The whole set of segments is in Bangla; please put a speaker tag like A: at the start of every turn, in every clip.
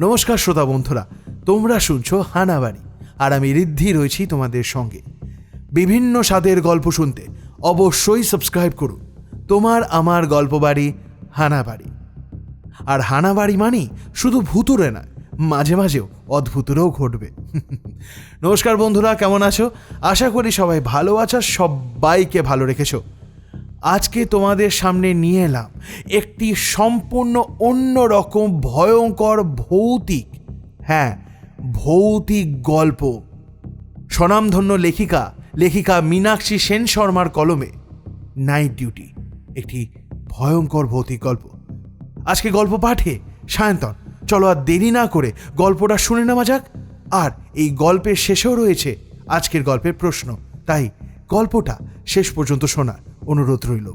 A: নমস্কার শ্রোতা বন্ধুরা, তোমরা শুনছো হানাবাড়ি, আর আমি ঋদ্ধি রয়েছি তোমাদের সঙ্গে। বিভিন্ন স্বাদের গল্প শুনতে অবশ্যই সাবস্ক্রাইব করুন তোমার আমার গল্পবাড়ি হানাবাড়ি। আর হানাবাড়ি মানেই শুধু ভূতুরে নয়, মাঝে মাঝেও অদ্ভুতরেও ঘটবে। নমস্কার বন্ধুরা, কেমন আছো? আশা করি সবাই ভালো আছো, সবাইকে ভালো রেখেছো। আজকে তোমাদের সামনে নিয়ে এলাম একটি সম্পূর্ণ অন্যরকম ভয়ঙ্কর ভৌতিক গল্প। স্বনামধন্য লেখিকা মীনাক্ষী সেন শর্মার কলমে নাইট ডিউটি, একটি ভয়ঙ্কর ভৌতিক গল্প। আজকে গল্প পাঠে সায়ন্তন। চলো আর দেরি না করে গল্পটা শুনে নেওয়া যাক। আর এই গল্পের শেষেও রয়েছে আজকের গল্পের প্রশ্ন, তাই গল্পটা শেষ পর্যন্ত শোনার অনুরোধ রইল।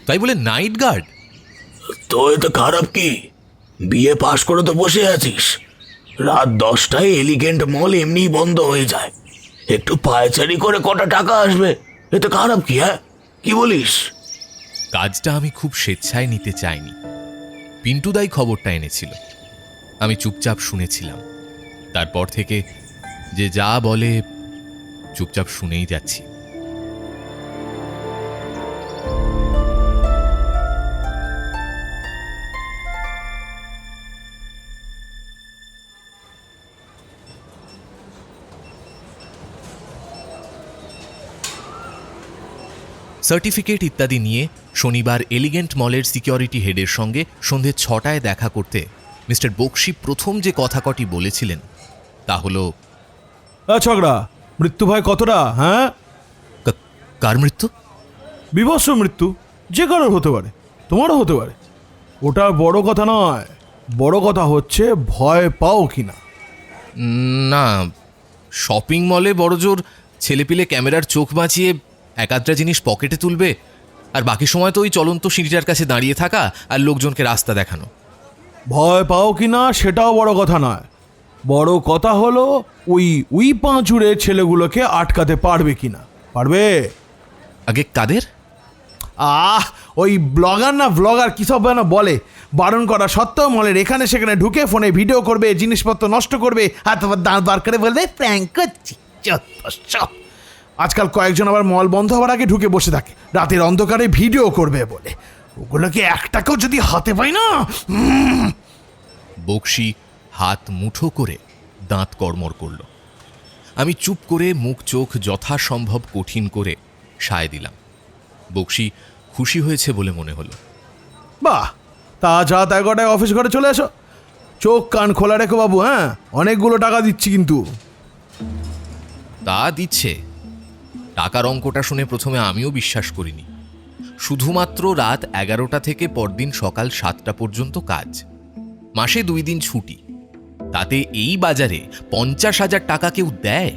B: তাই বলে নাইট গার্ড?
C: তো এতে খারাপ কি? বিয়ে পাশ করে তো বসে আছিস। রাত 10টায় এলিগেন্ট মল এমনিই বন্ধ হয়ে যায়। একটু পায়চারি করে কটা টাকা আসবে, এতে খারাপ কি? হ্যাঁ, কি বলিস?
B: কাজটা আমি খুব স্বেচ্ছায় নিতে চাইনি। পিন্টুদাই খবরটা এনেছিল, আমি চুপচাপ শুনেছিলাম। তারপর থেকে যে যা বলে চুপচাপ শুনেই যাচ্ছি। সার্টিফিকেট ইত্যাদি নিয়ে শনিবার এলিগেন্ট মলের সিকিউরিটি হেডের সঙ্গে সন্ধে 6টায় দেখা করতে মিস্টার বক্সি প্রথম যে কথা কটি বলেছিলেন তা হল,
A: ছগড়া, মৃত্যু ভয় কতটা? হ্যাঁ,
B: কার মৃত্যু?
A: বিভৎস মৃত্যু যে কারোর হতে পারে, তোমারও হতে পারে। ওটা বড় কথা নয়, বড় কথা হচ্ছে ভয় পাও কিনা।
B: না, শপিং মলে বড়জোর ছেলেপিলে ক্যামেরার চোখ বাঁচিয়ে একাধটা জিনিস পকেটে তুলবে, আর বাকি সময় তো ওই চলন্ত সিঁড়িটার কাছে দাঁড়িয়ে থাকা আর লোকজনকে রাস্তা দেখানো।
A: ভয় পাও কিনা সেটাও বড় কথা নয়, বড় কথা হলো ওই পাঁচুরে ছেলেগুলোকে আটকাতে পারবে কিনা। পারবে?
B: আগে কাদের?
A: ওই ব্লগার কি সব বলে, বারণ করা সত্ত্বেও মলের এখানে সেখানে ঢুকে ফোনে ভিডিও করবে, জিনিসপত্র নষ্ট করবে, আর তোমার দাঁত বার করে বলবে প্র্যাঙ্ক করছি। আজকাল কয়েকজন আবার মল বন্ধ হওয়ার আগে ঢুকে বসে থাকে, রাতের অন্ধকারে ভিডিও করবে বলে। ওগুলোকে একটাকেও যদি হাতে পাই না।
B: বক্সি হাত মুঠো করে দাঁত কড়মড় করল। আমি চুপ করে মুখ চোখ যথাসম্ভব কঠিন করে সায় দিলাম। বক্সি খুশি হয়েছে বলে মনে হলো।
A: বাহ, তা রাত 11টায় অফিস ঘরে চলে এসো। চোখ কান খোলা রেখো বাবু। হ্যাঁ, অনেকগুলো টাকা দিচ্ছি কিন্তু।
B: তা দিচ্ছে। টাকার অঙ্কটা শুনে প্রথমে আমিও বিশ্বাস করিনি। শুধুমাত্র রাত 11টা থেকে পরদিন সকাল 7টা পর্যন্ত কাজ, মাসে 2 দিন ছুটি, তাতে এই বাজারে 50,000 টাকা কেউ দেয়?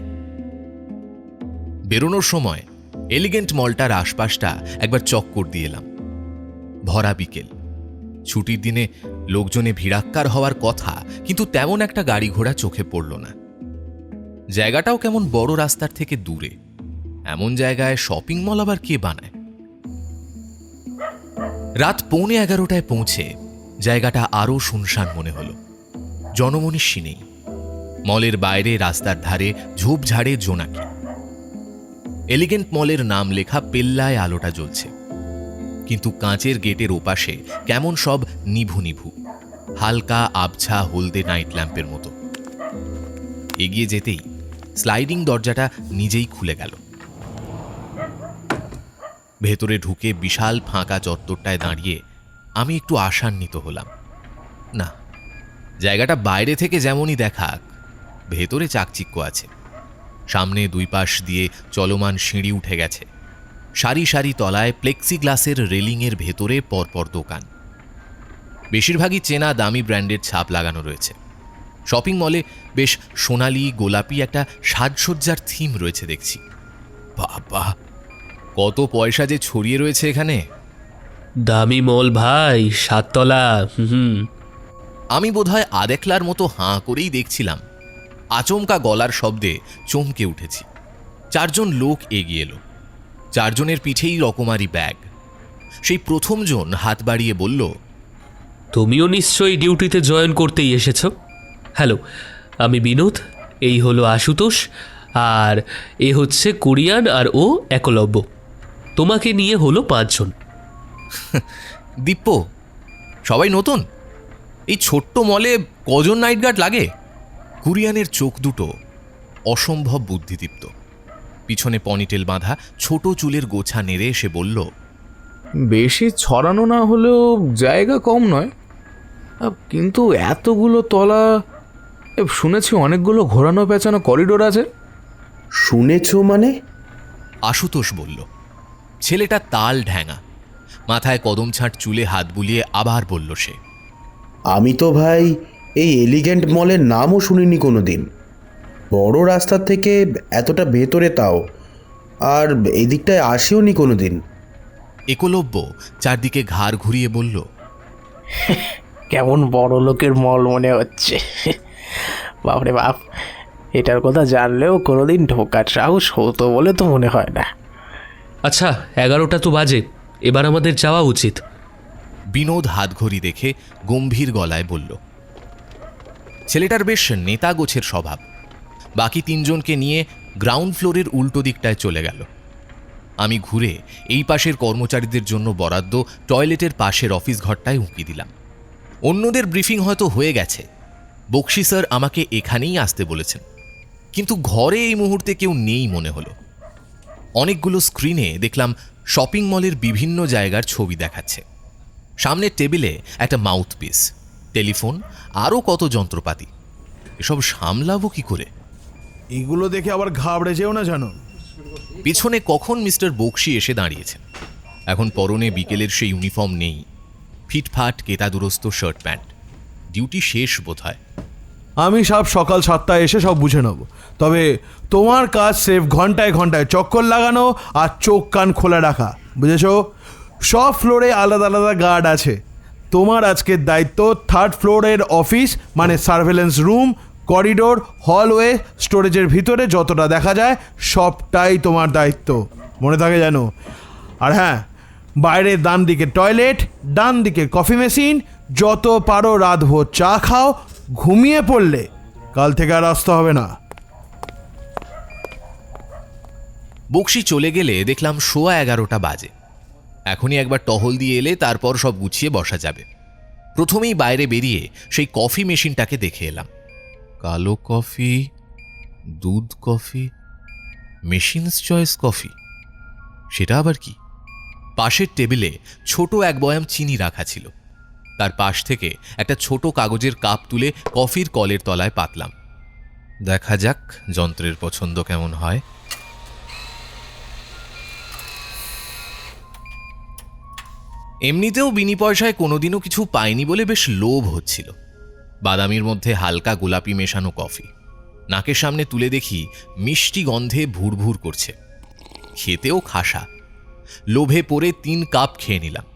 B: বেরোনোর সময় এলিগেন্ট মলটার আশপাশটা একবার চক্কর দিয়ে এলাম। ভরা বিকেল, ছুটির দিনে লোকজনে ভিড়াক্কার হওয়ার কথা, কিন্তু তেমন একটা গাড়ি ঘোড়া চোখে পড়ল না। জায়গাটাও কেমন বড় রাস্তার থেকে দূরে। এমন জায়গায় শপিং মল আবার কে বানায়? রাত 11:15টায় পৌঁছে জায়গাটা আরও শুনশান মনে হলো। জনমনীষী নেই। মলের বাইরে রাস্তার ধারে ঝোপঝাড়ে জোনাকি। এলিগেন্ট মলের নাম লেখা পেল্লায় আলোটা জ্বলছে, কিন্তু কাঁচের গেটের ওপাশে কেমন সব নিভু নিভু, হালকা আবছা হলদে নাইট ল্যাম্পের মতো। এগিয়ে যেতেই স্লাইডিং দরজাটা নিজেই খুলে গেল। ভেতরে ঢুকে বিশাল ফাঁকা চত্বরটায় দাঁড়িয়ে আমি একটু আশান্বিত হলাম। না, জায়গাটা বাইরে থেকে যেমনই দেখাক, ভেতরে চাকচিক্য আছে। সামনে 2 পাশ দিয়ে চলমান সিঁড়ি উঠে গেছে। সারি সারি তলায় প্লেক্সিগ্লাসের রেলিংয়ের ভেতরে পরপর দোকান। বেশিরভাগই চেনা দামি ব্র্যান্ডের ছাপ লাগানো রয়েছে। শপিং মলে বেশ সোনালি গোলাপি একটা সাজসজ্জার থিম রয়েছে দেখছি। বাবা, কত পয়সা যে ছড়িয়ে রয়েছে এখানে।
D: দামি মল ভাই, 7 তলা।
B: আমি বোধহয় আদেকলার মতো হাঁ করেই দেখছিলাম। আচমকা গলার শব্দে চমকে উঠেছি। 4 জন লোক এগিয়ে এলো। 4 জনের পিঠেই রকমারি ব্যাগ। সেই প্রথম জন হাত বাড়িয়ে বলল,
D: তুমিও নিশ্চয়ই ডিউটিতে জয়েন করতেই এসেছ। হ্যালো, আমি বিনোদ, এই হলো আশুতোষ, আর এ হচ্ছে কুরিয়ান, আর ও একলব্য। তোমাকে নিয়ে হলো 5 জন।
B: দীপ্য, সবাই নতুন? এই ছোট্ট মলে কজন নাইট গার্ড লাগে? কুরিয়ানের চোখ দুটো অসম্ভব বুদ্ধিদীপ্ত। পিছনে পনিটেল বাঁধা ছোট চুলের গোছা নেড়ে এসে বলল,
E: বেশি ছড়ানো না হলেও জায়গা কম নয়, কিন্তু এতগুলো তলা, শুনেছি অনেকগুলো ঘোরানো পেঁচানো করিডোর আছে।
F: শুনেছো মানে?
B: আশুতোষ বলল। ছেলেটা তাল ঢ্যাঙা, মাথায় কদম ছাঁট চুলে হাত বুলিয়ে আবার বলল সে,
F: আমি তো ভাই এই এলিগেন্ট মলের নামও শুনিনি কোনো দিন। বড় রাস্তার থেকে এতটা ভেতরে তাও, আর এই দিকটায় আসিও নি কোনো দিন।
B: একলব্য চারদিকে ঘাড় ঘুরিয়ে বলল,
G: কেমন বড় লোকের মল মনে হচ্ছে। বাপরে বাপ, এটার কথা জানলেও কোনোদিন ঢোকার সাহস হতো বলে তো মনে হয় না।
D: আচ্ছা, 11টা তো বাজে, এবার আমাদের যাওয়া উচিত।
B: বিনোদ হাতঘড়ি দেখে গম্ভীর গলায় বলল। ছেলেটার বেশ নেতা গোছের স্বভাব। বাকি 3 জনকে নিয়ে গ্রাউন্ড ফ্লোরের উল্টো দিকটায় চলে গেল। আমি ঘুরে এই পাশের কর্মচারীদের জন্য বরাদ্দ টয়লেটের পাশের অফিস ঘরটায় উঁকি দিলাম। অন্যদের ব্রিফিং হয়তো হয়ে গেছে। বক্সি স্যার আমাকে এখানেই আসতে বলেছেন, কিন্তু ঘরে এই মুহূর্তে কেউ নেই মনে হলো। অনেকগুলো স্ক্রিনে দেখলাম শপিং মলের বিভিন্ন জায়গার ছবি দেখাচ্ছে। সামনের টেবিলে একটা মাউথপিস, টেলিফোন, আরও কত যন্ত্রপাতি। এসব সামলাবো কি করে?
A: এগুলো দেখে আবার ঘাবড়ে যেও না জানো।
B: পিছনে কখন মিস্টার বক্সি এসে দাঁড়িয়েছেন। এখন পরনে বিকেলের সেই ইউনিফর্ম নেই, ফিটফাট কেতাদুরস্ত শার্ট প্যান্ট। ডিউটি শেষ বোধহয়।
A: আমি সকাল 7টায় এসে সব বুঝে নেব। তবে তোমার কাজ সেফ ঘন্টায় ঘন্টায় চক্কর লাগানো আর চোখ কান খোলা রাখা, বুঝেছো? সব ফ্লোরে আলাদা আলাদা গার্ড আছে। তোমার আজকের দায়িত্ব 3rd ফ্লোরের অফিস, মানে সার্ভেলেন্স রুম, করিডোর, হলওয়ে, স্টোরেজের ভিতরে যতটা দেখা যায় সবটাই তোমার দায়িত্ব, মনে থাকে যেন। আর হ্যাঁ, বাইরে ডান দিকে টয়লেট, ডান দিকে কফি মেশিন। যত পারো রাতভর চা খাও, ঘুমিয়ে পড়লে কাল থেকে আর আসতে হবে না।
B: বক্সি চলে গেলে দেখলাম 11:15 বাজে। এখনই একবার টহল দিয়ে এলে তারপর সব গুছিয়ে বসা যাবে। প্রথমেই বাইরে বেরিয়ে সেই কফি মেশিনটাকে দেখে এলাম। কালো কফি, দুধ কফি, মেশিনস চয়েস কফি, সেটা আবার কি? পাশের টেবিলে ছোট এক বয়াম চিনি রাখা ছিল। তার পাশ থেকে একটা ছোট কাগজের কাপ তুলে কফির কলের তলায় পাতলাম। দেখা যাক যন্ত্রের পছন্দ কেমন হয়। এমনিতেও বিনি পয়সায় কোনোদিনও কিছু পাইনি বলে বেশ লোভ হচ্ছিল। বাদামির মধ্যে হালকা গোলাপি মেশানো কফি নাকের সামনে তুলে দেখি মিষ্টি গন্ধে ভুরভুর করছে, খেতেও খাসা। লোভে পড়ে 3 কাপ খেয়ে নিলাম।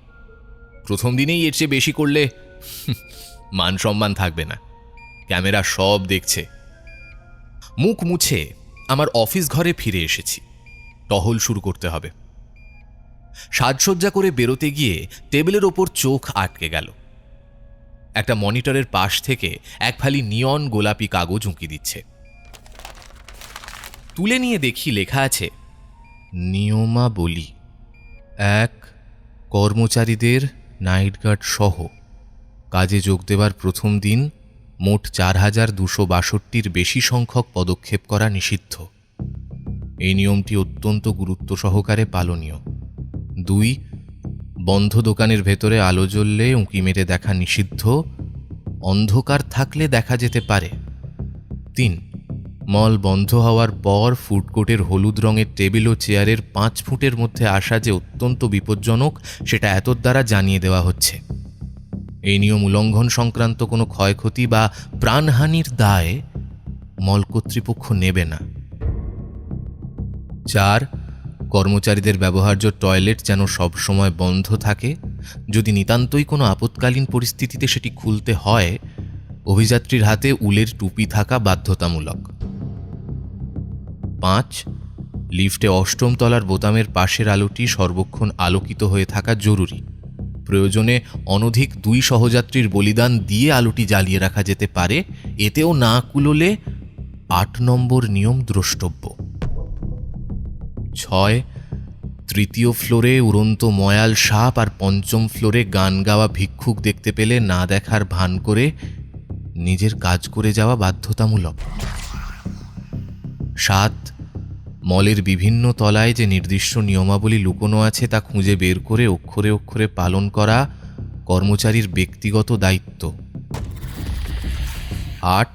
B: প্রথম দিনেই এর চেয়ে বেশি করলে মান সম্মান থাকবে না, ক্যামেরা সব দেখছে। মুখ মুছে আমার অফিস ঘরে ফিরে এসেছি। টহল শুরু করতে হবে। সাজসজ্জা করে বেরোতে গিয়ে টেবিলের ওপর চোখ আটকে গেল। একটা মনিটরের পাশ থেকে এক ফালি নিয়ন গোলাপি কাগজ উঁকি দিচ্ছে। তুলে নিয়ে দেখি লেখা আছে, নিয়মাবলী 1, কর্মচারীদের নাইট গার্ড সহ কাজে যোগ দেবার প্রথম দিন মোট 4262-র বেশি সংখ্যক পদক্ষেপ করা নিষিদ্ধ। এই নিয়মটি অত্যন্ত গুরুত্ব সহকারে পালনীয়। 2, বন্ধ দোকানের ভেতরে আলো জ্বললে উঁকি মেরে দেখা নিষিদ্ধ, অন্ধকার থাকলে দেখা যেতে পারে। 3, মল বন্ধ হওয়ার পর ফুডকোর্টের হলুদ রঙের টেবিল ও চেয়ারের 5 ফুটের মধ্যে আসা যে অত্যন্ত বিপজ্জনক সেটা এত দ্বারা জানিয়ে দেওয়া হচ্ছে। এই নিয়ম উল্লঙ্ঘন সংক্রান্ত কোনো ক্ষয়ক্ষতি বা প্রাণহানির দায় মল কর্তৃপক্ষ নেবে না। 4, কর্মচারীদের ব্যবহার্য টয়লেট যেন সবসময় বন্ধ থাকে। যদি নিতান্তই কোনো আপৎকালীন পরিস্থিতিতে সেটি খুলতে হয়, অভিযাত্রীর হাতে উলের টুপি থাকা বাধ্যতামূলক। 5. লিফটে 8ম তলার বোতামের পাশের আলোটি সর্বক্ষণ আলোকিত হয়ে থাকা জরুরি। প্রয়োজনে অনধিক 2 সহযাত্রীর বলিদান দিয়ে আলোটি জ্বালিয়ে রাখা যেতে পারে, এতেও না কুলোলে 8 নম্বর নিয়ম দ্রষ্টব্য। 6. 3য় ফ্লোরে উড়ন্ত ময়াল সাপ আর 5ম ফ্লোরে গান গাওয়া ভিক্ষুক দেখতে পেলে না দেখার ভান করে নিজের কাজ করে যাওয়া বাধ্যতামূলক। 7. মলের বিভিন্ন তলায় যে নির্দিষ্ট নিয়মাবলী লুকোনো আছে তা খুঁজে বের করে অক্ষরে অক্ষরে পালন করা কর্মচারীর ব্যক্তিগত দায়িত্ব। 8.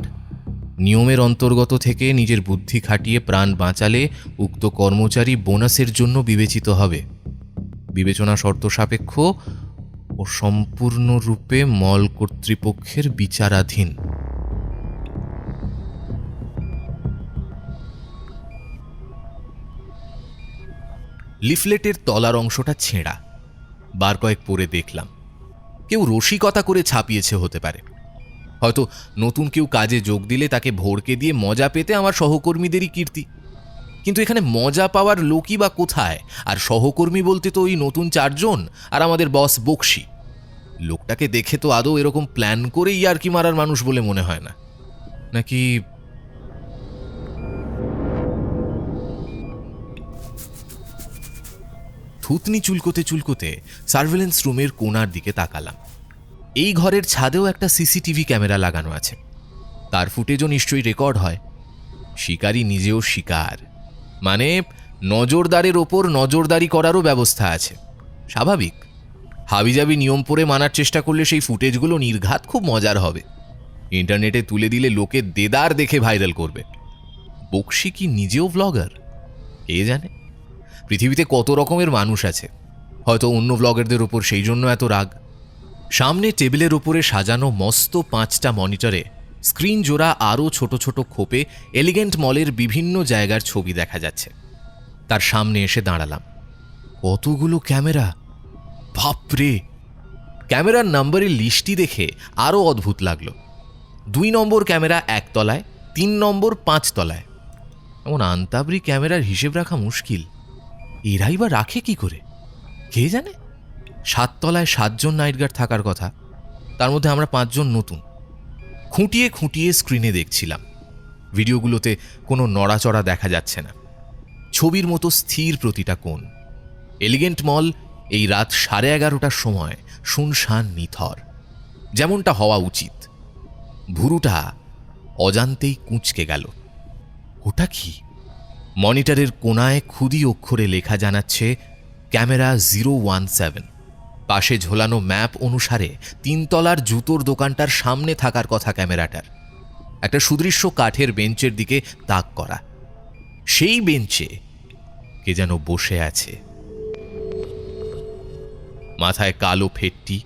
B: নিয়মের অন্তর্গত থেকে নিজের বুদ্ধি খাটিয়ে প্রাণ বাঁচালে উক্ত কর্মচারী বোনাসের জন্য বিবেচিত হবে। বিবেচনা শর্ত সাপেক্ষ ও সম্পূর্ণরূপে মল কর্তৃপক্ষের বিচারাধীন। লিফলেটের তলার অংশটা ছেঁড়া। বার কয়েক পড়ে দেখলাম। কেউ রসিকতা করে ছাপিয়েছে হতে পারে। হয়তো নতুন কেউ কাজে যোগ দিলে তাকে ভড়কে দিয়ে মজা পেতে আমার সহকর্মীদেরই কীর্তি। কিন্তু এখানে মজা পাওয়ার লোকই বা কোথায়? আর সহকর্মী বলতে তো ওই নতুন 4 জন আর আমাদের বস বক্সি। লোকটাকে দেখে তো আদৌ এরকম প্ল্যান করে ইয়ার্কি মারার মানুষ বলে মনে হয় না। নাকি থুতনি চুলকোতে চুলকোতে সার্ভেলেন্স রুমের কোণার দিকে তাকালাম। এই ঘরের ছাদেও একটা সিসিটিভি ক্যামেরা লাগানো আছে। তার ফুটেজও নিশ্চয়ই রেকর্ড হয়। শিকারী নিজেও শিকার, মানে নজরদারের ওপর নজরদারি করারও ব্যবস্থা আছে। স্বাভাবিক, হাবিজাবি নিয়ম পড়ে মানার চেষ্টা করলে সেই ফুটেজগুলো নির্ঘাত খুব মজার হবে। ইন্টারনেটে তুলে দিলে লোকে দেদার দেখে ভাইরাল করবে। বক্সি কি নিজেও ব্লগার? কে জানে। পৃথিবীতে কত রকমের মানুষ আছে, হয়তো অন্য ব্লগারদের ওপর সেই জন্য এত রাগ। সামনে টেবিলের ওপরে সাজানো মস্ত 5টা মনিটরে স্ক্রিন জোড়া আরও ছোট ছোট খোপে এলিগেন্ট মলের বিভিন্ন জায়গার ছবি দেখা যাচ্ছে। তার সামনে এসে দাঁড়ালাম। কতগুলো ক্যামেরা! বাপরে! ক্যামেরার নাম্বারের লিস্টটি দেখে আরও অদ্ভুত লাগলো। 2 নম্বর ক্যামেরা 1 তলায়, 3 নম্বর 5 তলায়। এমন আন্তাবরি ক্যামেরার হিসেব রাখা মুশকিল। এরাই বা রাখে কি করে কে জানে। 7 তলায় 7 জন নাইট গার্ড থাকার কথা, তার মধ্যে আমরা 5 জন নতুন। খুঁটিয়ে খুঁটিয়ে স্ক্রিনে দেখছিলাম। ভিডিওগুলোতে কোনো নড়াচড়া দেখা যাচ্ছে না, ছবির মতো স্থির প্রতিটা কোণ। এলিগেন্ট মল এই রাত 11:30টার সময় শুনশান নিথর, যেমনটা হওয়া উচিত। ভুরুটা অজান্তেই কুঁচকে গেল। ওটা কি? মনিটরের কোণায় ক্ষুদি অক্ষরে লেখা জানাচ্ছে ক্যামেরা 017। পাশে ঝোলানো ম্যাপ অনুসারে 3 তলার জুতোর দোকানটার সামনে থাকার কথা ক্যামেরাটার। একটা সুদৃশ্য কাঠের বেঞ্চের দিকে তাক করা। সেই বেঞ্চে কে যেন বসে আছে। মাথায় কালো ফেটটি,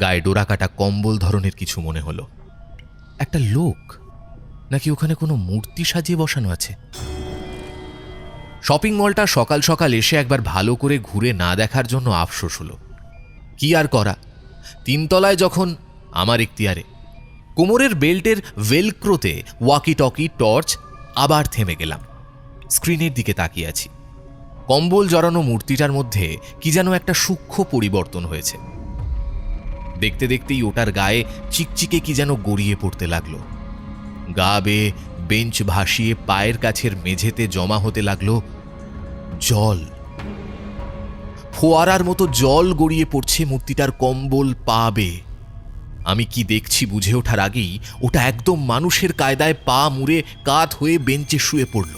B: গায়ে ডোরাকাটা কম্বল ধরনের কিছু মনে হলো। একটা লোক, নাকি ওখানে কোনো মূর্তি সাজিয়ে বসানো আছে? শপিং মলটা সকাল সকাল এসে একবার ভালো করে ঘুরে না দেখার জন্য আফসোস হলো। কি আর করা, 3 তলায় যখন আমার এখতিয়ারে। কোমরের বেল্টের ভেলক্রোতে ওয়াকি টকি টর্চ, আবার থেমে গেলাম। স্ক্রিনের দিকে তাকিয়ে আছি। কম্বল জড়ানো মূর্তিটার মধ্যে কি যেন একটা সূক্ষ্ম পরিবর্তন হয়েছে। দেখতে দেখতেই ওটার গায়ে চিকচিকে কি যেন গড়িয়ে পড়তে লাগলো। গা বেয়ে বেঞ্চ ভাসিয়ে পায়ের কাছের মেঝেতে জমা হতে লাগলো জল। ফোয়ারার মতো জল গড়িয়ে পড়ছে মূর্তিটার কম্বল পা বেয়ে। আমি কি দেখছি বুঝে ওঠার আগেই ওটা একদম মানুষের কায়দায় পা মুড়ে কাত হয়ে বেঞ্চে শুয়ে পড়ল।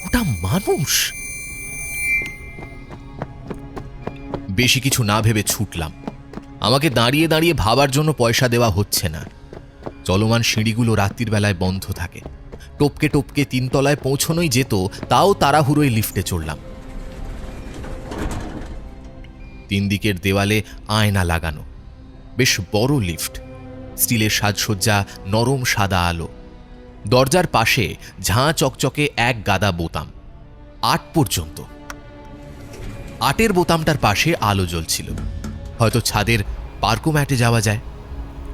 B: ওটা মানুষ! বেশি কিছু না ভেবে ছুটলাম। আমাকে দাঁড়িয়ে দাঁড়িয়ে ভাবার জন্য পয়সা দেওয়া হচ্ছে না। চলমান সিঁড়িগুলো রাত্রির বেলায় বন্ধ থাকে। টপকে টপকে 3 তলায় পৌঁছনোই যেত, তাও তাড়াহুড়োয় লিফটে চড়লাম। 3 দিকের দেওয়ালে আয়না লাগানো, বেশ বড় লিফট। স্টিলের সাজসজ্জা, নরম সাদা আলো। দরজার পাশে ঝাঁ চকচকে 1 গাদা বোতাম, 8 পর্যন্ত। 8-এর বোতামটার পাশে আলো জ্বলছিল। হয়তো ছাদের পার্কো ম্যাটে যাওয়া যায়।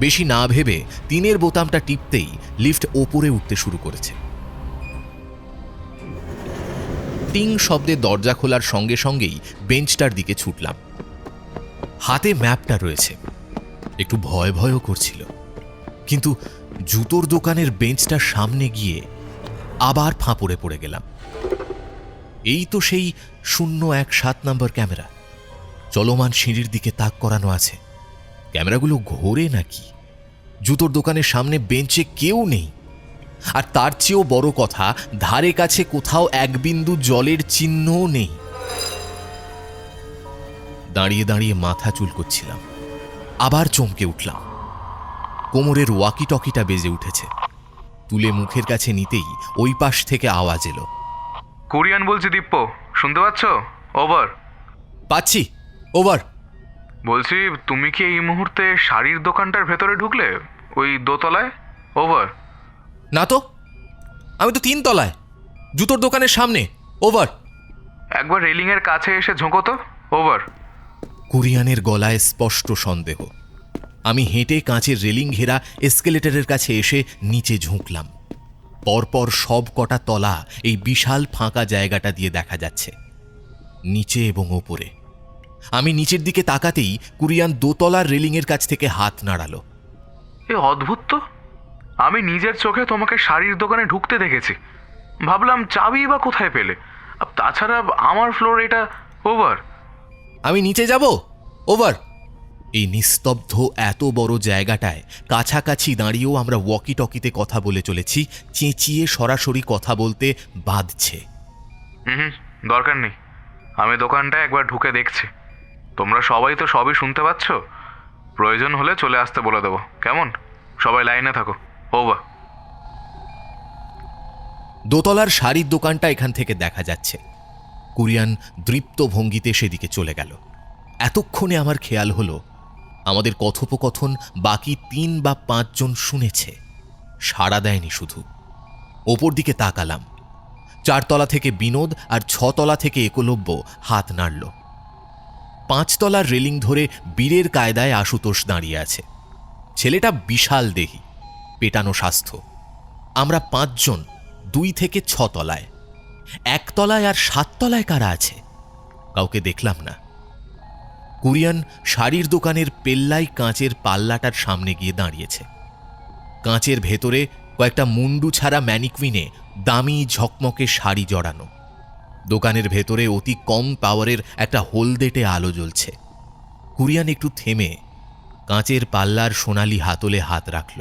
B: বেশি না ভেবে 3-এর বোতামটা টিপতেই লিফট ওপরে উঠতে শুরু করেছে। টিং শব্দে দরজা খোলার সঙ্গে সঙ্গেই বেঞ্চটার দিকে ছুটলাম। হাতে ম্যাপটা রয়েছে, একটু ভয় ভয়ও করছিল, কিন্তু জুতোর দোকানের বেঞ্চটার সামনে গিয়ে আবার ফাঁপড়ে পড়ে গেলাম। এই তো সেই 017 নম্বর ক্যামেরা, চলমান সিঁড়ির দিকে তাক করানো আছে। ক্যামেরাগুলো ঘোরে নাকি? জুতোর দোকানের সামনে বেঞ্চে কেউ নেই, আর তার চেয়েও বড় কথা, ধারে কাছে কোথাও এক বিন্দু জলের চিহ্নও নেই। দাঁড়িয়ে দাঁড়িয়ে মাথা চুলকোচ্ছিলাম, আবার চমকে উঠলাম। কোমরের ওয়াকি টকিটা বেজে উঠেছে। তুলে মুখের কাছে নিতেই ওই পাশ থেকে আওয়াজ এলো।
E: কোরিয়ান বলছি দীপ্য, শুনতে পাচ্ছ? ওভার।
B: পাচ্ছি, ওভার।
E: বলছি, তুমি কি এই মুহূর্তে শাড়ির দোকানটার ভেতরে ঢুকলে, ওই দোতলায়? ওভার।
B: না তো, আমি তো 3 তলায়, জুতোর দোকানের সামনে। ওভার।
E: একবার রেলিংয়ের কাছে এসে ঝোঁকো তো। ওভার।
B: কোরিয়ানের গলায় স্পষ্ট সন্দেহ। আমি হেঁটে কাঁচের রেলিং ঘেরা এসকেলেটরের কাছে এসে নিচে ঝুঁকলাম। পরপর সব কটা তলা এই বিশাল ফাঁকা জায়গাটা দিয়ে দেখা যাচ্ছে, নিচে এবং ওপরে। আমি নিচের দিকে তাকাতেই কোরিয়ান দোতলার রেলিংয়ের কাছ থেকে হাত নাড়ালো।
E: এ অদ্ভুত তো, আমি নিজের চোখে তোমাকে শাড়ির দোকানে ঢুকতে দেখেছি। ভাবলাম চাবি বা কোথায় পেলে? তাছাড়া আমার ফ্লোর এটা। ওভার।
B: আমি নিচে যাব। ওভার। এই নিস্তব্ধ এত বড় জায়গাটায় কাছাকাছি দাঁড়িয়েও আমরা ওয়াকি টকিতে কথা বলে চলেছি, চেঁচিয়ে সরাসরি কথা বলতে বাধছে।
E: দরকার নেই, আমি দোকানটা একবার ঢুকে দেখছি। তোমরা সবাই তো সবই শুনতে পাচ্ছ। প্রয়োজন হলে চলে আসতে বলে দেবো, কেমন? সবাই লাইনে থাকো। ওভার।
B: দোতলার শাড়ির দোকানটা এখান থেকে দেখা যাচ্ছে। কোরিয়ান দৃপ্ত ভঙ্গিতে সেদিকে চলে গেল। এতক্ষণে আমার খেয়াল হলো আমাদের কথোপকথন বাকি 3 বা 5 জন শুনেছে, সাড়া দেয়নি শুধু। ওপর দিকে তাকালাম। 4 তলা থেকে বিনোদ আর 6 তলা থেকে একলব্য হাত নাড়ল। 5 তলার রেলিং ধরে বীরের কায়দায় আশুতোষ দাঁড়িয়ে আছে। ছেলেটা বিশাল দেহী, পেটানো স্বাস্থ্য। আমরা 5 জন 2 থেকে 6 তলায়। 1 তলায় আর 7 তলায় কারা আছে? কাউকে দেখলাম না। কোরিয়ান শাড়ির দোকানের পেল্লাই কাঁচের পাল্লাটার সামনে গিয়ে দাঁড়িয়েছে। কাঁচের ভেতরে কয়েকটা মুন্ডু ছাড়া ম্যানিকুইনে দামি ঝকমকে শাড়ি জড়ানো। দোকানের ভেতরে অতি কম পাওয়ারের একটা হলদেটে আলো জ্বলছে। কোরিয়ান একটু থেমে কাঁচের পাল্লার সোনালি হাতলে হাত রাখল।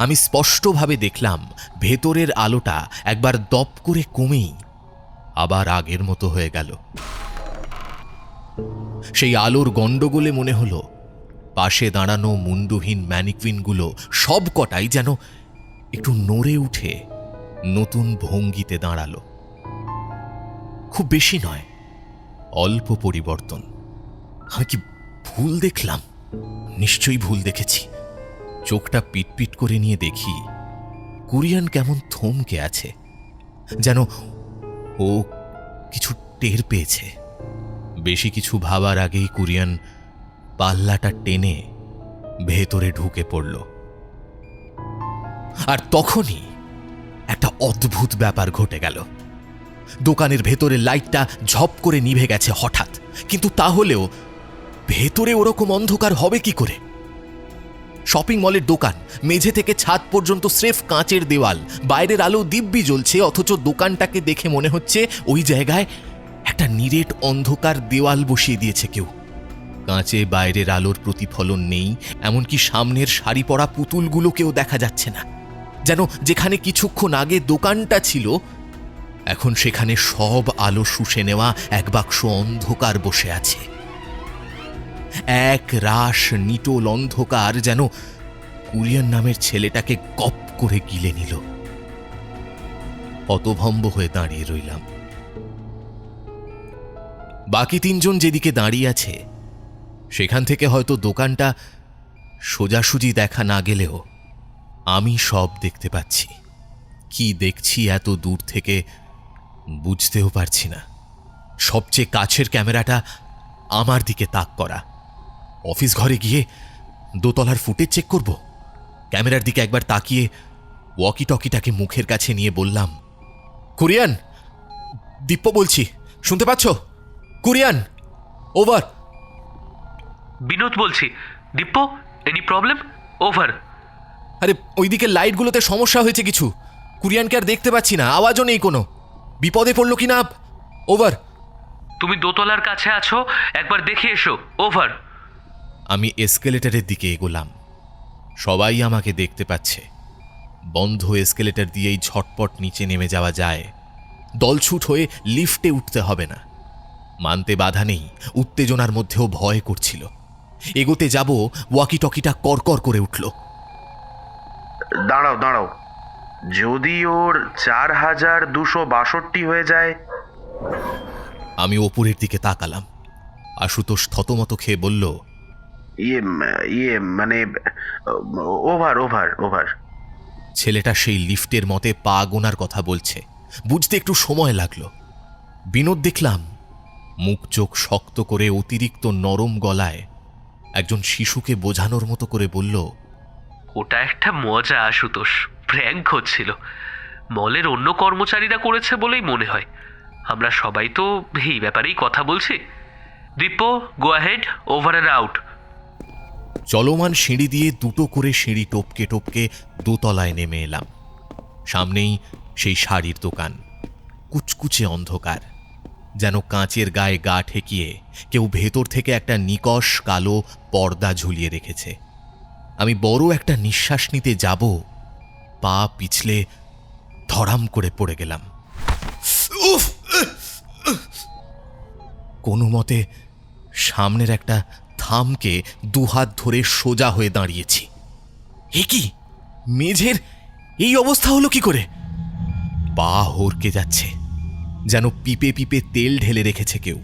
B: আমি স্পষ্টভাবে দেখলাম ভেতরের আলোটা একবার দপ করে কমেই আবার আগের মতো হয়ে গেল। সেই আলোর গন্ডগোলে মনে হলো পাশে দাঁড়ানো মুন্ডুহীন ম্যানিকুইনগুলো সব কটাই যেন একটু নড়ে উঠে নতুন ভঙ্গিতে দাঁড়ালো। খুব বেশি নয়, অল্প পরিবর্তন। আমি কি ভুল দেখলাম? নিশ্চয়ই ভুল দেখেছি। চোখটা পিটপিট করে নিয়ে দেখি কোরিয়ান কেমন থমকে আছে, যেন ও কিছু টের পেয়েছে। বেশি কিছু ভাবার আগেই কোরিয়ান পাল্লাটা টেনে ভেতরে ঢুকে পড়ল। আর তখনই একটা অদ্ভুত ব্যাপার ঘটে গেল। দোকানের ভেতরে লাইটটা ঝপ করে নিভে গেছে হঠাৎ, কিন্তু তাহলেও ভেতরে ওরকম অন্ধকার হবে কি করে? শপিং মলের দোকান, মেঝে থেকে ছাদ পর্যন্ত স্রেফ কাঁচের দেওয়াল, বাইরের আলো দিব্যি জ্বলছে, অথচ দোকানটাকে দেখে মনে হচ্ছে ওই জায়গায় একটা নিরেট অন্ধকার দেওয়াল বসিয়ে দিয়েছে কেউ। কাঁচে বাইরের আলোর প্রতিফলন নেই, এমনকি সামনের শাড়ি পরা পুতুলগুলোকেও দেখা যাচ্ছে না। যেন যেখানে কিছুক্ষণ আগে দোকানটা ছিল, এখন সেখানে সব আলো শুষে নেওয়া এক বাক্স অন্ধকার বসে আছে। এক রাশ নিটোল অন্ধকার যেন কোরিয়ান নামের ছেলেটাকে গপ করে গিলে নিল। হতভম্ব হয়ে দাঁড়িয়ে রইলাম। বাকি 3 জন যেদিকে দাঁড়িয়ে আছে সেখান থেকে হয়তো দোকানটা সোজাসুজি দেখা না গেলেও আমি সব দেখতে পাচ্ছি। কি দেখছি এত দূর থেকে বুঝতেও পারছি না। সবচেয়ে কাছের ক্যামেরাটা আমার দিকে তাক করা। অফিস ঘরে গিয়ে দোতলার ফুটেজ চেক করব? ক্যামেরার দিকে একবার তাকিয়ে ওয়াকি টকিটাকে মুখের কাছে নিয়ে বললাম, কুরিয়ান, দীপ্য বলছি, শুনতে পাচ্ছ? কুরিয়ান, ওভার।
D: বিনোদ বলছি। দীপ্য, এনি প্রবলেম? ওভার।
B: আরে ওইদিকে লাইটগুলোতে সমস্যা হয়েছে কিছু, কুরিয়ানকে আর দেখতে পাচ্ছি না, আওয়াজও নেই কোনো। বিপদে পড়লো কি না? ওভার।
D: তুমি দোতলার কাছে আছো, একবার দেখে এসো। ওভার।
B: আমি এসকেলেটরের দিকে এগোলাম। সবাই আমাকে দেখতে পাচ্ছে। বন্ধ এসকেলেটর দিয়েই ঝটপট নিচে নেমে যাওয়া যায়, দলছুট হয়ে লিফটে উঠতে হবে না। মানতে বাধা নেই, উত্তেজনার মধ্যেও ভয় করছিল। এগোতে যাব, ওয়াকি টকিটা করকর করে উঠল।
H: দাঁড়াও দাঁড়াও, যদি ওর 4262 হয়ে যায়?
B: আমি ওপরের দিকে তাকালাম। আশুতোষ থতমত খেয়ে বলল,
H: মানে ওভার ওভার ওভার।
B: ছেলেটা সেই লিফটের মতে পা গোনার কথা বলছে। বুঝতে একটু সময় লাগলো। বিনোদ দেখলাম মুখ চোখ শক্ত করে অতিরিক্ত নরম গলায় একজন শিশুকে বোঝানোর মতো করে বলল,
D: ওটা একটা মজা আশুতোষ, প্র্যাঙ্ক হচ্ছিল। মলের অন্য কর্মচারীরা করেছে বলেই মনে হয়। আমরা সবাই তো এই ব্যাপারেই কথা বলছি। Dipya, go ahead, over and out.
B: চলমান সিঁড়ি দিয়ে দুটো করে সিঁড়ি টপকে টপকে দোতলায় নেমে এলাম। সামনেই সেই শাড়ির দোকান। কুচকুচে অন্ধকার, যেন কাঁচের গায়ে গা ঠেকিয়ে কেউ ভেতর থেকে একটা নিকষ কালো পর্দা ঝুলিয়ে রেখেছে। আমি বড় একটা নিঃশ্বাস নিতে যাব, পা পিছলে ধড়াম করে পড়ে গেলাম। উফ! কোনো মতে সামনের একটা থামকে দুহাত ধরে সোজা হয়ে দাঁড়িয়েছি। এ কি, মেঝের এই অবস্থা হলো কি করে? পা হড়কে যাচ্ছে, যেন পিপে পিপে তেল ঢেলে রেখেছে কেউ।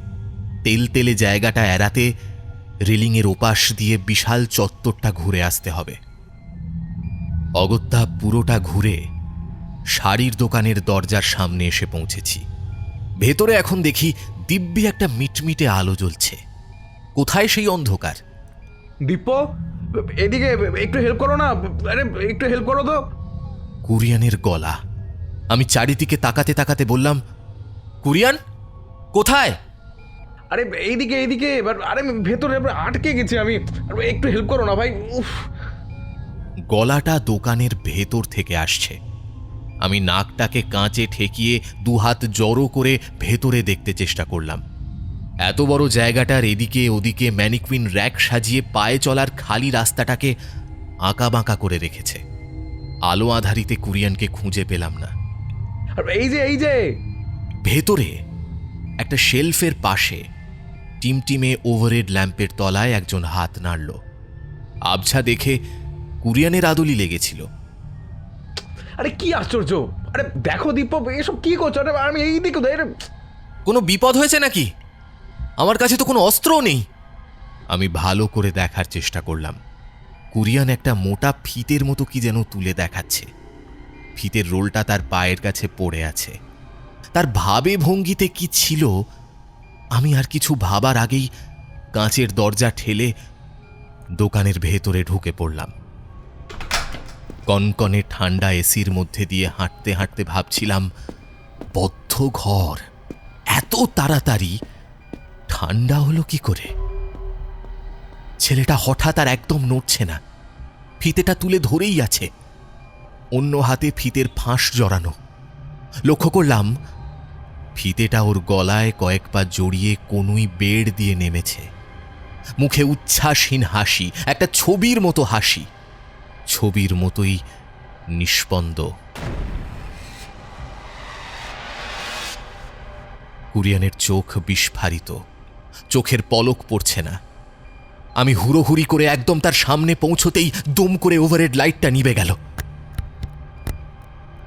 B: তেল তেলে জায়গাটা এড়াতে রেলিংয়ের ওপাশ দিয়ে বিশাল চত্বরটা ঘুরে আসতে হবে। অগত্যা পুরোটা ঘুরে শাড়ির দোকানের দরজার সামনে এসে পৌঁছেছি। ভেতরে এখন দেখি দিব্যি একটা মিটমিটে আলো জ্বলছে। কোথায় সেই অন্ধকার?
I: দীপ্য, এদিকে একটু হেল্প করো না। আরে একটু হেল্প করো তো।
B: কুরিয়ানের গলা। আমি চারিদিকে তাকাতে তাকাতে বললাম, কুরিয়ান কোথায়?
I: আরে এইদিকে এইদিকে। আরে ভেতরে আটকে গেছি আমি। একটু হেল্প করো না ভাই। উফ!
B: গলাটা দোকানের ভেতর থেকে আসছে। আমি নাকটাকে কাঁচে ঠেকিয়ে দুহাত জড়ো করে ভেতরে দেখতে চেষ্টা করলাম। এত বড় জায়গাটার এদিকে ওদিকে ম্যানিকুইন র্যাক সাজিয়ে পায়ে চলার খালি রাস্তাটাকে আঁকা বাঁকা করে রেখেছে। আলো আধারিতে কুরিয়ানকে খুঁজে পেলাম না।
I: এই যে
B: ভেতরে একটা শেলফের পাশে টিমটিমে ওভারহেড ল্যাম্পের তলায় একজন হাত নাড়ল। আবছা দেখে কুরিয়ানের আদলি লেগেছিল।
I: আরে কি আশ্চর্য! আরে দেখো দীপ্য, এসব কি করছো? আরে আমি এইদিকে।
B: কোনো বিপদ হয়েছে নাকি? আমার কাছে তো কোনো অস্ত্রও নেই। আমি ভালো করে দেখার চেষ্টা করলাম। কুরিয়ান একটা মোটা ফিতের মতো কি যেন তুলে দেখাচ্ছে। ফিতের রোলটা তার পায়ের কাছে পড়ে আছে। তার ভাবে ভঙ্গিতে কি ছিল আমি আর কিছু ভাবার আগেই কাঁচের দরজা ঠেলে দোকানের ভেতরে ঢুকে পড়লাম। কনকনে ঠান্ডা এসির মধ্যে দিয়ে হাঁটতে হাঁটতে ভাবছিলাম, বদ্ধ ঘর, এত তাড়াতাড়ি ঠান্ডা হলো কি করে? ছেলেটা হঠাৎ আর একদম নড়ছে না, ফিতেটা তুলে ধরেই আছে। অন্য হাতে ফিতের ফাঁস জড়ানো। লক্ষ্য করলাম ফিতেটা ওর গলায় কয়েক পা জড়িয়ে কনুই বেড় দিয়ে নেমেছে। মুখে উচ্ছ্বাসহীন হাসি, একটা ছবির মতো হাসি, ছবির মতোই নিষ্পন্দ। কুরিয়ানের চোখ বিস্ফারিত, চোখের পলক পড়ছে না। আমি হুড়োহুড়ি করে একদম তার সামনে পৌঁছতেই দুম করে ওভারহেড লাইটটা নিভে গেল।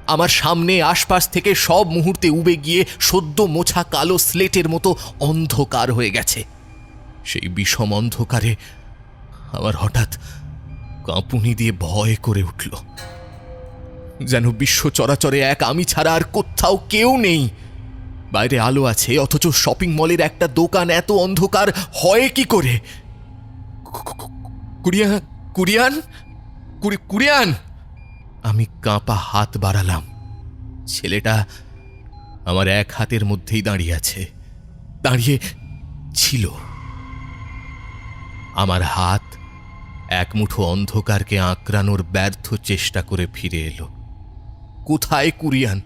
B: আমার সামনে আশপাশ থেকে সব মুহূর্তে উবে গিয়ে সদ্য মোছা কালো স্লেটের মতো অন্ধকার হয়ে গেছে। সেই বিষম অন্ধকারে আমার হঠাৎ কাঁপুনি দিয়ে ভয় করে উঠল, যেন বিশ্ব চরাচরে এক আমি ছাড়া আর কোথাও কেউ নেই। বাইরে আলো আছে, অথচ শপিং মলের একটা দোকান এত অন্ধকার হয় কি করে? কুরিয়ান, কুরিয়ান! আমি কাঁপা হাত বাড়ালাম। ছেলেটা আমার এক হাতের মধ্যেই দাঁড়িয়ে আছে, দাঁড়িয়ে ছিল। আমার হাত এক মুঠো অন্ধকারকে আঁকড়ানোর ব্যর্থ চেষ্টা করে ফিরে এলো। কোথায় কুরিয়ান?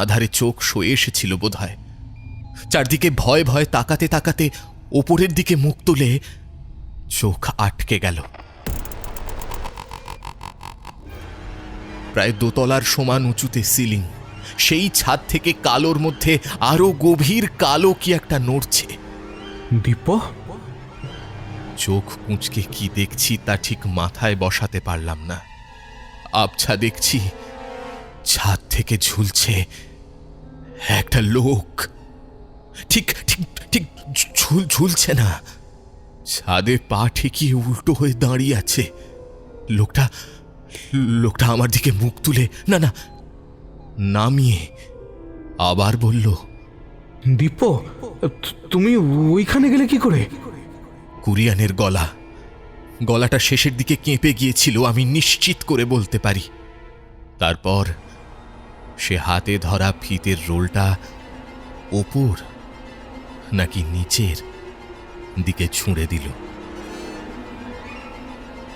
B: আধারে চোখ সয়ে এসেছিল বোধহয়। চারদিকে ভয় ভয় তাকাতে তাকাতে ওপরের দিকে মুখ তুলে চোখ আটকে গেল। প্রায় দোতলার সমান উঁচুতে সিলিং, সেই ছাদ থেকে কালোর মধ্যে আরো গভীর কালো কি একটা নড়ছে।
I: দীপ,
B: চোখ কুঁচকে কি দেখছি তা ঠিক মাথায় বসাতে পারলাম না। আবছা দেখছি ছাদ থেকে ঝুলছে একটা লোক। ঠিক ঠিক ঠিক ঝুলছে না, ছাদে পা ঠেকিয়ে উল্টো হয়ে দাঁড়িয়ে আছে। লোকটা আমার দিকে মুখ তুলে না নামিয়ে আবার বলল,
I: দীপ, তুমি ওইখানে গেলে কি করে?
B: কুরিয়ানের গলাটা শেষের দিকে কেঁপে গিয়েছিল, আমি নিশ্চিত করে বলতে পারি। তারপর সে হাতে ধরা ফিতের রোলটা ওপর নাকি নিচের দিকে ছুঁড়ে দিল।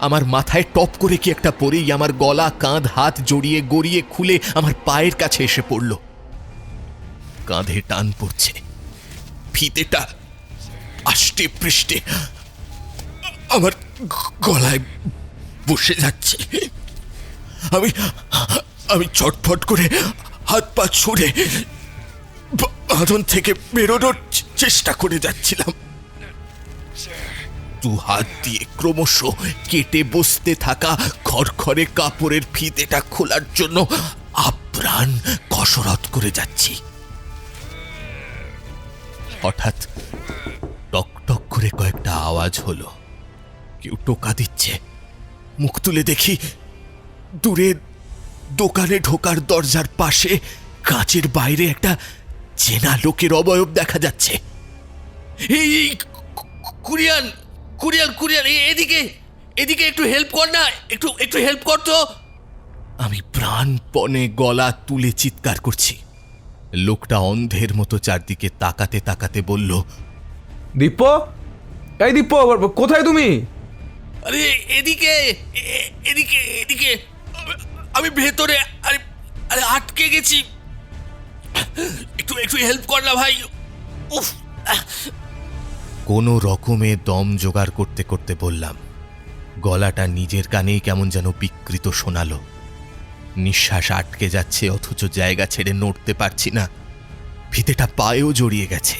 B: আমার মাথায় টপ করে কি একটা পরেই আমার গলা, কাঁধ, হাত জড়িয়ে গড়িয়ে খুলে আমার পায়ের কাছে এসে পড়ল। কাঁধে টান পড়ছে, ফিতেটা আষ্টে পৃষ্ঠে আমার গলায় বসে যাচ্ছে। আমি ছটফট করে হাত পা ছুড়ে বাঁধন থেকে বেরোনোর চেষ্টা করে যাচ্ছিলাম। দু হাত দিয়ে ক্রমশ কেটে বসতে থাকা খড়খড়ে কাপড়ের ফিতেটা খোলার জন্য আপ্রাণ কসরত করে যাচ্ছি। হঠাৎ টক টক করে কয়েকটা আওয়াজ হলো, কেউ টোকা দিচ্ছে। মুখ তুলে দেখি দূরে দোকানে ঢোকার দরজার পাশে কাঁচের বাইরে একটা চেনা লোকের অবয়ব দেখা যাচ্ছে। এই কুরিয়ান, কুরিয়ান, কুরিয়ান, এদিকে এদিকে একটু হেল্প কর না, একটু হেল্প কর তো। আমি প্রাণপণে গলা তুলে চিৎকার করছি। লোকটা অন্ধের মতো চারদিকে তাকাতে তাকাতে বলল,
I: দীপ, এই দীপ, কোথায় তুমি?
B: আরে এদিকে এদিকে এদিকে, আমি ভেতরে, আরে আরে আটকে গেছি, একটু হেল্প কর না ভাই। উফ! কোনো রকমে দম জোগাড় করতে করতে বললাম। গলাটা নিজের কানেই কেমন যেন বিকৃত শোনালো। নিঃশ্বাস আটকে যাচ্ছে, অথচ জায়গা ছেড়ে নড়তে পারছি না। ফিতেটা পায়েও জড়িয়ে গেছে।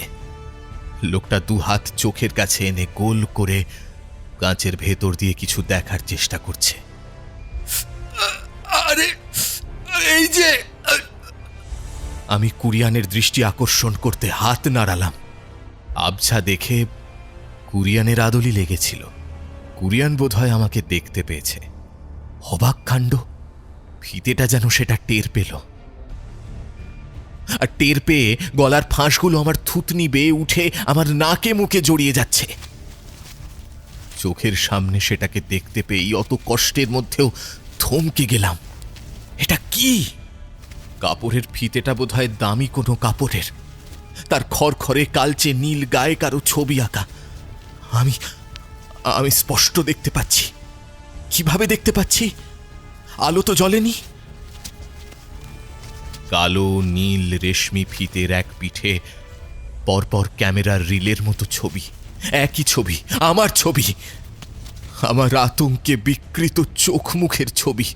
B: লোকটা দু হাত চোখের কাছে এনে গোল করে কাঁচের ভেতর দিয়ে কিছু দেখার চেষ্টা করছে। আরে এই যে, আমি কুরিয়ানের দৃষ্টি আকর্ষণ করতে হাত নাড়ালাম। আবছা দেখে কুরিয়ানের আদলই লেগেছিল। কুরিয়ান বোধহয় আমাকে দেখতে পেয়েছে। অবাক কাণ্ড, ফিতেটা যেন সেটা টের পেল। আর টের পেয়ে গলার ফাঁসগুলো আমার থুতনি বেয়ে উঠে আমার নাকে মুখে জড়িয়ে যাচ্ছে। চোখের সামনে সেটাকে দেখতে পেয়েই অত কষ্টের মধ্যেও থমকে গেলাম। এটা কি? কাপড়ের ফিতেটা বোধহয় দামি কোনো কাপড়ের। তার খড়খড়ে কালচে নীল গায়ে কারো ছবি আঁকা। আমি স্পষ্ট দেখতে পাচ্ছি। কিভাবে দেখতে পাচ্ছি? আলো তো জ্বলেনি। কালো নীল রেশমি ফিতের এক পিঠে পরপর ক্যামেরার রিলের মতো ছবি, একই ছবি, আমার ছবি, আমার আতঙ্কে বিকৃত চোখ মুখের ছবি।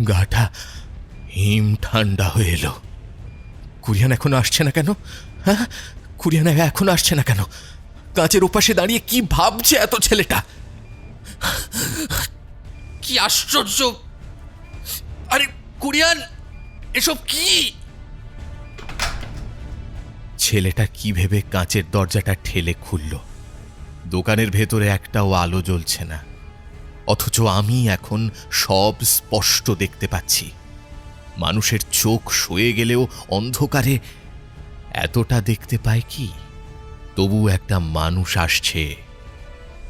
B: গাটা হিম ঠান্ডা হয়ে এলো। কুরিয়ান এখন আসছে না কেন? হ্যাঁ, কুরিয়ান এখন আসছে না কেন? কাঁচের ওপাশে দাঁড়িয়ে কি ভাবছে এত ছেলেটা? কি আশ্চর্য! আরে কুরিয়ান, এসব কি? ছেলেটা কি ভেবে কাঁচের দরজাটা ঠেলে খুলল। দোকানের ভেতরে একটাও আলো জ্বলছে না, অথচ আমি এখন সব স্পষ্ট দেখতে পাচ্ছি। মানুষের চোখ সয়ে গেলেও অন্ধকারে এতটা দেখতে পায় কি? তবু একটা মানুষ আসছে,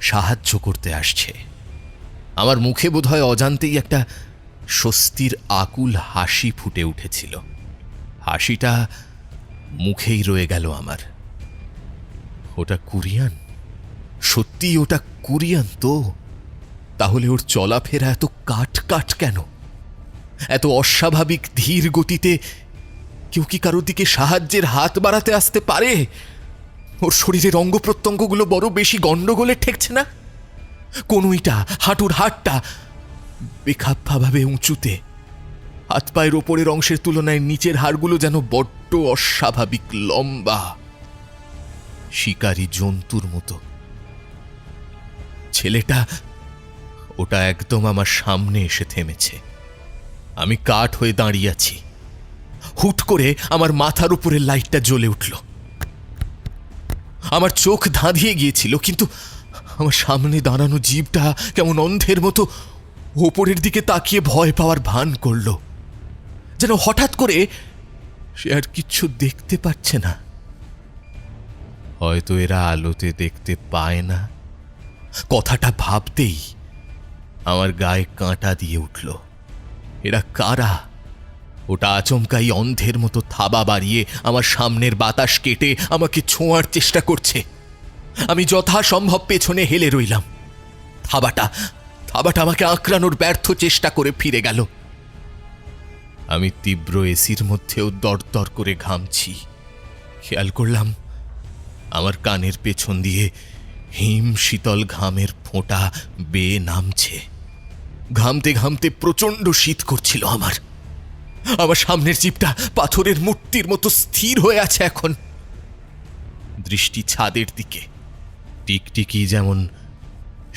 B: সাহায্য করতে আসছে। আমার মুখে বোধহয় অজান্তেই একটা স্বস্তির আকুল হাসি ফুটে উঠেছিল। হাসিটা মুখেই রয়ে গেল আমার। ওটা কুরিয়ান, সত্যি ওটা কুরিয়ান তো? তাহলে ওর চলাফেরা এত কাট কাট কেন? এত অস্বাভাবিক ধীর গতিতে কেউ কি কারোর দিকে সাহায্যের হাত বাড়াতে আসতে পারে? ওর শরীরের অঙ্গ প্রত্যঙ্গগুলো বড় বেশি গন্ডগোলে ঠেকছে না? কনুইটা, হাঁটুর হাড়টা বেখাপ্পাভাবে উঁচুতে, হাত পায়ের ওপরের অংশের তুলনায় নিচের হাড়গুলো যেন বড্ড অস্বাভাবিক লম্বা, শিকারী জন্তুর মতো। ছেলেটা ওটা একদম আমার সামনে এসে থেমেছে। আমি কাঠ হয়ে দাঁড়িয়ে আছি। হুট করে আমার মাথার উপরের লাইটটা জ্বলে উঠল। আমার চোখ ধাঁধিয়ে গিয়েছিল, কিন্তু আমার সামনে দাঁড়ানো জীবটা কেমন অন্ধের মতো ওপরের দিকে তাকিয়ে ভয় পাওয়ার ভান করল, যেন হঠাৎ করে সে আর কিচ্ছু দেখতে পাচ্ছে না। হয়তো এরা আলোতে দেখতে পায় না। কথাটা ভাবতেই আমার গায়ে কাঁটা দিয়ে উঠল। এরা কারা? ওটা আচমকাই অন্ধের মতো থাবা বাড়িয়ে আমার সামনের বাতাস কেটে আমাকে ছোঁয়ার চেষ্টা করছে। আমি যথাসম্ভব পেছনে হেলে রইলাম। থাবাটা আমাকে আঁকড়ানোর ব্যর্থ চেষ্টা করে ফিরে গেল। আমি তীব্র এসির মধ্যেও দরদর করে ঘামছি। খেয়াল করলাম আমার কানের পেছন দিয়ে হিম শীতল ঘামের ফোঁটা বেয়ে নামছে। ঘামতে ঘামতে প্রচণ্ড শীত করছিল আমার। আমার সামনের জিভটা পাথরের মূর্তির মতো স্থির হয়ে আছে এখন। দৃষ্টি ছাদের দিকে। টিকটিকি যেমন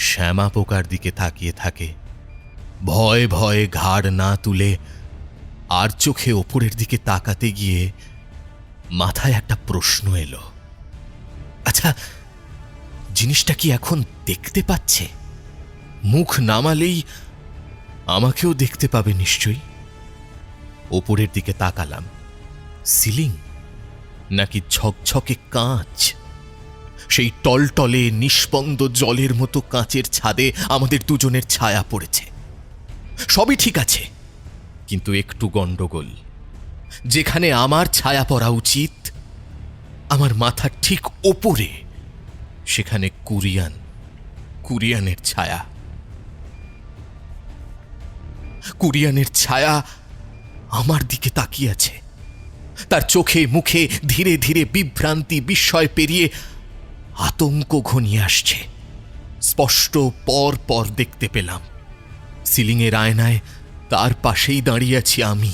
B: শ্যামা পোকার দিকে তাকিয়ে থাকে, ভয়ে ভয়ে ঘাড় না তুলে আর চোখে ওপরের দিকে তাকাতে গিয়ে মাথায় একটা প্রশ্ন এলো। আচ্ছা, জিনিসটা কি এখন দেখতে পাচ্ছে? মুখ নামালেই আমাকেও দেখতে পাবে নিশ্চয়ই। ওপরের দিকে তাকালাম। সিলিং নাকি ঝকঝকে কাঁচ? সেই টলটলে নিষ্পন্দ জলের মতো কাঁচের ছাদে আমাদের দুজনের ছায়া পড়েছে। সবই ঠিক আছে, কিন্তু একটু গন্ডগোল। যেখানে আমার ছায়া পড়া উচিত, আমার মাথার ঠিক ওপরে, সেখানে কুরিয়ানের ছায়া। কুরিয়ানের ছায়া আমার দিকে তাকিয়ে আছে। তার চোখে মুখে ধীরে ধীরে বিভ্রান্তি বিস্ময় পেরিয়ে আতঙ্ক ঘনিয়ে আসছে। স্পষ্ট পর পর দেখতে পেলাম সিলিংয়ের আয়নায় তার পাশেই দাঁড়িয়ে আছি আমি,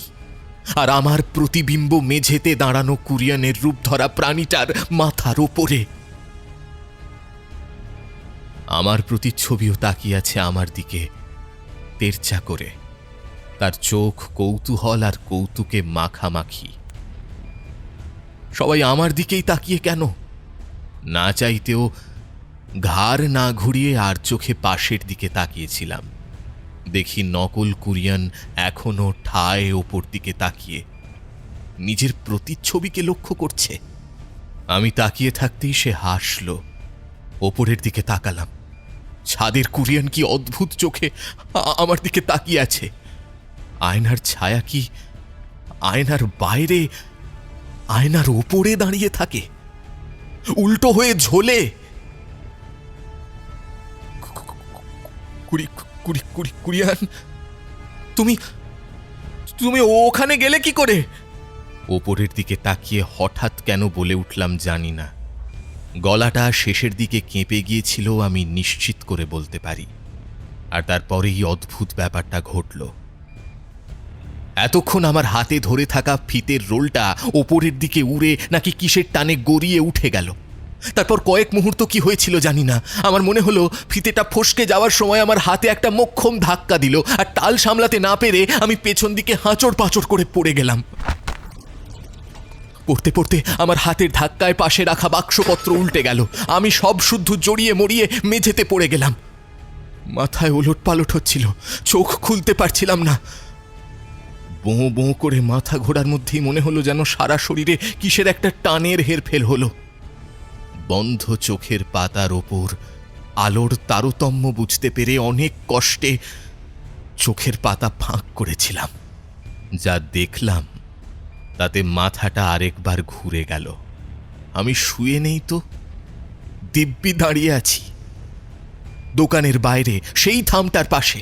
B: আর আমার প্রতিবিম্ব মেঝেতে দাঁড়ানো কুরিয়ানের রূপ ধরা প্রাণীটার মাথার ওপরে। আমার প্রতিচ্ছবিও তাকিয়ে আছে আমার দিকে তেরচা করে, তার চোখ কৌতূহল আর কৌতুকে মাখামাখি। সবাই আমার দিকেই তাকিয়ে কেন? না চাইতেও ঘাড় না ঘুরিয়ে আর চোখে পাশের দিকে তাকিয়েছিলাম। দেখি নকল কুরিয়ান এখনো ঠায় ওপর দিকে তাকিয়ে নিজের প্রতিচ্ছবিকে লক্ষ্য করছে। আমি তাকিয়ে থাকতেই সে হাসল। ওপরের দিকে তাকালাম। ছাদের কুরিয়ান কি অদ্ভুত চোখে আমার দিকে তাকিয়ে আছে। আয়নার ছায়া কি আয়নার বাইরে, আয়নার ওপরে দাঁড়িয়ে থাকে, উল্টো হয়ে ঝোলে? কুরিয়ান, তুমি ওখানে গেলে কি করে? ওপরের দিকে তাকিয়ে হঠাৎ কেন বলে উঠলাম জানি না। গলাটা শেষের দিকে কেঁপে গিয়েছিল, আমি নিশ্চিত করে বলতে পারি। আর তারপরেই অদ্ভুত ব্যাপারটা ঘটল। এতক্ষণ আমার হাতে ধরে থাকা ফিতের রোলটা ওপরের দিকে উড়ে নাকি কিসের টানে গড়িয়ে উঠে গেল। তারপর কয়েক মুহূর্ত কি হয়েছিল জানি না, আমার মনে হলো ফিতেটা ফসকে যাওয়ার সময় আমার হাতে একটা মোক্ষম ধাক্কা দিল, আর টাল সামলাতে না পেরে আমি পেছন দিকে হাঁচড় পাঁচড় করে পড়ে গেলাম। পড়তে পড়তে আমার হাতের ধাক্কায় পাশে রাখা বাক্সপত্র উল্টে গেল। আমি সব শুদ্ধ জড়িয়ে মরিয়ে মেঝেতে পড়ে গেলাম। মাথায় ওলট পালট হচ্ছিল, চোখ খুলতে পারছিলাম না। বোঁ বোঁ করে মাথা ঘোরার মধ্যেই মনে হলো যেন সারা শরীরে কিসের একটা টানের হেরফের হলো। বন্ধ চোখের পাতার ওপর আলোর তারতম্য বুঝতে পেরে অনেক কষ্টে চোখের পাতা ফাঁক করেছিলাম। যা দেখলাম তাতে মাথাটা আরেকবার ঘুরে গেল। আমি শুয়ে নেই তো, দিব্যি দাঁড়িয়ে আছি দোকানের বাইরে, সেই থামটার পাশে।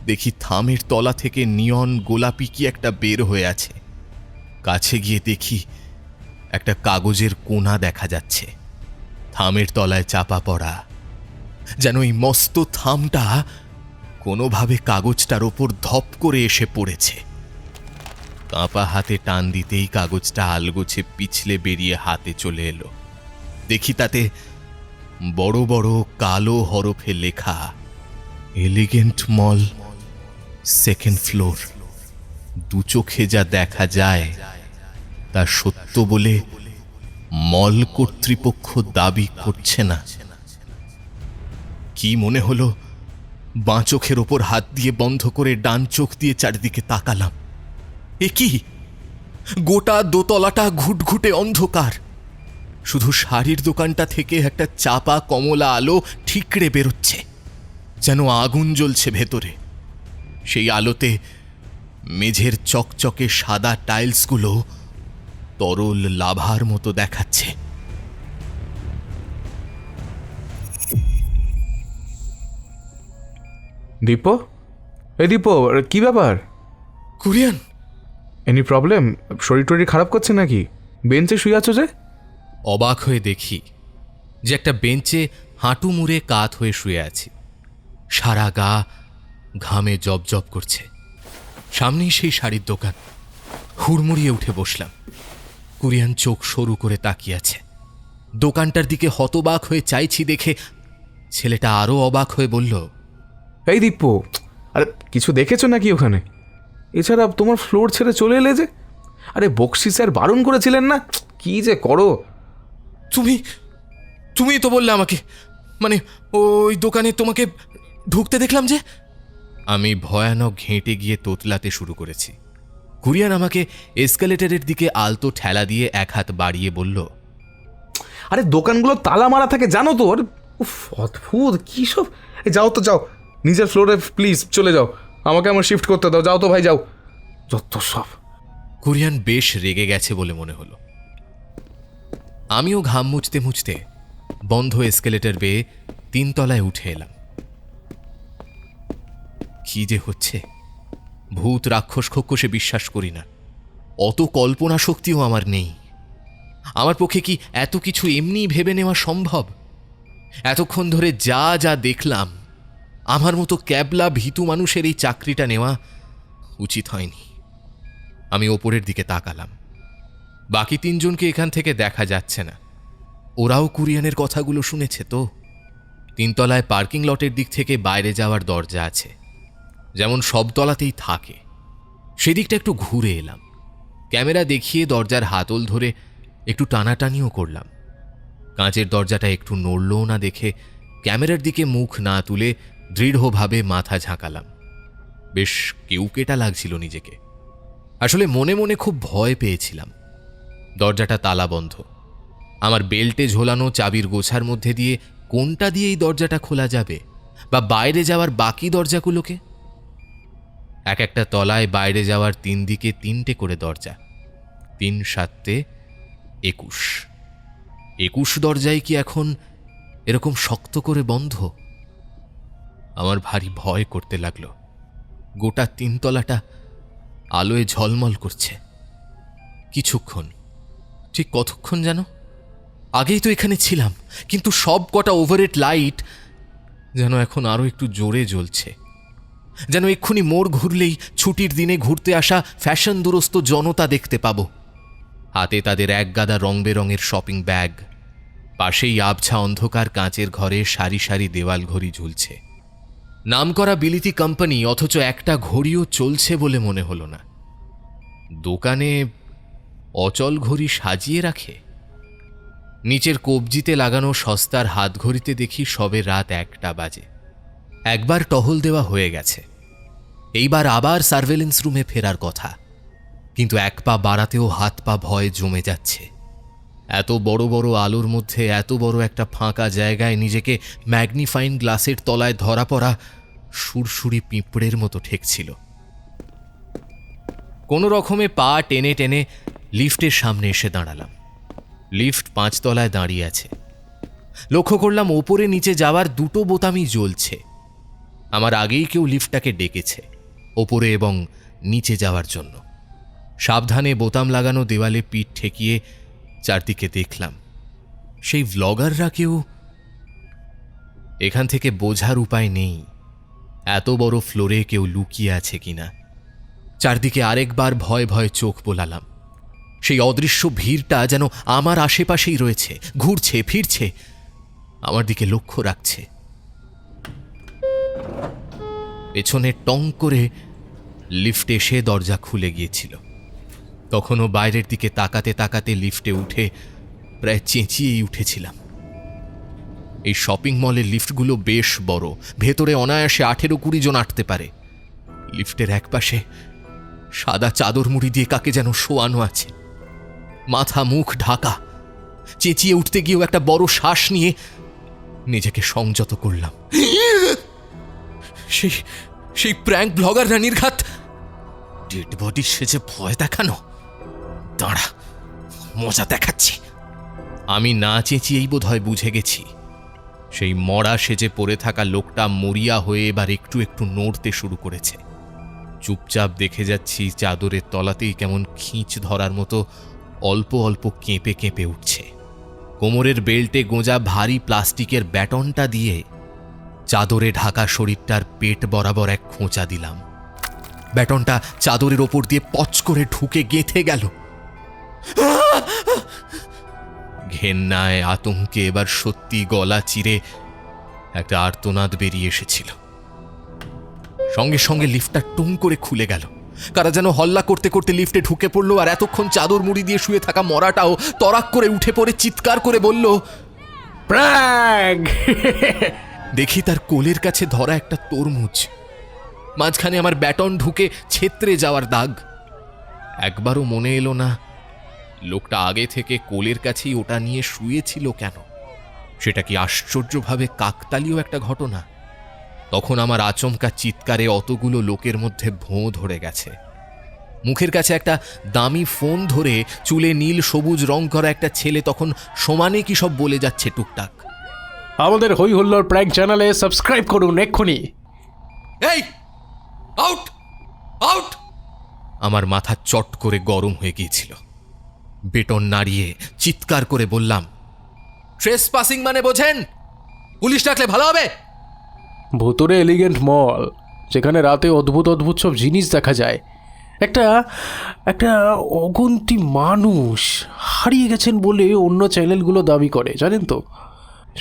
B: দেখি থামের তলা থেকে নিয়ন গোলাপি কি একটা বের হয়ে আছে। কাছে গিয়ে দেখি একটা কাগজের কোনা দেখা যাচ্ছে, থামের তলায় চাপা পড়া, যেন এই মস্ত থামটা কোনোভাবে কাগজটার ওপর ধপ করে এসে পড়েছে। কাঁপা হাতে টান দিতেই কাগজটা আলগোছে পিছলে বেরিয়ে হাতে চলে এলো। দেখি তাতে বড় বড় কালো হরফে লেখা, এলিগেন্ট মল, 2nd ফ্লোর। দু চোখে যা দেখা যায় তা সত্য বলে মল কর্তৃপক্ষ দাবি করছে না। কি মনে হলো, বাঁ চোখের ওপর হাত দিয়ে বন্ধ করে ডান চোখ দিয়ে চারিদিকে তাকালাম। এ কি, গোটা দোতলাটা ঘুটঘুটে অন্ধকার। শুধু শাড়ির দোকানটা থেকে একটা চাপা কমলা আলো ঠিকরে বেরোচ্ছে, যেন আগুন জ্বলছে ভেতরে। সেই আলোতে মেঝের চকচকে সাদা টাইলসগুলো তরল লাভার মতো দেখাচ্ছে।
I: দীপ্য, এই দীপ্য, কি ব্যাপার?
B: Kurian,
I: any problem? শরীর টরীর খারাপ করছে নাকি? বেঞ্চে শুয়ে আছো যে?
B: অবাক হয়ে দেখি যে একটা বেঞ্চে হাঁটু মুড়ে কাত হয়ে শুয়ে আছি। সারা গা ঘামে জবজব করছে। সামনেই সেই শাড়ির দোকান। হুড়মুড়িয়ে উঠে বসলাম। কুরিয়ান চোখ সরু করে তাকিয়ে আছে। দোকানটার দিকে হতবাক হয়ে চাইছি দেখে ছেলেটা আরো অবাক হয়ে বলল,
I: এই দীপ্য, আরে কিছু দেখেছো নাকি ওখানে? এছাড়া তোমার ফ্লোর ছেড়ে চলে এলে যে? আরে বক্সি স্যার বারণ করেছিলেন না? কি যে করো!
B: তুমি তো বললে আমাকে, মানে ওই দোকানে তোমাকে ঢুকতে দেখলাম যে। আমি ভয়ানক ঘেঁটে গিয়ে তোতলাতে শুরু করেছি। কুরিয়ান আমাকে এসকালেটরের দিকে আলতো ঠেলা দিয়ে এক হাত বাড়িয়ে বলল,
I: আরে দোকানগুলো তালা মারা থাকে জানো তো। আরে উফ, অদ্ভুত কী সব! যাও তো, যাও নিজের ফ্লোরে প্লিজ চলে যাও। আমাকে আমার শিফট করতে দাও। যাও তো ভাই, যাও। যত সব!
B: কুরিয়ান বেশ রেগে গেছে বলে মনে হলো। আমিও ঘাম মুছতে মুছতে বন্ধ এসকেলেটর বেয়ে 3 তলায় উঠে এলাম। কি যে হচ্ছে! ভূত রাক্ষস খোক্ষসে বিশ্বাস করি না, অত কল্পনা শক্তিও আমার নেই। আমার পক্ষে কি এত কিছু এমনি ভেবে নেওয়া সম্ভব? এতক্ষণ ধরে যা যা দেখলাম, আমার মতো ক্যাবলা ভীতু মানুষের এই চাকরিটা নেওয়া উচিত হয়নি। আমি ওপরের দিকে তাকালাম। বাকি 3 জনকে এখান থেকে দেখা যাচ্ছে না। ওরাও কুরিয়ানের কথাগুলো শুনেছে তো। 3 তলায় পার্কিং লটের দিক থেকে বাইরে যাওয়ার দরজা আছে, যেমন সব তলাতেই থাকে। সেদিকটা একটু ঘুরে এলাম। ক্যামেরা দেখিয়ে দরজার হাতল ধরে একটু টানাটানিও করলাম। কাঁচের দরজাটা একটু নড়লও না দেখে ক্যামেরার দিকে মুখ না তুলে দৃঢ়ভাবে মাথা ঝাঁকালাম। বেশ কেউকেটা লাগছিল নিজেকে। আসলে মনে মনে খুব ভয় পেয়েছিলাম। দরজাটা তালা বন্ধ। আমার বেল্টে ঝোলানো চাবির গোছার মধ্যে দিয়ে কোনটা দিয়ে এই দরজাটা খোলা যাবে, বা বাইরে যাওয়ার বাকি দরজাগুলোকে? এক একটা তলায় বাইরে যাওয়ার 3 দিকে 3টে করে দরজা। 3 7 21। 21 দরজাই কি এখন এরকম শক্ত করে বন্ধ? আমার ভারী ভয় করতে লাগলো। গোটা 3 তলাটা আলোয় ঝলমল করছে। কিছুক্ষণ, ঠিক কতক্ষণ যেন? আগেই তো এখানে ছিলাম, কিন্তু সব কটা ওভারহেড লাইট যেন এখন আরো একটু জোরে জ্বলছে। যেন এক্ষুনি মোড় ঘুরলেই ছুটির দিনে ঘুরতে আসা ফ্যাশন দুরস্ত জনতা দেখতে পাবো। হাতে তাদের এক গাদা রং বেরঙের শপিং ব্যাগ। পাশেই আবছা অন্ধকার কাঁচের ঘরে সারি সারি দেওয়াল ঘড়ি ঝুলছে। নামকরা বিলিতি কোম্পানি, অথচ একটা ঘড়িও চলছে বলে মনে হলো না। দোকানে অচল ঘড়ি সাজিয়ে রাখে। নিচের কবজিতে লাগানো সস্তার হাত ঘড়িতে দেখি সবে রাত 1টা বাজে। একবার টহল দেওয়া হয়ে গেছে, এইবার আবার সার্ভেলেন্স রুমে ফেরার কথা। কিন্তু 1 পা বাড়াতেও হাত পা ভয়ে জমে যাচ্ছে। এত বড় বড় আলোর মধ্যে এত বড় একটা ফাঁকা জায়গায় নিজেকে ম্যাগনিফাইং গ্লাসের তলায় ধরা পড়া সুরসুরি পিঁপড়ের মতো ঠেকছিল। কোনো রকমে পা টেনে টেনে লিফটের সামনে এসে দাঁড়ালাম। লিফট 5 তলায় দাঁড়িয়ে আছে। লক্ষ্য করলাম ওপরে নিচে যাওয়ার দুটো বোতামই জ্বলছে। আমার আগেই কেউ লিফটটাকে ডেকেছে ওপরে এবং নিচে যাওয়ার জন্য। সাবধানে বোতাম লাগানো দেওয়ালে পিঠ ঠেকিয়ে চারদিকে দেখলাম সেই ভ্লগাররা কেউ। এখান থেকে বোঝার উপায় নেই এত বড় ফ্লোরে কেউ লুকিয়ে আছে কিনা। চারদিকে আরেকবার ভয় ভয় চোখ বোলালাম। সেই অদৃশ্য ভিড়টা যেন আমার আশেপাশেই রয়েছে, ঘুরছে ফিরছে, আমার দিকে লক্ষ্য রাখছে। পেছনে টং করে লিফটে এসে দরজা খুলে গিয়েছিল। তখনও বাইরের দিকে তাকাতে তাকাতে লিফটে উঠে প্রায় চেঁচিয়েই উঠেছিলাম। এই শপিং মলের লিফটগুলো বেশ বড়, ভেতরে অনায়াসে 18-20 জন আটতে পারে। লিফটের একপাশে সাদা চাদর মুড়ি দিয়ে কাকে যেন শোয়ানো আছে, মাথা মুখ ঢাকা। চেঁচিয়ে উঠতে গিয়েও একটা বড় শ্বাস নিয়ে নিজেকে সংযত করলাম। সেই প্র্যাঙ্ক ব্লগাররা নির্ঘাত ডেড বডি সেজে ভয় দেখানো। দাঁড়া, মজা দেখাচ্ছি। আমি না চেঁচিয়েই বোধহয় বুঝে গেছি সেই মরা সেজে পড়ে থাকা লোকটা মরিয়া হয়ে এবার একটু একটু নড়তে শুরু করেছে। চুপচাপ দেখে যাচ্ছি চাদরের তলাতেই কেমন খিঁচ ধরার মতো অল্প অল্প কেঁপে কেঁপে উঠছে। কোমরের বেল্টে গোঁজা ভারী প্লাস্টিকের ব্যাটনটা দিয়ে চাদরে ঢাকা শরীরটার পেট বরাবর এক খোঁচা দিলাম। ব্যাটনটা চাদরের ওপর দিয়ে পচ করে ঢুকে গেঁথে গেল। ঘেন্নায় আতঙ্কে এবার সত্যি গলা চিরে একটা আর্তনাদ বেরিয়ে এসেছিল। সঙ্গে সঙ্গে লিফটটা টুং করে খুলে গেল। কারা যেন হল্লা করতে করতে লিফটে ঢুকে পড়লো, আর এতক্ষণ চাদর মুড়ি দিয়ে শুয়ে থাকা মরাটাও তরাক করে উঠে পড়ে চিৎকার করে বলল,
G: প্র্যাঙ্ক!
B: দেখি তার কোলের কাছে ধরা একটা তরমুজ, মাঝখানে আমার ব্যাটন ঢুকে ছেত্রে যাওয়ার দাগ। একবারও মনে এলো না লোকটা আগে থেকে কোলের কাছেই ওটা নিয়ে শুয়েছিল কেন। সেটা কি আশ্চর্যভাবে কাকতালীয় একটা ঘটনা? তখন আমার আচমকা চিৎকারে অতগুলো লোকের মধ্যে ভোঁ ধরে গেছে। মুখের কাছে একটা দামি ফোন ধরে চুলে নীল সবুজ রং করা একটা ছেলে তখন সমানে কি সব বলে যাচ্ছে টুকটাক।
G: আমাদের হই হুল্লোড় প্র্যাঙ্ক চ্যানেলে সাবস্ক্রাইব করুন এক্ষুনি।
B: এই আউট আউট! আমার মাথা চট করে গরম হয়ে গিয়েছিল। বেটন নাড়িয়ে চিৎকার করে বললাম, ট্রেসপাসিং মানে বোঝেন? পুলিশ ডাকলে ভালো হবে।
G: ভুতুরে এলিগেন্ট মল, যেখানে রাতে অদ্ভুত অদ্ভুত সব জিনিস দেখা যায়। একটা অগুন্তি মানুষ হারিয়ে গেছেন বলে অন্য চ্যানেলগুলো দাবি করে, জানেন তো।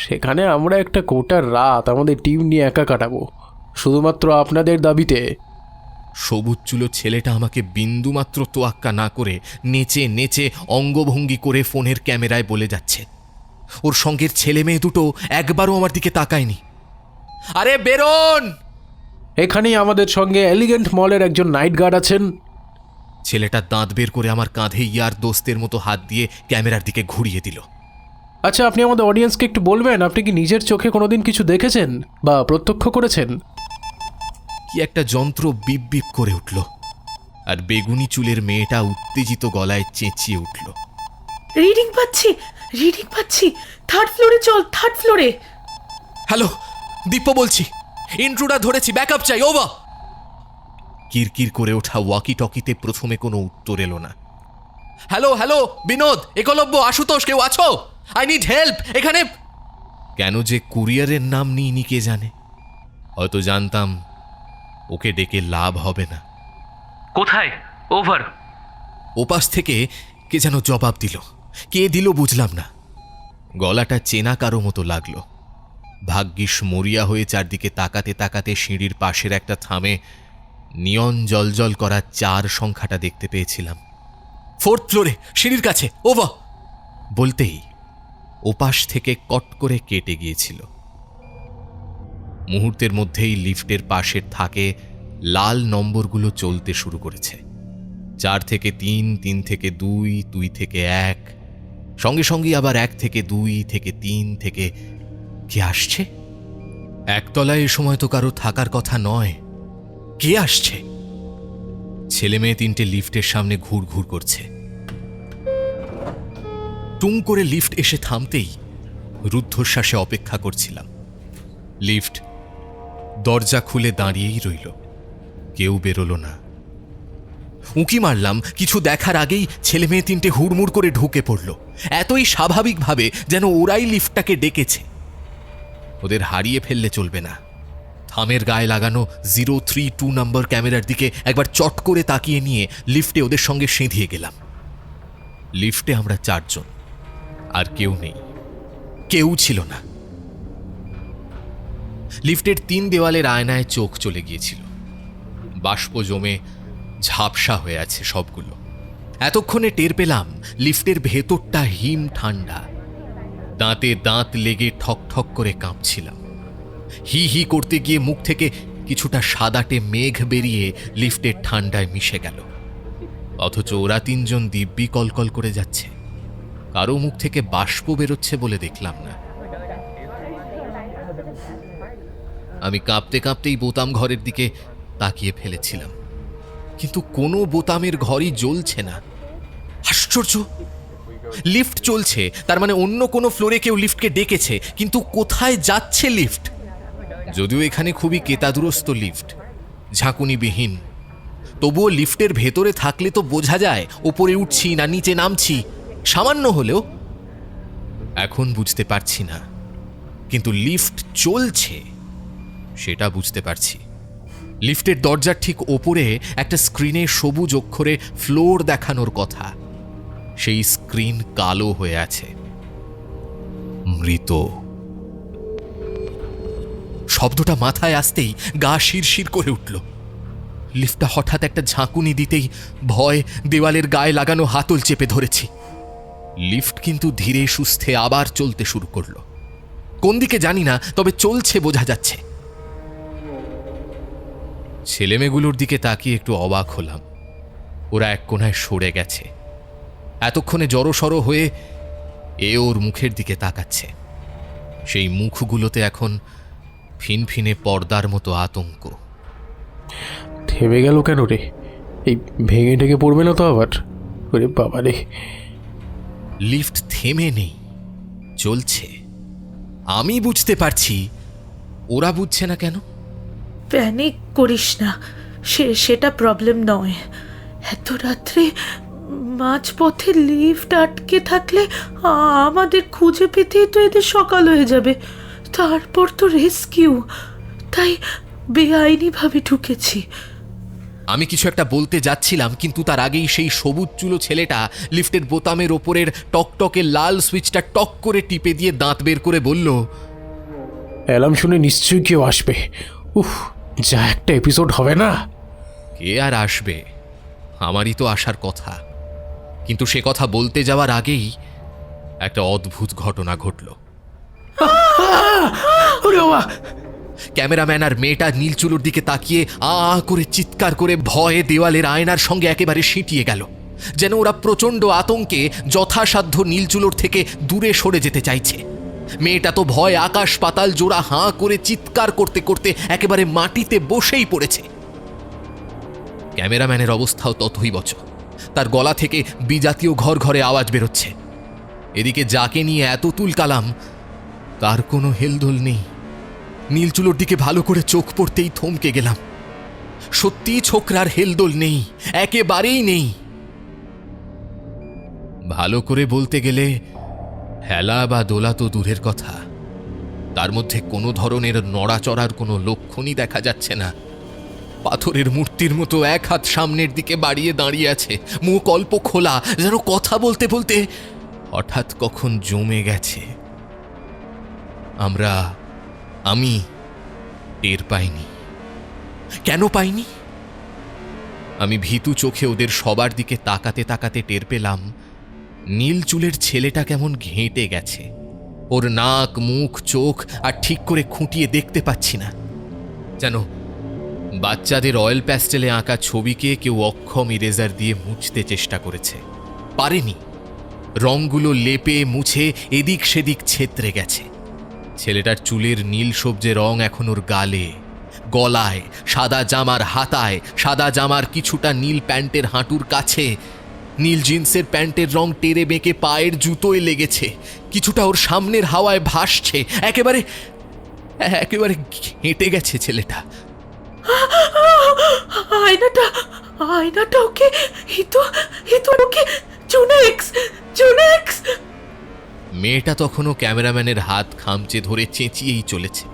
G: সেখানে আমরা একটা গোটা রাত আমাদের টিম নিয়ে একা কাটাবো, শুধুমাত্র আপনাদের দাবিতে।
B: সবুজ চুলো ছেলেটা আমাকে বিন্দুমাত্র তোয়াক্কা না করে নেচে নেচে অঙ্গভঙ্গি করে ফোনের ক্যামেরায় বলে যাচ্ছে। ওর সঙ্গের ছেলে মেয়ে দুটো একবারও আমার দিকে তাকায়নি। আরে বেরোন!
G: এখানেই আমাদের সঙ্গে এলিগেন্ট মলের একজন নাইট গার্ড আছেন।
B: ছেলেটা দাঁত বের করে আমার কাঁধে ইয়ার দোস্তের মতো হাত দিয়ে ক্যামেরার দিকে ঘুরিয়ে দিল।
G: আচ্ছা, আপনি আমাদের অডিয়েন্সকে একটু বলবেন, আপনি কি নিজের চোখে কোনোদিন কিছু দেখেছেন বা প্রত্যক্ষ করেছেন?
B: কি একটা যন্ত্র বিপ বিপ করে উঠল, আর বেগুনি চুলের মেয়েটা উত্তেজিত গলায় চেঁচিয়ে উঠল,
J: রিডিং পাচ্ছি, 3rd ফ্লোরে চল, 3rd ফ্লোরে।
B: হ্যালো, দীপ্য বলছি, ইন্ট্রুডার ধরেছি, ব্যাকআপ চাই, ওভার। কিরকির করে ওঠা ওয়াকি টকিতে প্রথমে কোনো উত্তর এলো না। হ্যালো হ্যালো, বিনোদ, একলব্য, আশুতোষ, কেউ আছো? আই নিড হেল্প এখানে। কেন যে কুরিয়ারের নাম নিইনি কে জানে। হয়তো জানতাম ওকে ডেকে লাভ হবে না।
D: কোথায়? ওভার।
B: ওপাশ থেকে কে যেন জবাব দিল। কে দিল বুঝলাম না। গলাটা চেনা কারো মতো লাগলো। ভাগ্যিস মরিয়া হয়ে চারদিকে তাকাতে তাকাতে সিঁড়ির পাশের একটা থামে নিয়ন জলজল করা 4 সংখ্যাটা দেখতে পেয়েছিলাম। 4th ফ্লোরে, সিঁড়ির কাছে, ওভার বলতেই ওপাশ থেকে কট করে কেটে গিয়েছিল। মুহূর্তের মধ্যেই লিফটের পাশের থাকে লাল নম্বরগুলো চলতে শুরু করেছে। 4 থেকে 3, 3 থেকে 2, 2 থেকে 1, সঙ্গে সঙ্গে আবার 1 থেকে 2 থেকে 3 থেকে কে আসছে? একতলায় এ সময় তো কারো থাকার কথা নয়। কে আসছে? ছেলে মেয়ে 3টে লিফটের সামনে ঘুর ঘুর করছে। টুং করে লিফট এসে থামতেই রুদ্ধশ্বাসে অপেক্ষা করছিলাম। লিফট দরজা খুলে দাঁড়িয়েই রইল, কেউ বেরোলো না। উঁকি মারলাম, কিছু দেখার আগেই ছেলে মেয়ে 3টে হুড়মুড় করে ঢুকে পড়ল, এতই স্বাভাবিকভাবে যেন ওরাই লিফটটাকে ডেকেছে। ওদের হারিয়ে ফেললে চলবে না। থামের গায়ে লাগানো 032 নম্বর ক্যামেরার দিকে একবার চট করে তাকিয়ে নিয়ে লিফটে ওদের সঙ্গে সেঁধিয়ে গেলাম। লিফটে আমরা 4 জন, আর কেউ নেই, কেউ ছিল না। লিফটের 3 দেওয়ালের আয়নায় চোখ চলে গিয়েছিল, বাষ্প জমে ঝাপসা হয়ে আছে সবগুলো। এতক্ষণে টের পেলাম লিফটের ভেতরটা হিম ঠান্ডা। দাঁতে দাঁত লেগে ঠক ঠক করে কাঁপছিলাম। হি হি করতে গিয়ে মুখ থেকে কিছুটা সাদাটে মেঘ বেরিয়ে লিফটের ঠান্ডায় মিশে গেল। অথচ ওরা 3 জন দিব্যি কলকল করে যাচ্ছে, কারো মুখ থেকে বাষ্প বেরোচ্ছে বলে দেখলাম না। আমি কাঁপতে কাঁপতেই বোতাম ঘরের দিকে তাকিয়ে ফেলেছিলাম, কিন্তু কোনো বোতামের ঘরই জ্বলছে না। আশ্চর্য! লিফট চলছে, তার মানে অন্য কোনো ফ্লোরে কেউ লিফটকে ডেকেছে, কিন্তু কোথায় যাচ্ছে লিফট? যদিও এখানে খুবই কেতাদুরস্ত লিফট, ঝাঁকুনিবিহীন, তবুও লিফটের ভেতরে থাকলে তো বোঝা যায় ওপরে উঠছি না নিচে নামছি, সামান্য হলেও। এখন বুঝতে পারছি না, কিন্তু লিফট চলছে সেটা বুঝতে পারছি। লিফটের দরজার ঠিক ওপরে একটা স্ক্রিনে সবুজ অক্ষরে ফ্লোর দেখানোর কথা, সেই স্ক্রিন কালো হয়ে আছে। মৃত। শব্দটা মাথায় আসতেই গা শিরশির করে উঠল। লিফটটা হঠাৎ একটা ঝাঁকুনি দিতেই ভয় দেওয়ালের গায়ে লাগানো হাতল চেপে ধরেছি। লিফট কিন্তু ধীরে সুস্থে আবার চলতে শুরু করলো। কোন দিকে জানি না, তবে চলছে বোঝা যাচ্ছে। ছেলেমেয়েগুলোর দিকে তাকিয়ে একটু অবাক হলাম। ওরা এক কোণায় সরে গেছে। এতক্ষণে জড়সড় হয়ে এ ওর মুখের দিকে তাকাচ্ছে। সেই মুখগুলোতে এখন ফিনফিনে পর্দার মতো আতঙ্ক।
G: থেমে গেল কেন রে? এই ভেঙে ঢেকে পড়বে না তো আবার? ওরে বাবা রে!
B: লিফট থেমে নেই, চলছে। আমি বুঝতে পারছি, ওরা বুঝছে না কেন?
J: প্যানিক করিস না, সেটা প্রবলেম নয়। এত রাত্রে মাঝপথে লিফট আটকে থাকলে আমাদের খুঁজে পেতেই তো এদের সকাল হয়ে যাবে। তারপর তো রেস্কিউ, তাই বেআইনিভাবে ঢুকেছি।
B: আমি কিছু একটা বলতে যাচ্ছিলাম, কিন্তু তার আগেই সেই সবুজ চুলো ছেলেটা লিফটের বোতামের ওপরের টকটকে লাল সুইচটা টক করে টিপে দিয়ে দাঁত বের করে বলল,
G: অ্যালার্ম শুনে নিশ্চয়ই কেউ আসবে। উফ, যা একটা এপিসোড হবে না?
B: কে আর আসবে? আমারই তো আসার কথা। কিন্তু সে কথা বলতে যাওয়ার আগেই একটা অদ্ভুত ঘটনা ঘটল। ক্যামেরাম্যান আর মেয়েটা নীলচুলোর দিকে তাকিয়ে আ করে চিৎকার করে ভয়ে দেওয়ালের আয়নার সঙ্গে একেবারে সিঁটিয়ে গেল, যেন ওরা প্রচণ্ড আতঙ্কে যথাসাধ্য নীলচুলোর থেকে দূরে সরে যেতে চাইছে। মেয়েটা তো ভয় আকাশ পাতাল জোড়া হাঁ করে চিৎকার করতে করতে একেবারে মাটিতে বসেই পড়েছে। ক্যামেরাম্যানের অবস্থাও তথৈবচ, তার গলা থেকে বিজাতীয় ঘর ঘরে আওয়াজ বেরোচ্ছে। এদিকে যাকে নিয়ে এত তুলকালাম তার কোনো হেলদোল নেই। নীলচুলোর দিকে ভালো করে চোখ পড়তেই থমকে গেলাম। সত্যি ছোকরার হেলদোল নেই, একেবারেই নেই। ভালো করে বলতে গেলে হেলা বা দোলা তো দূরের কথা, তার মধ্যে কোনো ধরনের নড়াচড়ার কোনো লক্ষণই দেখা যাচ্ছে না। পাথরের মূর্তির মতো এক হাত সামনের দিকে বাড়িয়ে দাঁড়িয়ে আছে, মুখ অল্প খোলা, যেন কথা বলতে বলতে হঠাৎ কখন জমে গেছে। আমি টের পাইনি। কেন পাইনি? আমি ভীতু চোখে ওদের সবার দিকে তাকাতে তাকাতে টের পেলাম নীল চুলের ছেলেটা কেমন ঘেঁটে গেছে। ওর নাক, মুখ, চোখ আর ঠিক করে খুঁটিয়ে দেখতে পাচ্ছি না। যেন বাচ্চাদের অয়েল প্যাস্টেলে আঁকা ছবিকে কেউ অক্ষম ইরেজার দিয়ে মুছতে চেষ্টা করেছে, পারেনি। রঙগুলো লেপে মুছে এদিক সেদিক ছেত্রে গেছে। ছেলেটার চুলের নীল সবজে রং এখন ওর গালে, গলায়, সাদা জামার হাতায়, সাদা জামার কিছুটা নীল প্যান্টের হাঁটুর কাছে, নীল জিন্সের প্যান্টের রং টেরে বেঁকে পায়ের জুতোয় লেগেছে, কিছুটা ওর সামনের হাওয়ায় ভাসছে, একেবারে একেবারে হেঁটে গেছে ছেলেটা।
J: আয়নাটা আয়নাটা ওকে হিতো ওকে জুনেক্স।
B: মেয়েটা তখনও ক্যামেরাম্যানের হাত খামচে ধরে চেঁচিয়েই চলেছে।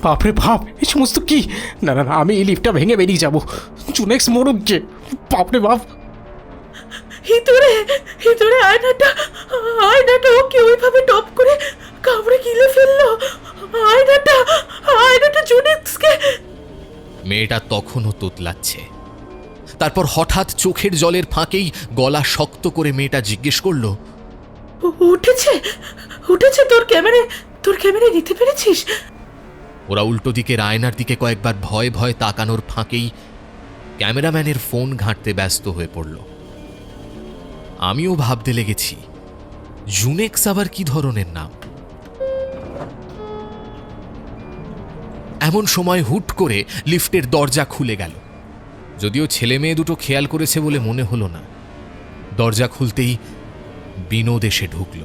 G: বাপরে বাপ, এই সমস্ত কি? না না না, আমি এই লিফটটা ভেঙে বেরিয়ে যাবো। জুনেক্স মোড়ক যে, বাপরে বাপ।
J: হিতরে আয়নাটা ওকে ওইভাবে টপ করে কামড়ে গিলে ফেললো। আয়নাটা জুনেক্সকে।
B: মেয়েটা তখনও তোতলাচ্ছে। তারপর হঠাৎ চোখের জলের ফাঁকেই গলা শক্ত করে মেয়েটা জিজ্ঞেস করলো,
J: উঠেছে তোর ক্যামেরায় নিতে পেরেছিস?
B: ওরা উল্টো দিকের আয়নার দিকে কয়েকবার ভয় ভয় তাকানোর ফাঁকেই ক্যামেরাম্যানের ফোন ঘাঁটতে ব্যস্ত হয়ে পড়ল। আমিও ভাবতে লেগেছি, জুনেক্স আবার কি ধরনের নাম? এমন সময় হুট করে লিফটের দরজা খুলে গেল। যদিও ছেলে মেয়ে দুটো খেয়াল করেছে বলে মনে হলো না। দরজা খুলতেই বিনোদ এসে ঢুকল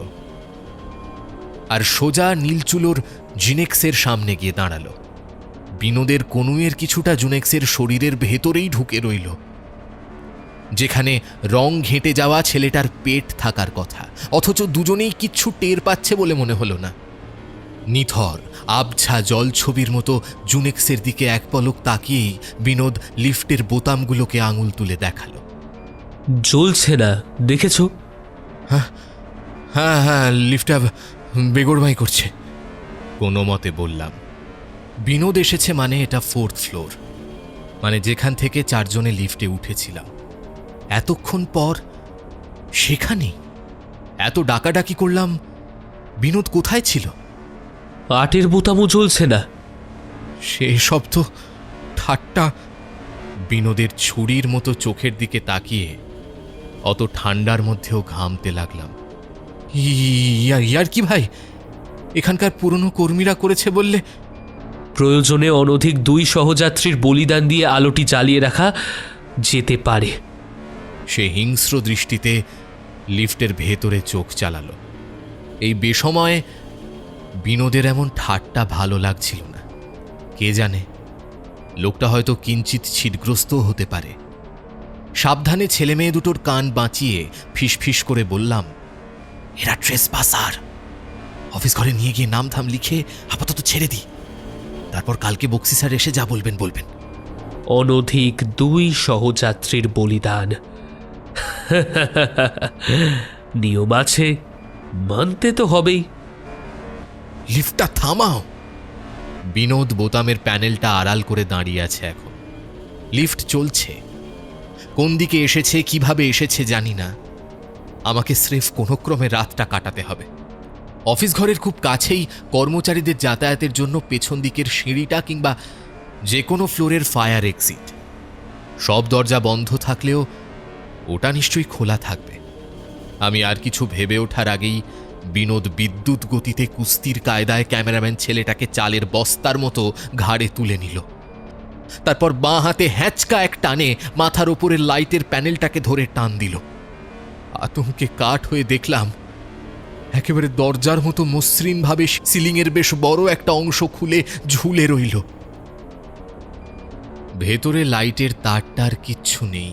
B: আর সোজা নীলচুলোর জুনেক্সের সামনে গিয়ে দাঁড়ালো। বিনোদের কনুয়ের কিছুটা জুনেক্সের শরীরের ভেতরেই ঢুকে রইল, যেখানে রং ঘেঁটে যাওয়া ছেলেটার পেট থাকার কথা, অথচ দুজনেই কিচ্ছু টের পাচ্ছে বলে মনে হলো না। নিথর আবছা জল ছবির মতো জুনেক্সের দিকে এক পলক তাকিয়েই বিনোদ লিফটের বোতামগুলোকে আঙুল তুলে দেখালো।
D: জ্বলছে না, দেখেছো?
B: হ্যাঁ হ্যাঁ, লিফটটা বেগড়বাই করছে কোনো মতে বললাম। বিনোদ এসেছে মানে এটা 4th ফ্লোর, মানে যেখান থেকে 4 জনে লিফটে উঠেছিলাম। এতক্ষণ পর সেখানেই এত ডাকাডাকি করলাম, বিনোদ কোথায় ছিল?
D: 8-এর বোতামও জ্বলছে না।
B: সেসব তো ঠাট্টা। বিনোদের ছুরির মতো চোখের দিকে তাকিয়ে অত ঠান্ডার মধ্যেও ঘামতে লাগলাম। ইয়ার কি ভাই, এখানকার পুরনো কর্মীরা করেছে বললে?
D: প্রয়োজনে অনধিক 2 সহযাত্রীর বলিদান দিয়ে আলোটি জ্বালিয়ে রাখা যেতে পারে।
B: সে হিংস্র দৃষ্টিতে লিফটের ভেতরে চোখ চালালো। এই বেসময়ে বিনোদের এমন ঠাট্টা ভালো লাগছিল না। কে জানে, লোকটা হয়তো কিঞ্চিত ছিটগ্রস্ত হতে পারে। সাবধানে ছেলে মেয়ে দুটোর কান বাঁচিয়ে ফিসফিস করে বললাম, এরা ট্রেসপাসার। অফিস ঘরে নিয়ে গিয়ে নাম ধাম লিখে আপাতত ছেড়ে দিই, তারপর কালকে বক্সি স্যার এসে যা বলবেন।
D: অনধিক 2 সহযাত্রীর বলিদান। নিয়ম আছে, মানতে তো হবেই।
B: লিফটটা থামাও। বিনোদ বোতামের প্যানেলটা আড়াল করে দাঁড়িয়ে আছে এখন। লিফট চলছে। কোন দিকে এসেছে, কিভাবে এসেছে জানি না। আমাকে স্রেফ কোনো ক্রমে রাতটা কাটাতে হবে। অফিস ঘরের খুব কাছেই কর্মচারীদের যাতায়াতের জন্য পেছন দিকের সিঁড়িটা কিংবা যে কোনো ফ্লোরের ফায়ার এক্সিট। সব দরজা বন্ধ থাকলেও ওটা নিশ্চয়ই খোলা থাকবে। আমি আর কিছু ভেবে ওঠার আগেই বিনোদ বিদ্যুৎ গতিতে কুস্তির কায়দায় ক্যামেরাম্যান ছেলেটাকে চালের বস্তার মতো ঘাড়ে তুলে নিল। তারপর বাঁ হাতে হ্যাঁচকা এক টানে মাথার ওপরের লাইটের প্যানেলটাকে ধরে টান দিল। আতঙ্কে কাঠ হয়ে দেখলাম একেবারে দরজার মতো মসৃণভাবে সিলিংয়ের বেশ বড় একটা অংশ খুলে ঝুলে রইল। ভেতরে লাইটের তারটার কিচ্ছু নেই।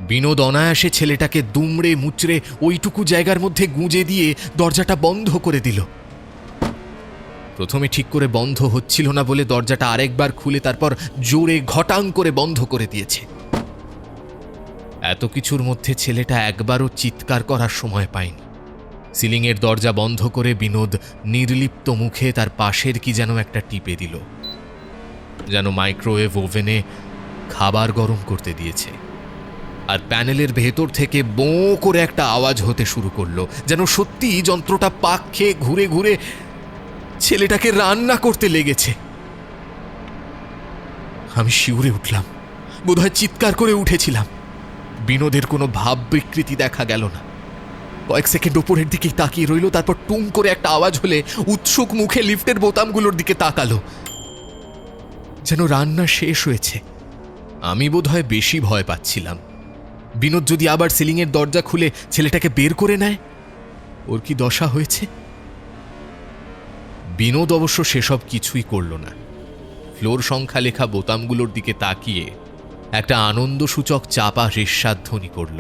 B: বিনোদ অনায়াসে ছেলেটাকে দুমড়ে মুচড়ে ওইটুকু জায়গার মধ্যে গুঁজে দিয়ে দরজাটা বন্ধ করে দিল। প্রথমে ঠিক করে বন্ধ হচ্ছিল না বলে দরজাটা আরেকবার খুলে তারপর জোরে ঘটাং করে বন্ধ করে দিয়েছে। এত কিছুর মধ্যে ছেলেটা একবারও চিৎকার করার সময় পায়নি। সিলিংয়ের দরজা বন্ধ করে বিনোদ নির্লিপ্ত মুখে তার পাশের কি যেন একটা টিপে দিল, যেন মাইক্রোওয়েভ ওভেনে খাবার গরম করতে দিয়েছে। আর প্যানেলের ভেতর থেকে বোঁ করে একটা আওয়াজ হতে শুরু করলো, যেন সত্যি যন্ত্রটা পাক খেয়ে ঘুরে ঘুরে ছেলেটাকে রান্না করতে লেগেছে। আমি শিউরে উঠলাম, বোধহয় চিৎকার করে উঠেছিলাম। বিনোদের কোনো ভাব বিকৃতি দেখা গেল না। কয়েক সেকেন্ড ওপরের দিকেই তাকিয়ে রইল, তারপর টুম করে একটা আওয়াজ হলে উৎসুক মুখে লিফটের বোতামগুলোর দিকে তাকালো, যেন রান্না শেষ হয়েছে। আমি বোধহয় বেশি ভয় পাচ্ছিলাম। বিনোদ যদি আবার সিলিংয়ের দরজা খুলে ছেলেটাকে বের করে নেয়, ওর কি দশা হয়েছে। বিনোদ অবশ্য সেসব কিছুই করল না। ফ্লোর সংখ্যা লেখা বোতামগুলোর দিকে তাকিয়ে একটা আনন্দসূচক চাপা রেস্বাধ্বনি করল।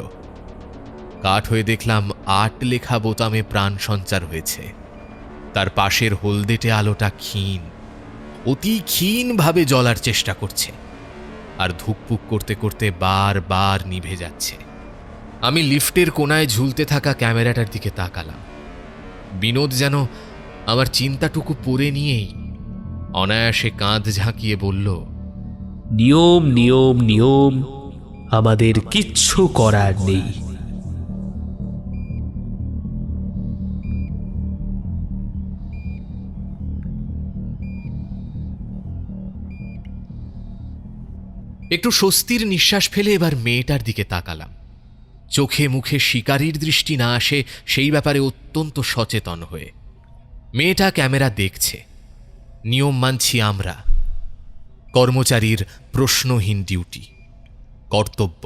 B: কাঠ হয়ে দেখলাম 8 লেখা বোতামে প্রাণ সঞ্চার হয়েছে। তার পাশের হলদেটে আলোটা ক্ষীণ, অতি ক্ষীণভাবে জ্বলার চেষ্টা করছে, আর ধুকপুক করতে করতে বারবার নিভে যাচ্ছে। আমি লিফটের কোনায় ঝুলতে থাকা ক্যামেরাটার দিকে তাকালাম। বিনোদ যেন আমার চিন্তাটুকু পড়ে নিয়েই অনায়াসে কাঁধ ঝাঁকিয়ে বলল,
D: নিয়ম নিয়ম নিয়ম, আমাদের কিচ্ছু করার নেই।
B: একটু স্বস্তির নিঃশ্বাস ফেলে এবার মেয়েটার দিকে তাকালাম। চোখে মুখে শিকারীর দৃষ্টি না আসে সেই ব্যাপারে অত্যন্ত সচেতন হয়ে। মেয়েটা ক্যামেরা দেখছে। নিয়ম মানছি আমরা। কর্মচারীর প্রশ্নহীন ডিউটি, কর্তব্য।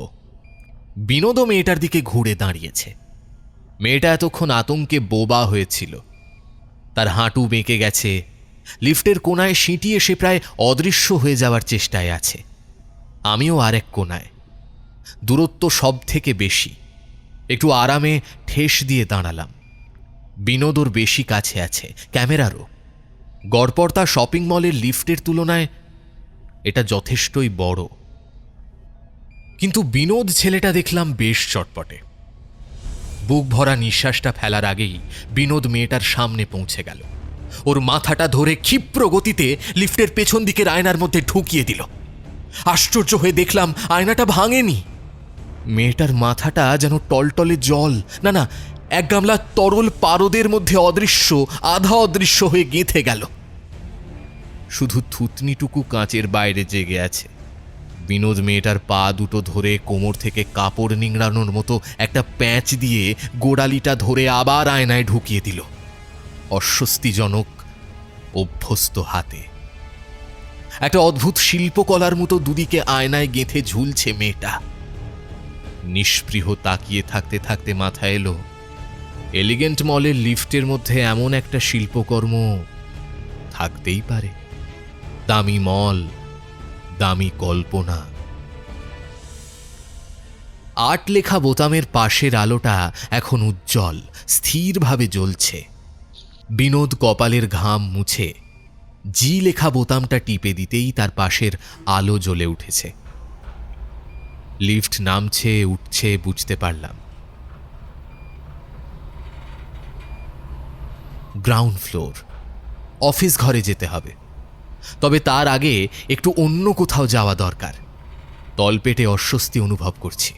B: বিনোদও মেয়েটার দিকে ঘুরে দাঁড়িয়েছে। মেয়েটা এতক্ষণ আতঙ্কে বোবা হয়েছিল। তার হাঁটু বেঁকে গেছে। লিফটের কোনায় সিঁটিয়ে সে প্রায় অদৃশ্য হয়ে যাওয়ার চেষ্টায় আছে। আমিও আরেক কোনায়, দূরত্ব সব থেকে বেশি। একটু আরামে ঠেস দিয়ে দাঁড়ালাম। বিনোদ ওর বেশি কাছে আছে, ক্যামেরারও। গড়পড়তা শপিং মলের লিফটের তুলনায় এটা যথেষ্টই বড়। কিন্তু বিনোদ ছেলেটা দেখলাম বেশ চটপটে। বুক ভরা নিঃশ্বাসটা ফেলার আগেই বিনোদ মেয়েটার সামনে পৌঁছে গেল। ওর মাথাটা ধরে ক্ষিপ্র গতিতে লিফটের পেছন দিকের আয়নার মধ্যে ঢুকিয়ে দিল। আশ্চর্য হয়ে দেখলাম আয়নাটা ভাঙেনি। মেয়েটার মাথাটা যেন টলটলে জল, না না, এক গামলা তরল পারদের মধ্যে অদৃশ্য, আধা অদৃশ্য হয়ে গেঁথে গেল। শুধু থুতনিটুকু কাঁচের বাইরে জেগে আছে। বিনোদ মেয়েটার পা দুটো ধরে কোমর থেকে কাপড় নিংড়ানোর মতো একটা প্যাঁচ দিয়ে গোড়ালিটা ধরে আবার আয়নায় ঢুকিয়ে দিল, অস্বস্তিজনক অভ্যস্ত হাতে। একটা অদ্ভুত শিল্পকলার মতো দুদিকে আয়নায় গেঁথে ঝুলছে মেয়েটা। নিষ্পৃহ তাকিয়ে থাকতে থাকতে মাথায় এলো, এলিগেন্ট মলের লিফটের মধ্যে এমন একটা শিল্পকর্ম থাকতেই পারে। দামি মল, দামি কল্পনা। 8 লেখা বোতামের পাশের আলোটা এখন উজ্জ্বল, স্থিরভাবে জ্বলছে। বিনোদ কপালের ঘাম মুছে জি লেখা বোতামটা টিপে দিতেই তার পাশের আলো জ্বলে উঠেছে। লিফট নামছে উঠছে বুঝতে পারলাম। গ্রাউন্ড ফ্লোর, অফিস ঘরে যেতে হবে। তবে তার আগে একটু অন্য কোথাও যাওয়া দরকার। তলপেটে অস্বস্তি অনুভব করছি।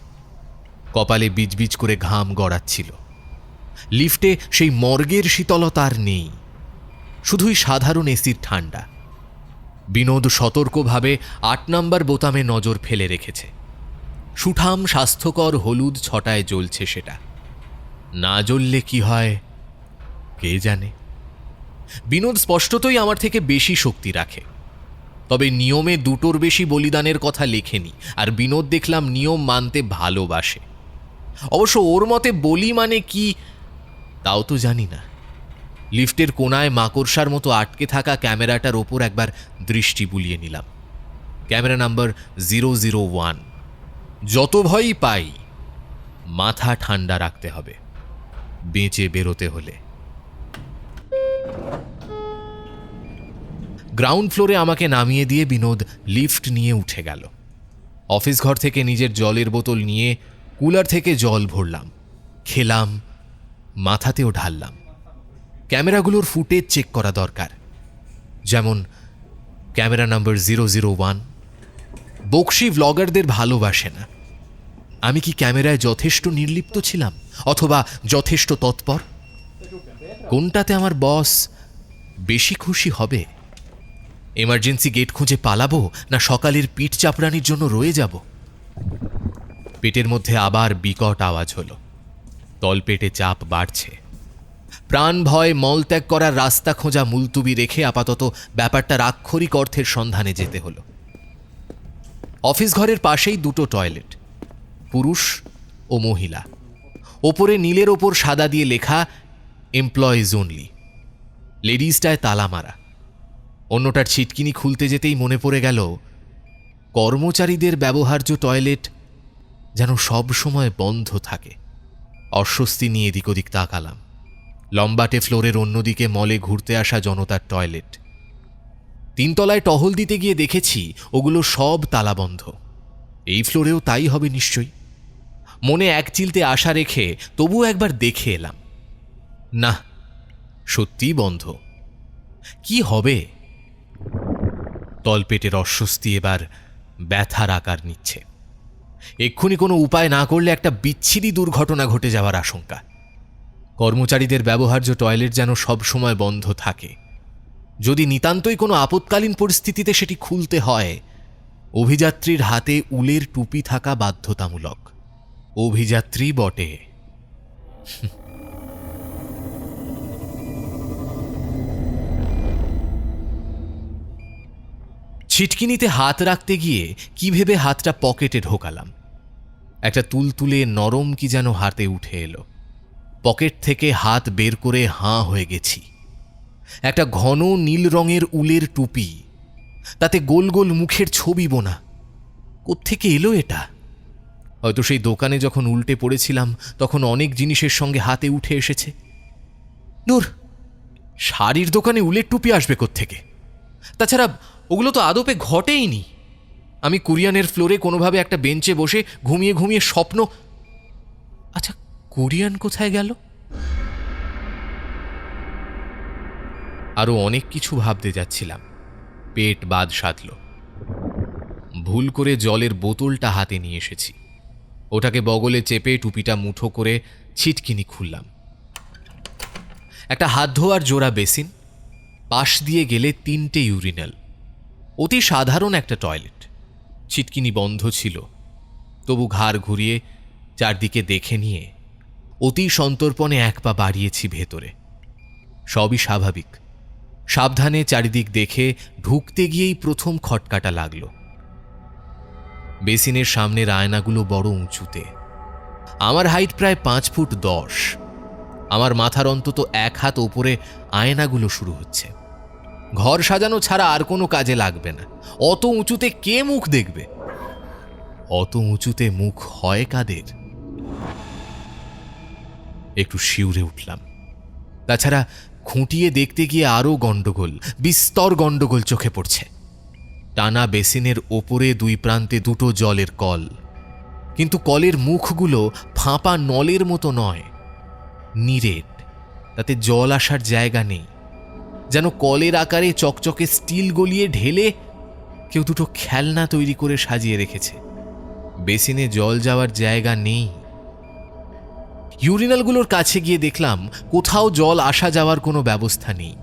B: কপালে বিজবিজ করে ঘাম গড়াচ্ছিল। লিফটে সেই মর্গের শীতলতা আর নেই, শুধুই সাধারণ এসির ঠান্ডা। বিনোদ সতর্কভাবে 8 নম্বর বোতামে নজর ফেলে রেখেছে। সুঠাম স্বাস্থ্যকর হলুদ ছটায় জ্বলছে সেটা। না জ্বললে কি হয় কে জানে। বিনোদ স্পষ্টতই আমার থেকে বেশি শক্তি রাখে, তবে নিয়মে 2টোর বেশি বলিদানের কথা লেখেনি। আর বিনোদ দেখলাম নিয়ম মানতে ভালোবাসে। অবশ্য ওর মতে বলি মানে কি তাও তো জানি না। লিফটের কোনায় মাকড়সার মতো আটকে থাকা ক্যামেরাটার ওপর একবার দৃষ্টি বুলিয়ে নিলাম। Camera number 001। যত ভয়ই পাই, মাথা ঠান্ডা রাখতে হবে বেঁচে বেরোতে হলে। গ্রাউন্ড ফ্লোরে আমাকে নামিয়ে দিয়ে বিনোদ লিফট নিয়ে উঠে গেল। অফিস ঘর থেকে নিজের জলের বোতল নিয়ে কুলার থেকে জল ভরলাম, খেলাম, মাথাতেও ঢাললাম। ক্যামেরাগুলোর ফুটেজ চেক করা দরকার, যেমন ক্যামেরা নাম্বার 001। বকশি ভ্লগারদের ভালোবাসে না। আমি কি ক্যামেরায় যথেষ্ট নির্লিপ্ত ছিলাম, অথবা যথেষ্ট তৎপর? কোনটাতে আমার বস বেশি খুশি হবে? এমার্জেন্সি গেট খুঁজে পালাবো, না সকালের পিঠ চাপড়ানির জন্য রয়ে যাব? পেটের মধ্যে আবার বিকট আওয়াজ হলো। তলপেটে চাপ বাড়ছে। প্রাণ ভয় মলত্যাগ করার রাস্তা খোঁজা মুলতুবি রেখে আপাতত ব্যাপারটার আক্ষরিক অর্থের সন্ধানে যেতে হলো। অফিস ঘরের পাশেই দুটো টয়লেট, পুরুষ ও মহিলা। ওপরে নীলের ওপর সাদা দিয়ে লেখা এমপ্লয়িজ অনলি, লেডিসটায় তালা মারা। অন্যটার ছিটকিনি খুলতে যেতেই মনে পড়ে গেল কর্মচারীদের ব্যবহার্য টয়লেট যেন সব সময় বন্ধ থাকে। অস্বস্তি নিয়ে এদিক ওদিক তাকালাম। লম্বাটে ফ্লোরের অন্যদিকে মলে ঘুরতে আসা জনতার টয়লেট। 3 তলায় টহল দিতে গিয়ে দেখেছি ওগুলো সব তালাবন্ধ। এই ফ্লোরেও তাই হবে নিশ্চয়ই। মনে এক চিলতে আশা রেখে তবু একবার দেখে এলাম। না, সত্যিই বন্ধ। কি হবে? তলপেটের অস্বস্তি এবার ব্যথার আকার নিচ্ছে। এক্ষুনি কোনো উপায় না করলে একটা বিচ্ছিরি দুর্ঘটনা ঘটে যাওয়ার আশঙ্কা। কর্মচারীদের ব্যবহার্য টয়লেট যেন সব সময় বন্ধ থাকে। যদি নিতান্তই কোনো আপৎকালীন পরিস্থিতিতে সেটি খুলতে হয়, অভিযাত্রীর হাতে উলের টুপি থাকা বাধ্যতামূলক। অভিযাত্রী বটে। ছিটকিনিতে হাত রাখতে গিয়ে কি ভেবে হাতটা পকেটে ঢোকালাম। একটা তুলতুলে নরম কি যেন হাতে উঠে এলো। পকেট থেকে হাত বের করে হাঁ হয়ে গেছি। একটা ঘন নীল রঙের উলের টুপি, তাতে গোল গোল মুখের ছবি বোনা। কোত্থেকে এলো এটা? হয়তো সেই দোকানে যখন উল্টে পড়েছিলাম তখন অনেক জিনিসের সঙ্গে হাতে উঠে এসেছে। দূর, শাড়ির দোকানে উলের টুপি আসবে কোত্থেকে? তাছাড়া ওগুলো তো আদপে ঘটেইনি। আমি কুরিয়ানের ফ্লোরে কোনোভাবে একটা বেঞ্চে বসে ঘুমিয়ে ঘুমিয়ে স্বপ্ন। আচ্ছা, কুরিয়ান কোথায় গেল? আরো অনেক কিছু ভাবতে যাচ্ছিলাম, পেট বাদ সাধল। ভুল করে জলের বোতলটা হাতে নিয়ে এসেছি। ওটাকে বগলে চেপে টুপিটা মুঠো করে ছিটকিনি খুললাম। একটা হাত ধোয়ার জোড়া বেসিন, পাশ দিয়ে গেলে 3টে ইউরিনাল। অতি সাধারণ একটা টয়লেট। ছিটকিনি বন্ধ ছিল, তবু ঘাড় ঘুরিয়ে চারদিকে দেখে নিয়ে অতি সন্তর্পণে 1 পা বাড়িয়েছি ভেতরে। সবই স্বাভাবিক। সাবধানে চারিদিক দেখে ঢুকতে গিয়েই প্রথম খটকাটা লাগল। বেসিনের সামনের আয়নাগুলো বড় উঁচুতে। আমার হাইট প্রায় 5 ফুট 10। আমার মাথার অন্তত 1 হাত ওপরে আয়নাগুলো শুরু হচ্ছে। ঘর সাজানো ছাড়া আর কোনো কাজে লাগবে না। অত উঁচুতে কে মুখ দেখবে? অত উঁচুতে মুখ হয় কাদের? একটু শিউরে উঠলাম। তাছাড়া খুঁটিয়ে দেখতে গিয়ে আরও গন্ডগোল, বিস্তর গন্ডগোল চোখে পড়ছে। টানা বেসিনের ওপরে 2 প্রান্তে 2টো জলের কল, কিন্তু কলের মুখগুলো ফাঁপা নলের মতো নয়, নিরেট। তাতে জল আসার জায়গা নেই। যেন কলের আকারে চকচকে স্টিল গলিয়ে ঢেলে কেউ 2টো খেলনা তৈরি করে সাজিয়ে রেখেছে। বেসিনে জল যাওয়ার জায়গা নেই। ইউরিনালগুলোর কাছে গিয়ে দেখলাম কোথাও জল আসা যাওয়ার কোনো ব্যবস্থা নেই।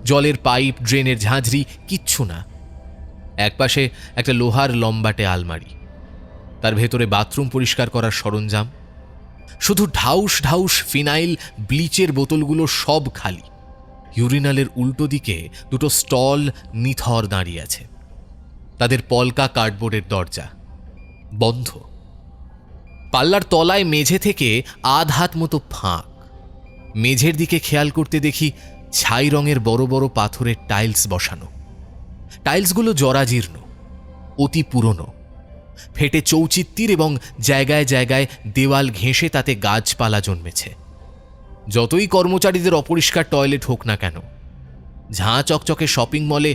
B: জলের পাইপ, ড্রেনের ঝাঁঝরি কিচ্ছু না। একপাশে একটা লোহার লম্বাটে আলমারি, তার ভেতরে বাথরুম পরিষ্কার করার সরঞ্জাম। শুধু ঢাউস ঢাউস ফিনাইল, ব্লিচের বোতলগুলো সব খালি। ইউরিনালের উল্টো দিকে 2টো স্টল নিথর দাঁড়িয়ে আছে। তাদের পলকা কার্ডবোর্ডের দরজা বন্ধ। পাল্লার তলায় মেঝে থেকে আধ হাত মতো ফাঁক। মেঝের দিকে খেয়াল করতে দেখি ছাই রঙের বড় বড় পাথরের টাইলস বসানো। টাইলসগুলো জরাজীর্ণ, অতি পুরনো, ফেটে চৌচিত্তির এবং জায়গায় জায়গায় দেওয়াল ঘেঁষে তাতে গাছপালা জন্মেছে। যতই কর্মচারীদের অপরিষ্কার টয়লেট হোক না কেন, ঝাঁ চকচকে শপিং মলে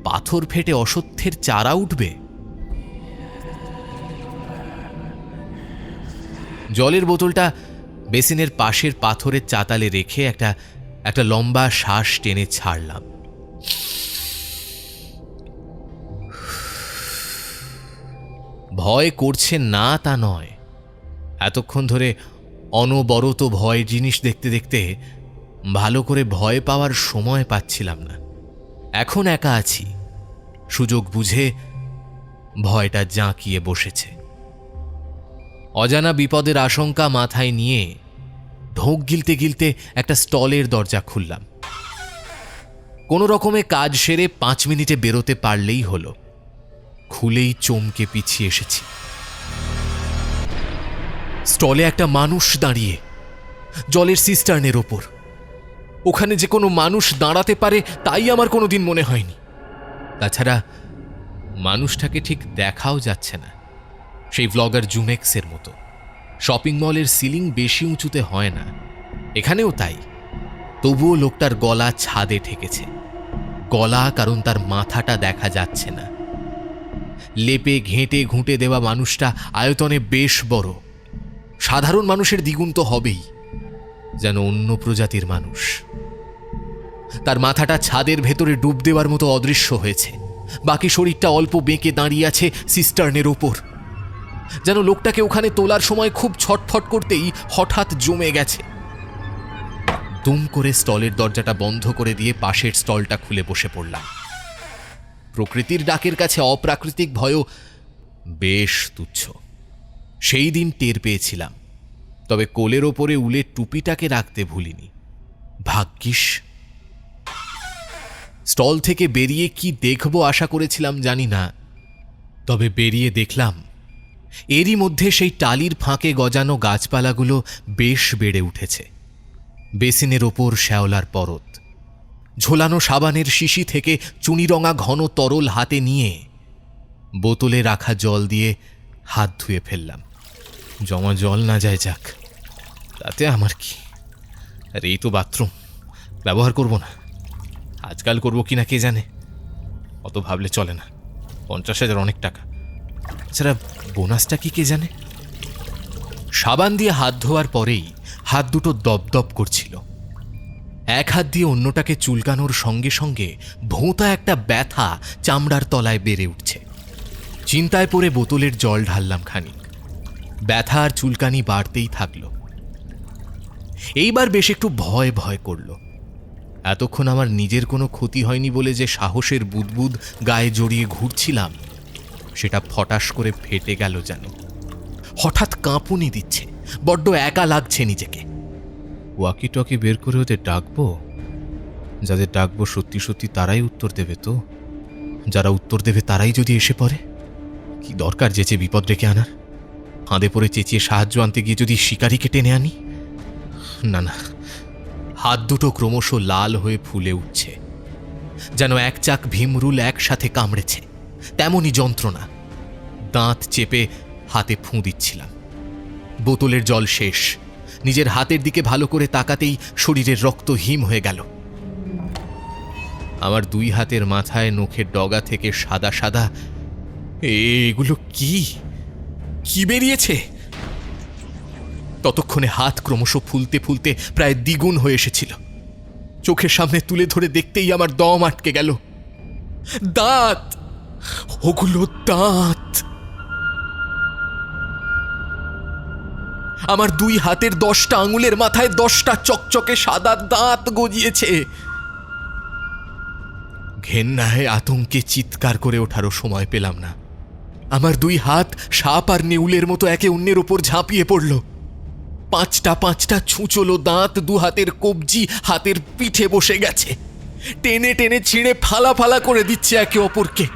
B: পাথর ফেটে অসত্যের চারা উঠবে? জলের বোতলটা বেসিনের পাশের পাথরের চাতালে রেখে একটা লম্বা শ্বাস টেনে ছাড়লাম। ভয় করছে না তা নয়, এতক্ষণ ধরে অনবরত ভয় জিনিস দেখতে দেখতে ভালো করে ভয় পাওয়ার সময় পাচ্ছিলাম না। এখন একা আছি, সুযোগ বুঝে ভয়টা জাঁকিয়ে বসেছে। অজানা বিপদের আশঙ্কা মাথায় নিয়ে ঢোক গিলতে গিলতে একটা স্টলের দরজা খুললাম। কোনো রকমে কাজ সেরে 5 মিনিটে বেরোতে পারলেই হলো। খুলেই চমকে পিছিয়ে এসেছি। স্টলে একটা মানুষ দাঁড়িয়ে, জলের সিস্টার্নের ওপর। ওখানে যে কোনো মানুষ দাঁড়াতে পারে তাই আমার কোনোদিন মনে হয়নি। তাছাড়া মানুষটাকে ঠিক দেখাও যাচ্ছে না, সেই ব্লগার জুমেক্সের মতো। শপিং মলের সিলিং বেশি উঁচুতে হয় না, এখানেও তাই। তবুও লোকটার গলা ছাদে ঠেকেছে। গলা কারণ তার মাথাটা দেখা যাচ্ছে না। লেপে ঘেঁটে ঘুঁটে দেওয়া মানুষটা আয়তনে বেশ বড়, সাধারণ মানুষের দ্বিগুণ তো হবেই, যেন অন্য প্রজাতির মানুষ। তার মাথাটা ছাদের ভেতরে ডুব দেওয়ার মতো অদৃশ্য হয়েছে, বাকি শরীরটা অল্প বেঁকে দাঁড়িয়ে আছে সিস্টার্নের ওপর। যেন লোকটাকে ওখানে তোলার সময় খুব ছটফট করতেই হঠাৎ জমে গেছে। দুম করে স্টলের দরজাটা বন্ধ করে দিয়ে পাশের স্টলটা খুলে বসে পড়লাম। প্রকৃতির ডাকের কাছে অপ্রাকৃতিক ভয়ও বেশ তুচ্ছ। সেই দিন টের পেয়েছিলাম, তবে কোলের ওপরে উলের টুপিটাকে রাখতে ভুলিনি। ভাগ্যিস। স্টল থেকে বেরিয়ে কি দেখব আশা করেছিলাম জানি না, তবে বেরিয়ে দেখলাম এরই মধ্যে সেই টালির ফাঁকে গজানো গাছপালাগুলো বেশ বেড়ে উঠেছে। বেসিনের ওপর শ্যাওলার পরত, ঝোলানো সাবানের শিশি থেকে চুনিরঙা ঘন তরল হাতে নিয়ে বোতলে রাখা জল দিয়ে হাত ধুয়ে ফেললাম। জমা জল না যায় যাক, তাতে আমার কি। আর এই তো বাথরুম, ব্যবহার করব না। আজকাল করব কিনা কে জানে, অত ভাবলে চলে না। 50,000 অনেক টাকা, এছাড়া বোনাসটা কি কে জানে। সাবান দিয়ে হাত ধোয়ার পরেই হাত দুটো দপদপ করছিল। এক হাত দিয়ে অন্যটাকে চুলকানোর সঙ্গে সঙ্গে ভোঁতা একটা ব্যথা চামড়ার তলায় বেড়ে উঠছে। চিন্তায় পড়ে বোতলের জল ঢাললাম খানিক। ব্যথা আর চুলকানি বাড়তেই থাকলো। এইবার বেশ একটু ভয় ভয় করল। এতক্ষণ আমার নিজের কোনো ক্ষতি হয়নি বলে যে সাহসের বুদবুদ গায়ে জড়িয়ে ঘুরছিলাম, সেটা ফটাস করে ফেটে গেল যেন। হঠাৎ কাঁপুনি দিচ্ছে, বড্ড একা লাগছে নিজেকে। ওয়াকি টকি বের করে ওদের ডাকবো? যাদের ডাকবো সত্যি সত্যি তারাই উত্তর দেবে তো? যারা উত্তর দেবে তারাই যদি এসে পড়ে? কি দরকার যেচে বিপদ ডেকে আনার? ফাঁদে পড়ে চেঁচিয়ে সাহায্য আনতে গিয়ে যদি শিকারিকে টেনে আনি? না না, হাত দুটো ক্রমশ লাল হয়ে ফুলে উঠছে, যেন এক চাক ভীমরুল একসাথে কামড়েছে, তেমনই যন্ত্রণা। দাঁত চেপে হাতে ফুঁ দিচ্ছিলাম। বোতলের জল শেষ। নিজের হাতের দিকে ভালো করে তাকাতেই শরীরের রক্ত হিম হয়ে গেল। আমার 2 হাতের মাথায় নখের ডগা থেকে সাদা সাদা এগুলো কি কি বেরিয়েছে? ততক্ষণে হাত ক্রমশ ফুলতে ফুলতে প্রায় দ্বিগুণ হয়ে এসেছিল। চোখের সামনে তুলে ধরে দেখতেই আমার দম আটকে গেল। দাঁত, ওগুলো দাঁত। আমার 2 হাতের 10টা আঙুলের মাথায় 10টা চকচকে সাদা দাঁত গজিয়েছে। ঘেন্নায় আতঙ্কে চিৎকার করে ওঠারও সময় পেলাম না। আমার 2 হাত সাপ আর নেউলের মতো একে অন্যের ওপর ঝাঁপিয়ে পড়ল। 5টা ছুঁচলো দাঁত 2 হাতের কবজি হাতের পিঠে বসে গেছে, টেনে টেনে ছিঁড়ে ফালা ফালা করে দিচ্ছে একে অপরকে।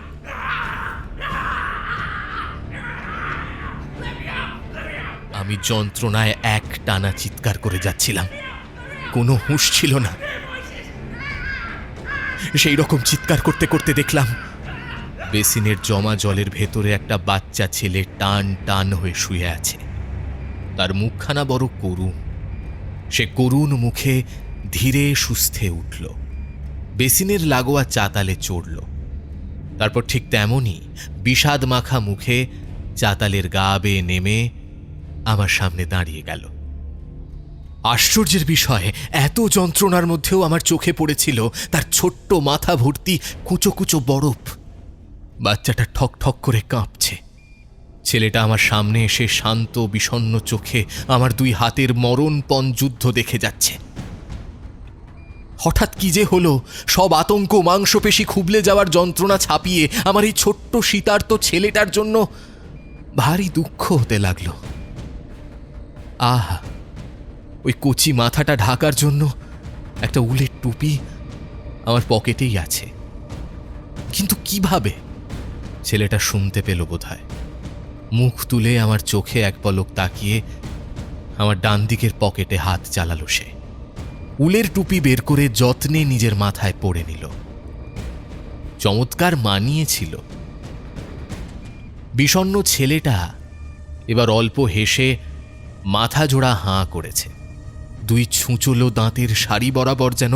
B: আমি যন্ত্রণায় এক টানা চিৎকার করে যাচ্ছিলাম, কোনো হুঁশ ছিল না। সেই রকম চিৎকার করতে করতে দেখলাম বেসিনের জমা জলের ভেতরে একটা বাচ্চা ছেলে টান টান হয়ে শুয়ে আছে। তার মুখখানা বড় করুণ। সে করুণ মুখে ধীরে সুস্থে উঠল, বেসিনের লাগোয়া চাতালে চড়ল। তারপর ঠিক তেমনই বিষাদ মাখা মুখে চাতালের গা বেয়ে নেমে আমার সামনে দাঁড়িয়ে গেল। আশ্চর্যের বিষয়, এত যন্ত্রণার মধ্যেও আমার চোখে পড়েছিল তার ছোট্ট মাথা ভর্তি কুচো কুচো বরফ। বাচ্চাটা ঠক ঠক করে কাঁপছে। ছেলেটা আমার সামনে এসে শান্ত বিষণ্ণ চোখে আমার 2 হাতের মরণপণ যুদ্ধ দেখে যাচ্ছে। হঠাৎ কি যে হলো, সব আতঙ্ক মাংসপেশি খুবলে যাওয়ার যন্ত্রণা ছাপিয়ে আমার এই ছোট্ট শীতার্ত ছেলেটার জন্য ভারী দুঃখ হতে লাগলো। আহা, ওই কচি মাথাটা ঢাকার জন্য একটা উলের টুপি আমার পকেটেই আছে। কিন্তু কিভাবে? ছেলেটা শুনতে পেল বোধহয়। মুখ তুলে আমার চোখে এক পলক তাকিয়ে আমার ডান দিকের পকেটে হাত চালালো সে। উলের টুপি বের করে যত্নে নিজের মাথায় পরে নিল। চমৎকার মানিয়েছিল। বিষণ্ণ ছেলেটা এবার অল্প হেসে মাথা জোড়া হাঁ করেছে। দুই ছুঁচলো দাঁতের সারি বরাবর যেন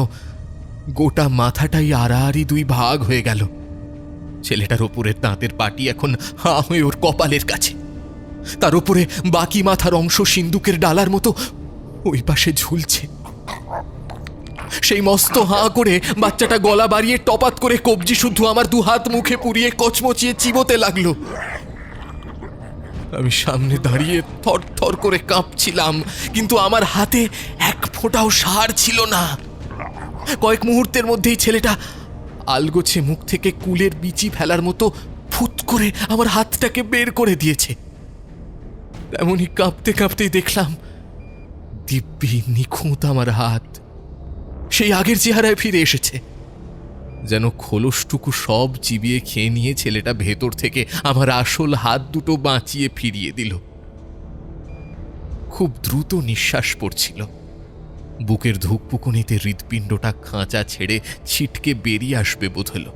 B: গোটা মাথাটাই আড়াআড়ি দুই ভাগ হয়ে গেল। ছেলেটার ওপরের দাঁতের পাটি এখন হাঁ হয়ে ওর কপালের কাছে। তার উপরে বাকি মাথার অংশ সিন্দুকের ডালার মতো ওই পাশে ঝুলছে। সেই মস্ত হাঁ করে বাচ্চাটা গলা বাড়িয়ে টপাত করে কবজি শুদ্ধ আমার দু হাত মুখে পুড়িয়ে কচমচিয়ে চিবোতে লাগলো। আমি সামনে দাঁড়িয়ে থরথর করে কাঁপছিলাম, কিন্তু আমার হাতে এক ফোঁটাও সার ছিল না। কয়েক মুহূর্তের মধ্যেই ছেলেটা আলগোছে মুখ থেকে কুলের বিচি ফেলার মতো ফুট করে আমার হাতটাকে বের করে দিয়েছে। তেমনই কাঁপতে কাঁপতেই দেখলাম দিব্যি নিখুঁত আমার হাত সেই আগের চেহারায় ফিরে এসেছে। যেন খোলসটুকু সব চিবিয়ে খেয়ে নিয়ে ছেলেটা ভেতর থেকে আমার আসল হাত দুটো বাঁচিয়ে ফিরিয়ে দিল। খুব দ্রুত নিঃশ্বাস পড়ছিল। বুকের ধুকপুকুনিতে হৃৎপিণ্ডটা খাঁচা ছেড়ে ছিটকে বেরিয়ে আসবে বোধ হল।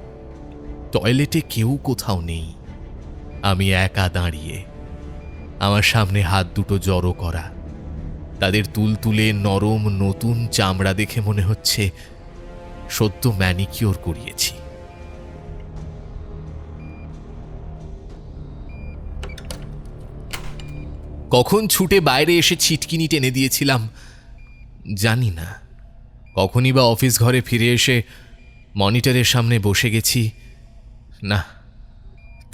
B: টয়লেটে কেউ কোথাও নেই। আমি একা দাঁড়িয়ে, আমার সামনে হাত দুটো জড়ো করা। তাদের তুলতুলে নরম নতুন চামড়া দেখে মনে হচ্ছে সদ্য ম্যানিকিওর করিয়েছি। কখন ছুটে বাইরে এসে ছিটকিনি টেনে দিয়েছিলাম জানি না। কখনই বা অফিস ঘরে ফিরে এসে মনিটরের সামনে বসে গেছি, না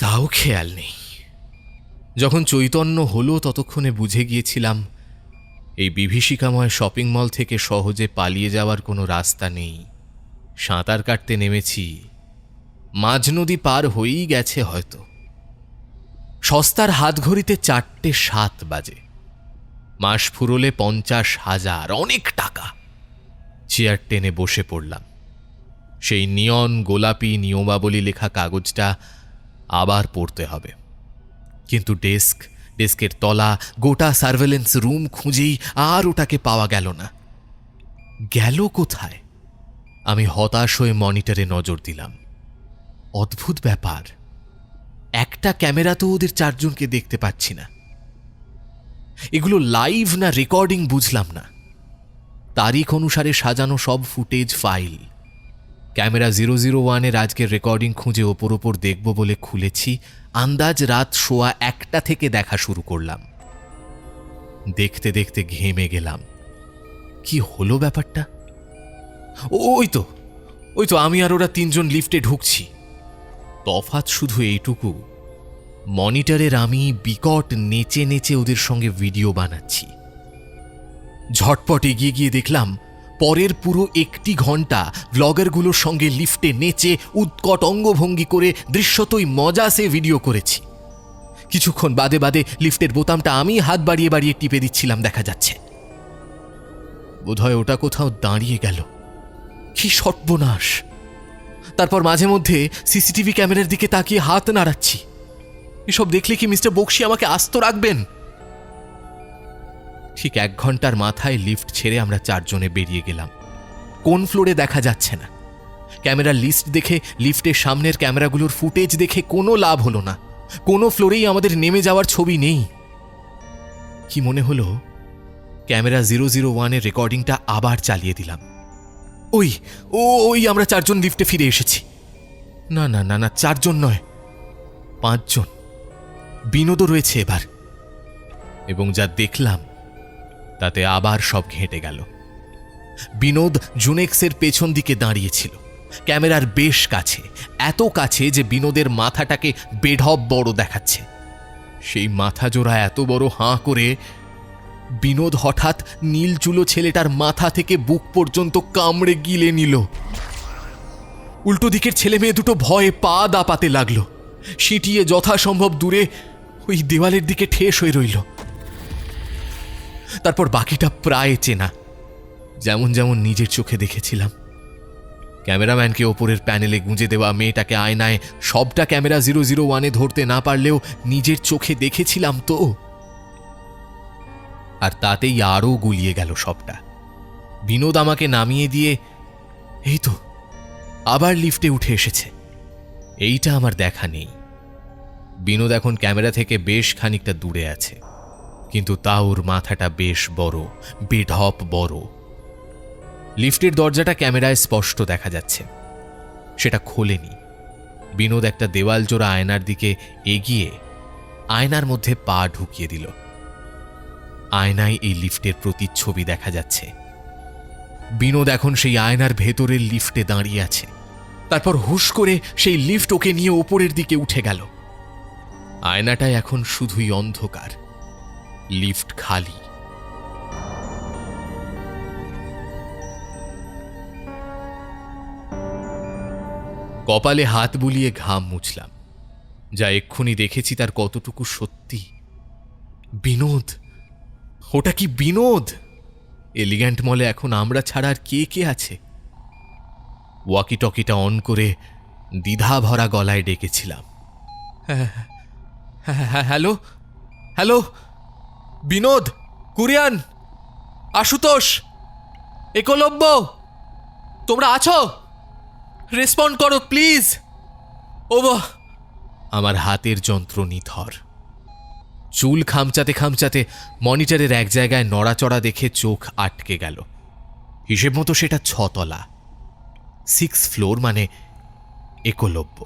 B: তাও খেয়াল নেই। যখন চৈতন্য হলো ততক্ষণে বুঝে গিয়েছিলাম এই বিভীষিকাময় শপিং মল থেকে সহজে পালিয়ে যাওয়ার কোনো রাস্তা নেই। সাঁতার কাটতে নেমেছি, মাঝ নদী পার হয়েই গেছে হয়তো। সস্তার হাতঘড়িতে 4:07 বাজে। মাস ফুরোলে 50,000, অনেক টাকা। চেয়ার টেনে বসে পড়লাম। সেই নিয়ন গোলাপি নিয়মাবলী লেখা কাগজটা আবার পড়তে হবে। কিন্তু ডেস্কের তলা, গোটা সার্ভেলেন্স রুম খুঁজেই আর ওটাকে পাওয়া গেল না। গেল কোথায়? আমি হতাশ হয়ে মনিটরে নজর দিলাম। অদ্ভুত ব্যাপার, একটা ক্যামেরা তো ওদের 4 জনকে দেখতে পাচ্ছি না। এগুলো লাইভ না রেকর্ডিং বুঝলাম না। তারিখ অনুসারে সাজানো সব ফুটেজ ফাইল। ক্যামেরা 001-এর আজকের রেকর্ডিং খুঁজে ওপর দেখব বলে খুলেছি। আন্দাজ রাত 1:15 থেকে দেখা শুরু করলাম। দেখতে দেখতে ঘেমে গেলাম। কি হলো ব্যাপারটা? ওই তো আমি আর ওরা 3 জন লিফটে ঢুকছি। তফাৎ শুধু এইটুকু, মনিটরের আমি বিকট নেচে নেচে ওদের সঙ্গে ভিডিও বানাচ্ছি। ঝটপট এগিয়ে গিয়ে দেখলাম পরের পুরো 1 ঘন্টা ব্লগারগুলোর সঙ্গে লিফটে নেচে উৎকট অঙ্গভঙ্গি করে দৃশ্যতই মজা সে ভিডিও করেছি। কিছুক্ষণ বাদে বাদে লিফটের বোতামটা আমি হাত বাড়িয়ে বাড়িয়ে টিপে দিচ্ছিলাম দেখা যাচ্ছে। বোধহয় ওটা কোথাও দাঁড়িয়ে গেল। কি সর্বনাশ! তারপর মাঝে মধ্যে সিসিটিভি ক্যামেরার দিকে তাকিয়ে হাত নাড়াচ্ছি। এসব দেখলে কি মিস্টার বক্সি আমাকে আস্ত রাখবেন? ঠিক 1 ঘন্টার মাথায় লিফট ছেড়ে আমরা 4 জনে বেরিয়ে গেলাম। কোন ফ্লোরে দেখা যাচ্ছে না। ক্যামেরার লিস্ট দেখে, লিফটের সামনের ক্যামেরাগুলোর ফুটেজ দেখে কোনো লাভ হলো না। কোনো ফ্লোরেই আমাদের নেমে যাওয়ার ছবি নেই। কি মনে হলো, ক্যামেরা 001-এর রেকর্ডিংটা আবার চালিয়ে দিলাম। ওই আমরা 4 জন লিফটে ফিরে এসেছি। না না না না, 4 জন নয়, 5 জন। বিনোদও রয়েছে এবার। এবং যা দেখলাম তাতে আবার সব ঘেঁটে গেল। বিনোদ জুনেক্সের পেছন দিকে দাঁড়িয়েছিল, ক্যামেরার বেশ কাছে, এত কাছে যে বিনোদের মাথাটাকে বেঢপ বড় দেখাচ্ছে। সেই মাথা জোড়া এত বড় হাঁ করে বিনোদ হঠাৎ নীলচুলো ছেলেটার মাথা থেকে বুক পর্যন্ত কামড়ে গিলে নিল। উল্টো দিকের ছেলে মেয়ে দুটো ভয়ে পা দাপাতে লাগলো। সিটিয়ে যথাসম্ভব দূরে ওই দেওয়ালের দিকে ঠেস হয়ে রইল। তারপর বাকিটা প্রায় চেনা, যেমন যেমন নিজের চোখে দেখেছিলাম। ক্যামেরাম্যানকে ওপরের প্যানেলে গুঁজে দেওয়া, মেয়েটাকে আয়নায়, সবটা ক্যামেরা 001-এ ধরতে না পারলেও নিজের চোখে দেখেছিলাম তো। আর তাতেই আরও গুলিয়ে গেল সবটা। বিনোদ আমাকে নামিয়ে দিয়ে এই তো আবার লিফটে উঠে এসেছে। এইটা আমার দেখা নেই। বিনোদ এখন ক্যামেরা থেকে বেশ খানিকটা দূরে আছে, কিন্তু তা ওর মাথাটা বেশ বড়, বেঢপ বড়। লিফটের দরজাটা ক্যামেরায় স্পষ্ট দেখা যাচ্ছে, সেটা খোলেনি। বিনোদ একটা দেওয়াল জোড়া আয়নার দিকে এগিয়ে আয়নার মধ্যে পা ঢুকিয়ে দিল। আয়নায় এই লিফটের প্রতিচ্ছবি দেখা যাচ্ছে। বিনোদ এখন সেই আয়নার ভেতরের লিফটে দাঁড়িয়ে আছে। তারপর হুশ করে সেই লিফট ওকে নিয়ে ওপরের দিকে উঠে গেল। আয়নাটায় এখন শুধুই অন্ধকার, লিফট খালি। কপালে হাত বুলিয়ে ঘাম মুছলাম। যা এক্ষুনি দেখেছি তার কতটুকু সত্যি। বিনোদ, ওটা কি বিনোদ? এলিগ্যান্ট মলে এখন আমরা ছাড়া আর কে কে আছে? ওয়াকি টকিটা অন করে দ্বিধা ভরা গলায় ডেকেছিলাম, হ্যালো হ্যালো, বিনোদ, কুরিয়ান, আশুতোষ, একলব্য, তোমরা আছো? রেসপন্ড করো প্লিজ। আমার হাতের যন্ত্র নিথর। চুল খামচাতে খামচাতে মনিটরের এক জায়গায় নড়াচড়া দেখে চোখ আটকে গেল। হিসেব মতো সেটা 6 তলা, 6 ফ্লোর, মানে একলব্য।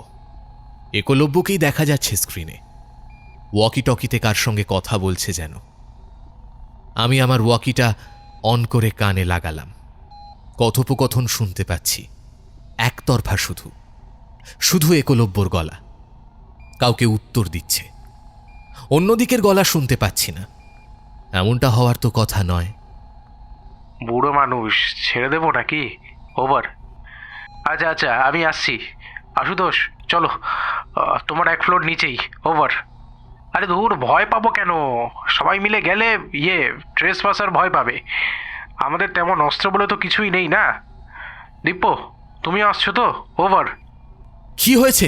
B: একলব্যকেই দেখা যাচ্ছে স্ক্রিনে। ওয়াকি টকিতে কার সঙ্গে কথা বলছে যেন। আমি আমার ওয়াকিটা অন করে কানে লাগালাম। কথোপকথন শুনতে পাচ্ছি, একতরফা, শুধু শুধু একলব্যর গলা। কাউকে উত্তর দিচ্ছে, অন্যদিকের গলা শুনতে পাচ্ছি না। এমনটা হওয়ার তো কথা নয়।
G: বুড়ো মানুষ, ছেড়ে দেবো নাকি? ওভার। আচ্ছা আচ্ছা, আমি আসছি। আশুতোষ, চলো, তোমার 1 ফ্লোর নিচেই। ওভার। আরে দূর, ভয় পাবো কেন? সবাই মিলে গেলে ট্রেস পাসার ভয় পাবে। আমাদের তেমন অস্ত্র বলে তো কিছুই নেই না। দিব্য, তুমি আসছো তো? ওভার।
B: কি হয়েছে?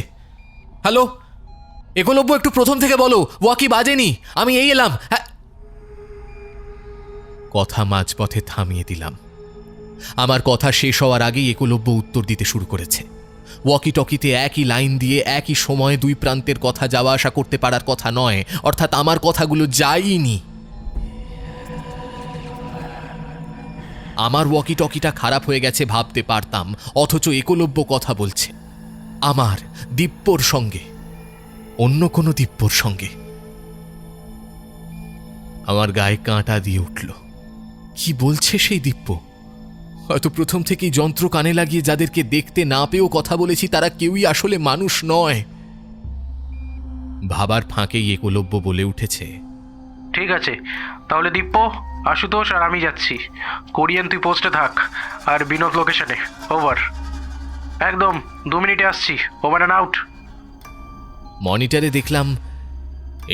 B: হ্যালো, একলব্য, একটু প্রথম থেকে বলো। ওয়াকি বাজেনি, আমি এই এলাম। কথা মাঝপথে থামিয়ে দিলাম। আমার কথা শেষ হওয়ার আগেই একলব্য উত্তর দিতে শুরু করেছে। ওয়াকি টকিতে একই লাইন দিয়ে একই সময়ে 2 প্রান্তের কথা যাওয়া আসা করতে পারার কথা নয়, অর্থাৎ আমার কথাগুলো যায়নি। আমার ওয়াকি টকিটা খারাপ হয়ে গেছে ভাবতে পারতাম, অথচ একলব্য কথা বলছে আমার দিব্যর সঙ্গে, অন্য কোনো দিব্যর সঙ্গে। আমার গায়ে কাঁটা দিয়ে উঠল। কি বলছে সেই দিব্য? হয়তো প্রথম থেকেই যন্ত্র কানে লাগিয়ে যাদেরকে দেখতে না পেয়েও কথা বলেছি, তারা কেউই আসলে মানুষ নয়। ভাবার ফাঁকেই একলব্য বলে উঠেছে,
G: ঠিক আছে, তাহলে দিব্য, আশুতোষ আর আমি যাচ্ছি। কোরিয়ান, তুই পোস্টে থাক, আর বিনোদ লোকেশনে। ওভার। একদম 2 মিনিটে আসছি। Over and out.
B: মনিটরে দেখলাম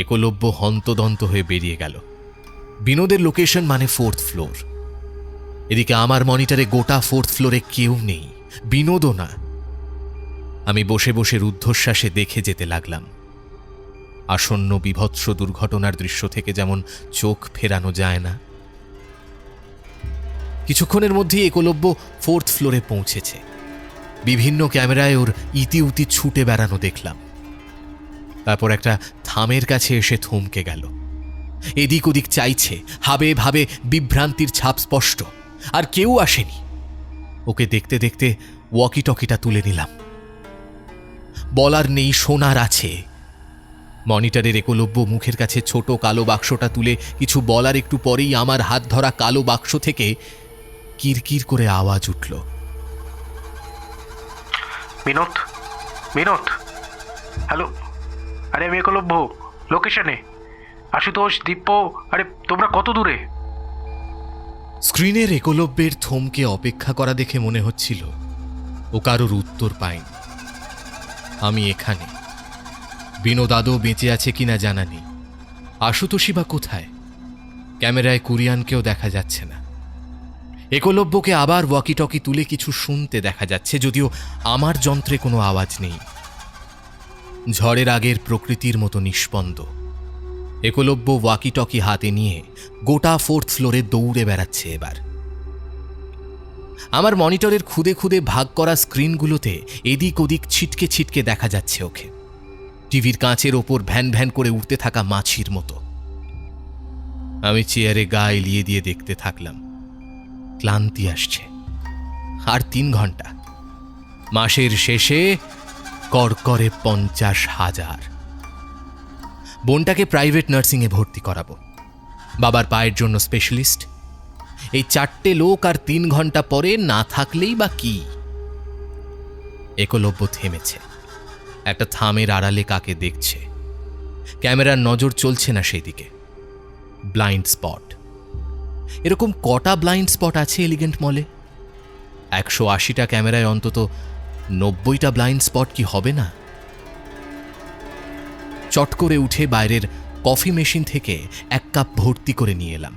B: একলব্য হন্তদন্ত হয়ে বেরিয়ে গেল। বিনোদের লোকেশন মানে 4th ফ্লোর। এদিকে আমার মনিটরে গোটা 4th ফ্লোরে কেউ নেই, বিনোদও না। আমি বসে বসে রুদ্ধশ্বাসে দেখে যেতে লাগলাম। আসন্ন বিভৎস দুর্ঘটনার দৃশ্য থেকে যেমন চোখ ফেরানো যায় না। কিছুক্ষণের মধ্যেই একলব্য 4th ফ্লোরে পৌঁছেছে। বিভিন্ন ক্যামেরায় ওর ইতিউতি ছুটে বেড়ানো দেখলাম। তারপর একটা থামের কাছে এসে থমকে গেল। এদিক ওদিক চাইছে, হাবে ভাবে বিভ্রান্তির ছাপ স্পষ্ট। আর কেউ আসেনি। ওকে দেখতে দেখতে ওয়াকি টকিটা তুলে নিলাম। বলার নেই, শোনার আছে। মনিটরের একলব্য মুখের কাছে ছোট কালো বাক্সটা তুলে কিছু বলার একটু পরেই আমার হাত ধরা কালো বাক্স থেকে কিরকির করে আওয়াজ উঠল,
G: বিনোদ, বিনোদ, হ্যালো, আরে আমি একলব্য, লোকেশনে। আশুতোষ, দিব্য, আরে তোমরা কত দূরে?
B: স্ক্রিনের একলব্যের থমকে অপেক্ষা করা দেখে মনে হচ্ছিল ও কারোর উত্তর পায়নি। আমি এখানে। বিনোদ আদৌ বেঁচে আছে কিনা জানা নেই। আশুতোষই বা কোথায়? ক্যামেরায় কুরিয়ানকেও দেখা যাচ্ছে না। একলব্যকে আবার ওয়াকি টকি তুলে কিছু শুনতে দেখা যাচ্ছে, যদিও আমার যন্ত্রে কোনো আওয়াজ নেই। ঝড়ের আগের প্রকৃতির মতো নিষ্পন্দ। একলব্য ওয়াকি টকি হাতে নিয়ে গোটা 4th ফ্লোরে দৌড়ে বেড়াচ্ছে এবার। আমার মনিটরের খুদে খুদে ভাগ করা স্ক্রিনগুলোতে এদিক ওদিক ছিটকে ছিটকে দেখা যাচ্ছে ওকে, টিভির কাঁচের ওপর ভ্যান ভ্যান করে উঠতে থাকা মাছির মতো। আমি চেয়ারে গা এলিয়ে দিয়ে দেখতে থাকলাম। ক্লান্তি আসছে। আর 3 ঘন্টা। মাসের শেষে করকরে 50,000। বোনটাকে প্রাইভেট নার্সিংয়ে ভর্তি করাবো, বাবার পায়ের জন্য স্পেশালিস্ট। এই 4টে লোক আর 3 ঘন্টা পরে না থাকলেই বা কি। একলব্য থেমেছে, একটা থামের আড়ালে কাকে দেখছে। ক্যামেরার নজর চলছে না সেই দিকে। Blind spot. এরকম কটা ব্লাইন্ড স্পট আছে এলিগেন্ট মলে? 180টা ক্যামেরায় অন্তত 90টা ব্লাইন্ড স্পট কি হবে না? চট করে উঠে বাইরের কফি মেশিন থেকে 1 কাপ ভর্তি করে নিয়ে এলাম।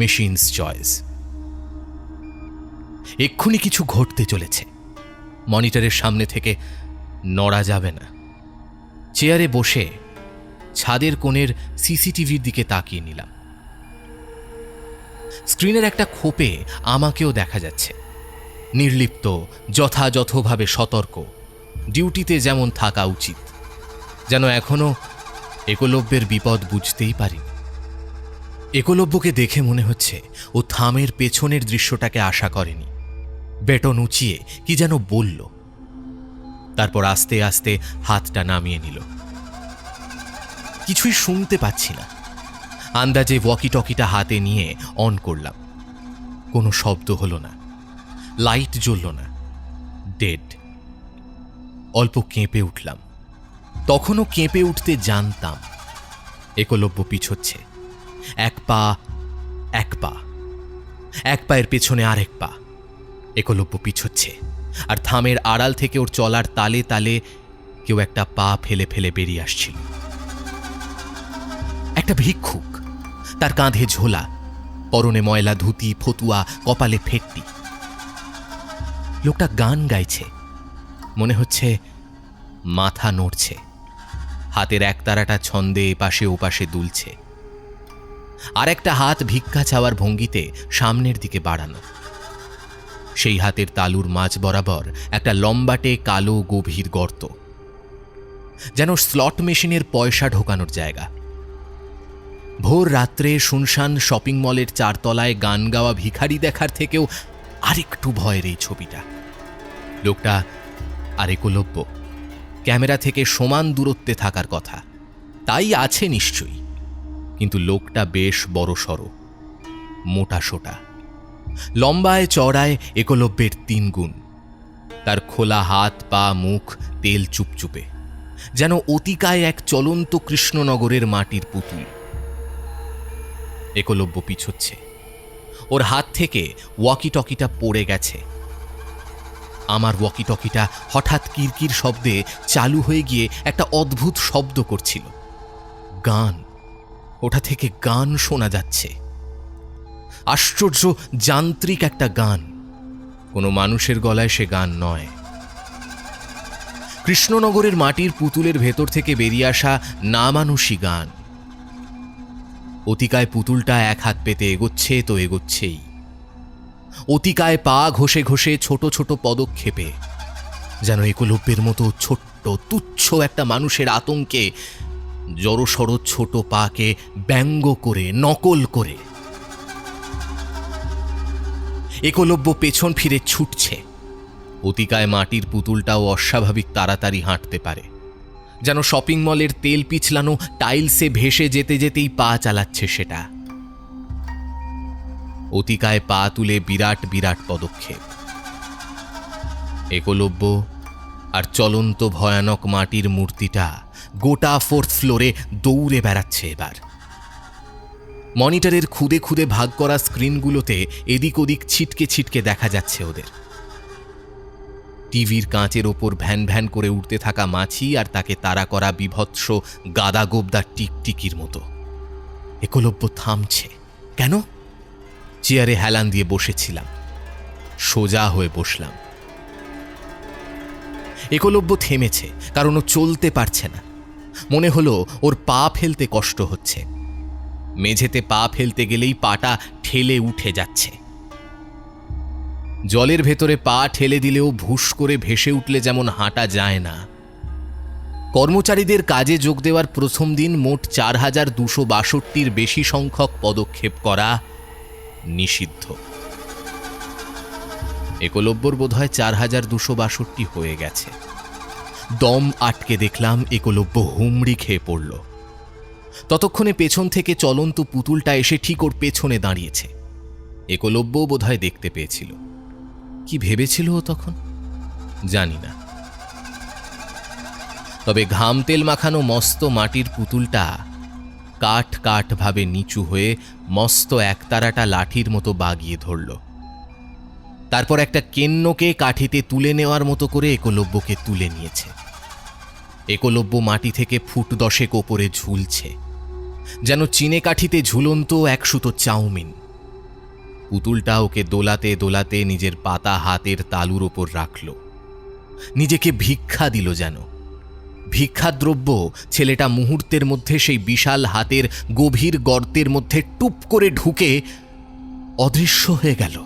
B: Machines choice. এক্ষুনি কিছু ঘটতে চলেছে। মনিটরের সামনে থেকে নড়া যাবে না। চেয়ারে বসে ছাদের কোণের সিসিটিভির দিকে তাকিয়ে নিলাম। স্ক্রিনের একটা খোপে আমাকেও দেখা যাচ্ছে, নির্লিপ্ত, যথাযথভাবে সতর্ক, ডিউটিতে যেমন থাকা উচিত। যেন এখনো একলব্যের বিপদ বুঝতেই পারি। একলব্যকে দেখে মনে হচ্ছে ও থামের পেছনের দৃশ্যটাকে আশা করেনি। বেটন উঁচিয়ে কি যেন বলল, তারপর আস্তে আস্তে হাতটা নামিয়ে নিল। কিছুই শুনতে পাচ্ছি না। আন্দাজে ওয়াকি টকিটা হাতে নিয়ে অন করলাম। কোনো শব্দ হলো না, লাইট জ্বলল না, ডেড। অল্প কেঁপে উঠলাম। তখনও কেঁপে উঠতে জানতাম। একলব্য পিছোচ্ছে, 1 পা 1 পা, 1 পায়ের পেছনে আর 1 পা। একলব্য পিছোচ্ছে, আর থামের আড়াল থেকে ওর চলার তালে তালে কেউ একটা পা ফেলে ফেলে বেরিয়ে আসছিল। একটা ভিক্ষুক, তার কাঁধে ঝোলা, পরনে ময়লা ধুতি, ফতুয়া, কপালে ফেটটি। লোকটা গান গাইছে, মনে হচ্ছে মাথা নড়ছে, হাতের একতারাটা ছন্দে এপাশে ওপাশে দুলছে। আর একটা হাত ভিক্ষা চাওয়ার ভঙ্গিতে সামনের দিকে বাড়ানো। সেই হাতের তালুর মাঝ বরাবর একটা লম্বাটে কালো গভীর গর্ত, যেন স্লট মেশিনের পয়সা ঢোকানোর জায়গা। ভোর রাত্রে শুনশান শপিং মলের 4 তলায় গান গাওয়া ভিখারি দেখার থেকেও আরেকটু ভয়ের এই ছবিটা। লোকটা আর একলব্য ক্যামেরা থেকে সমান দূরত্বে থাকার কথা, তাই আছে নিশ্চয়ই। কিন্তু লোকটা বেশ বড়সড়, মোটাসোটা, লম্বায় চড়ায় একলব্যের 3 গুণ। তার খোলা হাত পা মুখ তেল চুপচুপে, যেন অতিকায় এক চলন্ত কৃষ্ণনগরের মাটির পুতুল। একলব্য পিছোচ্ছে, ওর হাত থেকে ওয়াকি টকিটা পড়ে গেছে। আমার ওয়াকি টকিটা হঠাৎ কিরকির শব্দে চালু হয়ে গিয়ে একটা অদ্ভুত শব্দ করছিল। গান, ওটা থেকে গান শোনা যাচ্ছে। আশ্চর্য যান্ত্রিক একটা গান, কোনো মানুষের গলায় সে গান নয়। কৃষ্ণনগরের মাটির পুতুলের ভেতর থেকে বেরিয়ে আসা না মানুষই গান। অতিকায় পুতুলটা 1 হাত পেতে এগোচ্ছে তো এগোচ্ছেই, অতিকায় পা ঘষে ঘষে ছোট ছোট পদক্ষেপে, যেন একলব্যের মতো ছোট্ট তুচ্ছ একটা মানুষের আতঙ্কে জড়সড় ছোট পাকে ব্যঙ্গ করে, নকল করে। একলব্য পেছন ফিরে ছুটছে। অতিকায় মাটির পুতুলটাও অস্বাভাবিক তাড়াতাড়ি হাঁটতে পারে, যেন শপিং মলের তেল পিছলানো টাইলসে ভেসে যেতে যেতেই পা চালাচ্ছে সেটা। অতিকায় পা তুলে বিরাট বিরাট পদক্ষেপ। একলব্য আর চলন্ত ভয়ানক মাটির মূর্তিটা গোটা 4th ফ্লোরে দৌড়ে বেড়াচ্ছে এবার। মনিটরের খুদে খুদে ভাগ করা স্ক্রিনগুলোতে এদিক ওদিক ছিটকে ছিটকে দেখা যাচ্ছে ওদের। টিভির কাঁচের ওপর ভ্যান ভ্যান করে উঠতে থাকা মাছি আর তাকে তাড়া করা বিভৎস গাদা গোবদা টিকটিকির মতো। একলব্য থামছে। কেন? চেয়ারে হেলান দিয়ে বসেছিলাম, সোজা হয়ে বসলাম। একলব্য থেমেছে, কারণ ও চলতে পারছে না। মনে হলো ওর পা ফেলতে কষ্ট হচ্ছে। মেঝেতে পা ফেলতে গেলেই পাটা ঠেলে উঠে যাচ্ছে। জলের ভেতরে পা ঠেলে দিলেও ভুস করে ভেসে উঠলে যেমন হাঁটা যায় না। কর্মচারীদের কাজে যোগ দেওয়ার প্রথম দিন মোট 4262-র বেশি সংখ্যক পদক্ষেপ করা নিষিদ্ধ। একলব্যর বোধহয় 4262 হয়ে গেছে। দম আটকে দেখলাম একলব্য হুমড়ি খেয়ে পড়ল। ততক্ষণে পেছন থেকে চলন্ত পুতুলটা এসে ঠিক ওর পেছনে দাঁড়িয়েছে। একলব্য বোধহয় দেখতে পেয়েছিল। কি ভেবেছিল ও তখন জানি না, তবে ঘাম তেল মাখানো মস্ত মাটির পুতুলটা কাঠ কাঠ ভাবে নিচু হয়ে মস্ত একতারাটা লাঠির মতো বাগিয়ে ধরল। তারপর একটা কেন্নকে কাঠিতে তুলে নেওয়ার মতো করে একলব্যকে তুলে নিয়েছে। একলব্য মাটি থেকে ফুট 10 ওপরে ঝুলছে, যেন চিনে কাঠিতে ঝুলন্ত এক সুতো চাউমিন। পুতুলটা ওকে দোলাতে দোলাতে নিজের পাতা হাতের তালুর ওপর রাখল, নিজেকে ভিক্ষা দিল যেন। ভিক্ষাদ্রব্য ছেলেটা মুহূর্তের মধ্যে সেই বিশাল হাতের গভীর গর্তের মধ্যে টুপ করে ঢুকে অদৃশ্য হয়ে গেল।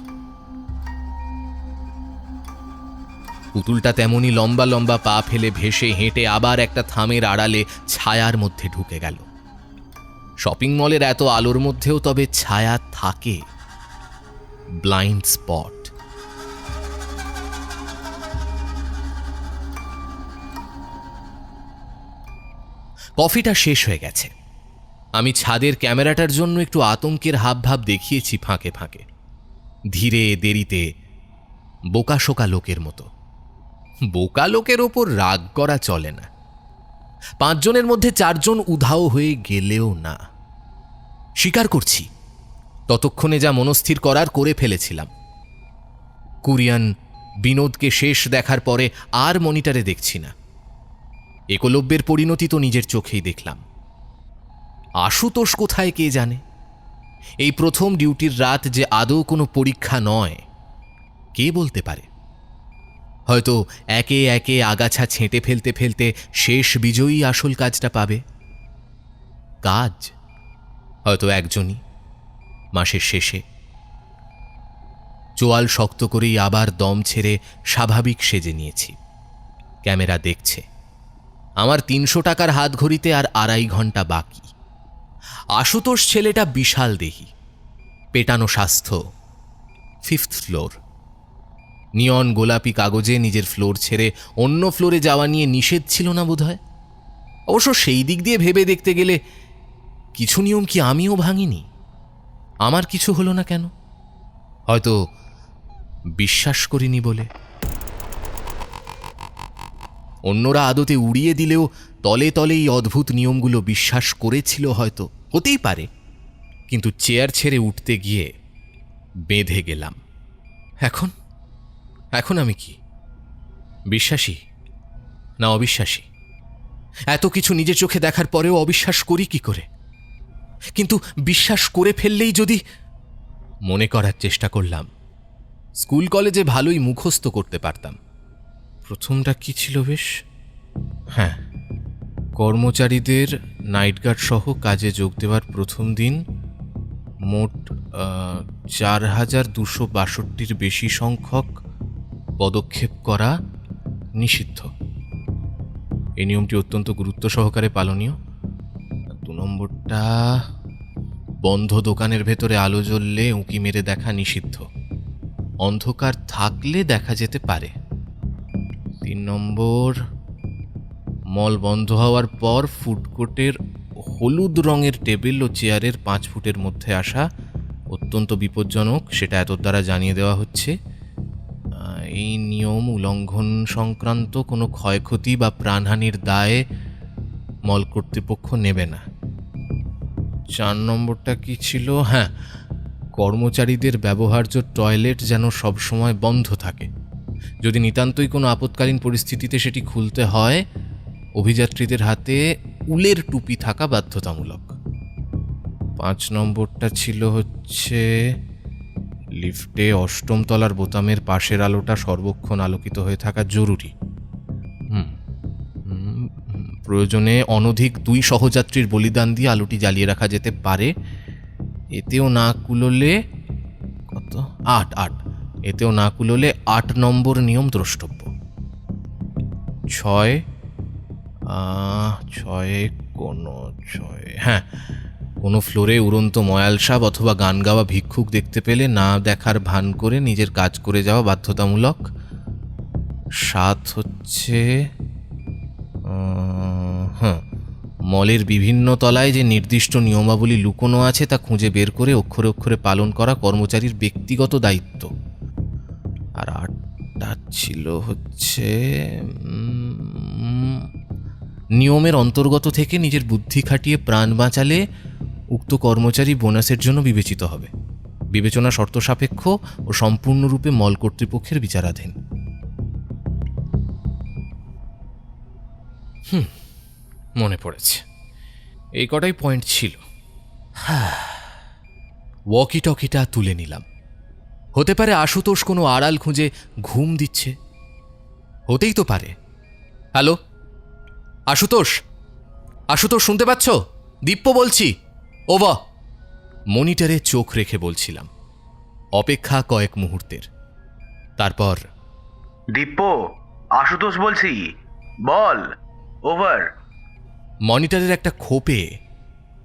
B: পুতুলটা তেমনি লম্বা লম্বা পা ফেলে ভেসে হেঁটে আবার একটা থামের আড়ালে ছায়ার মধ্যে ঢুকে গেল। শপিং মলের এত আলোর মধ্যেও তবে ছায়া থাকে, ব্লাইন্ড স্পট। কফিটা শেষ হয়ে গেছে। আমি ছাদের ক্যামেরাটার জন্য একটু আতঙ্কের হাবভাব দেখিয়েছি ফাঁকে ফাঁকে, ধীরে দেরিতে, বোকাশোকা লোকের মতো। বোকা লোকের ওপর রাগ করা চলে না। 5 জনের মধ্যে 4 জন উধাও হয়ে গেলেও না। স্বীকার করছি, ততক্ষণে যা মনস্থির করার করে ফেলেছিলাম। কুরিয়ান বিনোদকে শেষ দেখার পরে আর মনিটরে দেখছি না। একলব্যের পরিণতি তো নিজের চোখেই দেখলাম। আশুতোষ কোথায় কে জানে। এই প্রথম ডিউটির রাত যে আদৌ কোনো পরীক্ষা নয়, কে বলতে পারে। হয়তো একে একে আগাছা ছেঁটে ফেলতে ফেলতে শেষ বিজয়ী আসল কাজটা পাবে। কাজ হয়তো একজনই, মাসের শেষে। চোয়াল শক্ত করেই আবার দম ছেড়ে স্বাভাবিক সেজে নিয়েছি। ক্যামেরা দেখছে। আমার 300 টাকার হাত ঘড়িতে আর 2.5 ঘন্টা বাকি। আশুতোষ ছেলেটা বিশাল দেহি, পেটানো স্বাস্থ্য, 5th ফ্লোর। নিয়ন গোলাপি কাগজে নিজের ফ্লোর ছেড়ে অন্য ফ্লোরে যাওয়া নিয়ে নিষেধ ছিল না বোধহয়। অবশ্য সেই দিক দিয়ে ভেবে দেখতে গেলে কিছু নিয়ম কি আমিও ভাঙিনি? আমার কিছু হলো না কেন? হয়তো বিশ্বাস করিনি বলে। অন্যরা আদতে উড়িয়ে দিলেও তলে তলে এই অদ্ভুত নিয়মগুলো বিশ্বাস করেছিল হয়তো, হতেই পারে। কিন্তু চেয়ার ছেড়ে উঠতে গিয়ে বেঁধে গেলাম। এখন এখন আমি কি বিশ্বাসী না অবিশ্বাসী? এত কিছু নিজের চোখে দেখার পরেও অবিশ্বাস করি কি করে? কিন্তু বিশ্বাস করে ফেললেই যদি... মনে করার চেষ্টা করলাম। স্কুল কলেজে ভালোই মুখস্থ করতে পারতাম। প্রথমটা কি ছিল বেশ? হ্যাঁ, কর্মচারীদের নাইট গার্ড সহ কাজে যোগ দেওয়ার প্রথম দিন মোট 4262-র বেশি সংখ্যক পদক্ষেপ করা নিষিদ্ধ। এই নিয়মটি অত্যন্ত গুরুত্ব সহকারে পালনীয়। 2 নম্বরটা, বন্ধ দোকানের ভেতরে আলো জ্বললে উঁকি মেরে দেখা নিষিদ্ধ, অন্ধকার থাকলে দেখা যেতে পারে। 3 নম্বর, মল বন্ধ হওয়ার পর ফুডকোর্টের হলুদ রঙের টেবিল ও চেয়ারের 5 ফুটের মধ্যে আসা অত্যন্ত বিপজ্জনক, সেটা এত দ্বারা জানিয়ে দেওয়া হচ্ছে। এই নিয়ম উল্লঙ্ঘন সংক্রান্ত কোনো ক্ষয়ক্ষতি বা প্রাণহানির দায়ে মল কর্তৃপক্ষ নেবে না। 4 নম্বরটা কি ছিল? হ্যাঁ, কর্মচারীদের ব্যবহার্য টয়লেট যেন সবসময় বন্ধ থাকে। যদি নিতান্তই কোনো আপৎকালীন পরিস্থিতিতে সেটি খুলতে হয়, অভিযাত্রীদের হাতে উলের টুপি থাকা বাধ্যতামূলক। 5 নম্বরটা ছিল হচ্ছে লিফটে 8ম তলার বোতামের পাশের আলোটা সর্বক্ষণ আলোকিত হয়ে থাকা জরুরি। প্রয়োজনে অনধিক 2 সহযাত্রীর বলিদান দিয়ে আলোটি জ্বালিয়ে রাখা যেতে পারে। এতেও না কুলোলে কত 8 এতেও না কুলোলে 8 নম্বর নিয়ম দ্রষ্টব্য। 6 হ্যাঁ, কোনো ফ্লোরে উড়ন্ত ময়াল সাপ অথবা গান গাওয়া ভিক্ষুক দেখতে পেলে না দেখার ভান করে নিজের কাজ করে যাওয়া বাধ্যতামূলক। 7 হচ্ছে মলের বিভিন্ন তলায় যে নির্দিষ্ট নিয়মাবলী লুকোনো আছে তা খুঁজে বের করে অক্ষরে অক্ষরে পালন করা কর্মচারীর ব্যক্তিগত দায়িত্ব। আর 8টা ছিল হচ্ছে নিয়মের অন্তর্গত থেকে নিজের বুদ্ধি খাটিয়ে প্রাণ বাঁচালে উক্ত কর্মচারী বোনাসের জন্য বিবেচিত হবে। বিবেচনা শর্ত সাপেক্ষ ও সম্পূর্ণরূপে মল কর্তৃপক্ষের বিচারাধীন। মনে পড়েছে, এই কটাই পয়েন্ট ছিল। ওয়াকি টকিটা তুলে নিলাম। হতে পারে আশুতোষ কোনো আড়াল খুঁজে ঘুম দিচ্ছে, হতেই তো পারে। হ্যালো আশুতোষ, আশুতোষ শুনতে পাচ্ছ? দীপ্য বলছি, ওভার। মনিটরে চোখ রেখে বলছিলাম। অপেক্ষা কয়েক মুহূর্তের, তারপর
H: দীপ্য, আশুতোষ বলছি, বল, ওভার।
B: মনিটরের একটা খোপে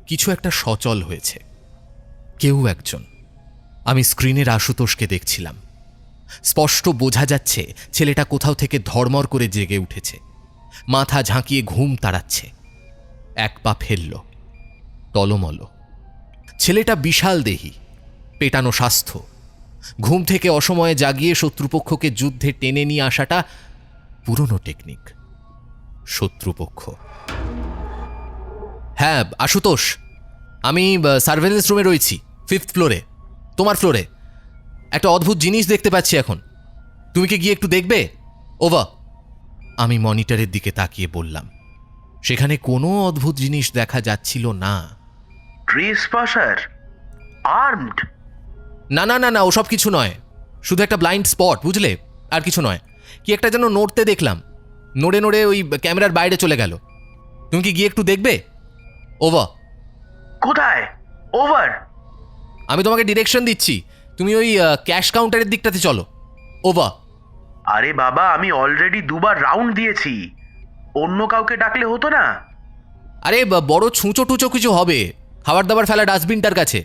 B: কিছু একটা সচল হয়েছে। কেউ একজন। আমি স্ক্রিনের আশুতোষকে দেখছিলাম। স্পষ্ট বোঝা যাচ্ছে ছেলেটা কোথাও থেকে ধড়মড় করে জেগে উঠেছে, মাথা ঝাঁকিয়ে ঘুম তাড়াচ্ছে। 1 পা ফেলল, টলমল। ছেলেটা বিশাল দেহি, পেটানো স্বাস্থ্য। ঘুম থেকে অসময়ে জাগিয়ে শত্রুপক্ষকে যুদ্ধে টেনে নিয়ে আসাটা পুরনো টেকনিক। শত্রুপক্ষ। হ্যাঁ আশুতোষ, আমি সার্ভেলেন্স রুমে রয়েছি, 5th ফ্লোরে, তোমার ফ্লোরে। একটা অদ্ভুত জিনিস দেখতে পাচ্ছি এখন, তুমি কি গিয়ে একটু দেখবে? ওভার। আমি মনিটরের দিকে তাকিয়ে বললাম। সেখানে কোনো অদ্ভুত জিনিস দেখা যাচ্ছিল না।
H: ট্রেসপাসার, আর্মড?
B: না না না না, ওসব কিছু নয়, শুধু একটা ব্লাইন্ড স্পট, বুঝলে, আর কিছু নয়। কি একটা যেন নড়তে দেখলাম, নড়ে নড়ে ওই ক্যামেরার বাইরে চলে গেল। তুমি কি গিয়ে একটু দেখবে? ওভার।
H: কোথায়? ওভার।
B: আমি তোমাকে ডিরেকশন দিচ্ছি, তুমি ওই ক্যাশ কাউন্টারের দিকটাতে চলো। ওভার।
H: আরে বাবা, আমি অলরেডি 2 বার রাউন্ড দিয়েছি, অন্য কাউকে ডাকলে হতো না?
B: আরে বড় ছুঁচো টুচো কিছু হবে, খাবার দাবার ফেলা ডাস্টবিনটার কাছে।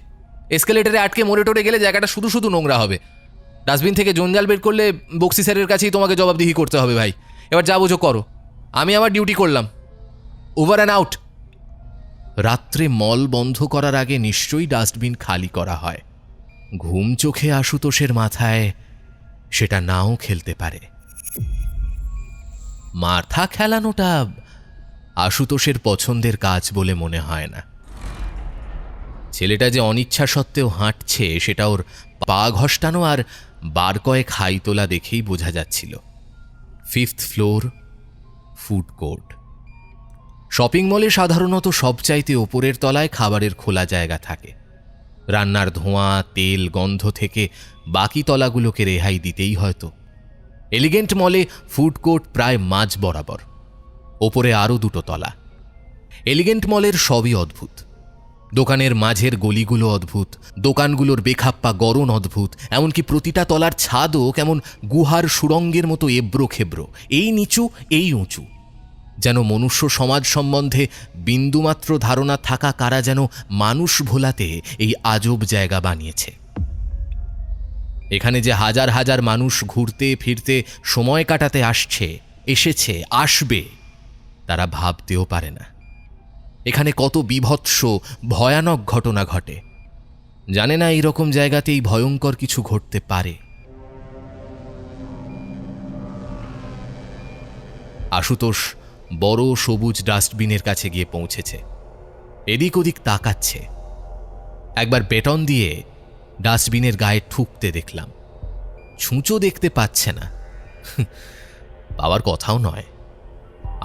B: এসকেলেটারে আটকে মরে টরে গেলে জায়গাটা শুধু শুধু নোংরা হবে। ডাস্টবিন থেকে জঞ্জাল বের করলে বক্সি স্যারের কাছেই তোমাকে জবাবদিহি করতে হবে ভাই। এবার যা বুঝো করো, আমি আমার ডিউটি করলাম। Over and out. রাত্রে মল বন্ধ করার আগে নিশ্চয়ই ডাস্টবিন খালি করা হয়। ঘুম চোখে আশুতোষের মাথায় সেটা নাও খেলতে পারে। মাথা খেলানোটা আশুতোষের পছন্দের কাজ বলে মনে হয় না। ছেলেটা যে অনিচ্ছা সত্ত্বেও হাঁটছে সেটা ওর পা ঘষ্টানো আর বার কয়েক হাই তোলা দেখেই বোঝা যাচ্ছিল। 5th floor, food court. Shopping মলে সাধারণত সবচাইতে ওপরের তলায় খাবারের খোলা জায়গা থাকে। রান্নার ধোঁয়া, তেল, গন্ধ থেকে বাকি তলাগুলোকে রেহাই দিতেই হয়তো। এলিগেন্ট মলে ফুড কোর্ট প্রায় মাঝ বরাবর, ওপরে আরও 2টো তলা। এলিগেন্ট মলের সবই অদ্ভুত। দোকানের মাঝের গলিগুলো অদ্ভুত, দোকানগুলোর বেখাপ্পা গড়ন অদ্ভুত, এমনকি প্রতিটা তলার ছাদও কেমন গুহার সুড়ঙ্গের মতো এবড়ো খেবড়ো, এই নিচু এই উঁচু। যেন মনুষ্য সমাজ সম্বন্ধে বিন্দুমাত্র ধারণা থাকা কারা যেন মানুষ ভোলাতে এই আজব জায়গা বানিয়েছে। এখানে যে হাজার হাজার মানুষ ঘুরতে ফিরতে সময় কাটাতে আসছে, এসেছে, আসবে, তারা ভাবতেও পারে না এখানে কত বীভৎস ভয়ানক ঘটনা ঘটে। জানে না এইরকম জায়গাতেই ভয়ঙ্কর কিছু ঘটতে পারে। আশুতোষ বড় সবুজ ডাস্টবিনের কাছে গিয়ে পৌঁছেছে। এদিক ওদিক তাকাচ্ছে। একবার বেটন দিয়ে ডাস্টবিনের গায়ে ঠুকতে দেখলাম। ছুঁচো দেখতে পাচ্ছে না, পাওয়ার কথাও নয়।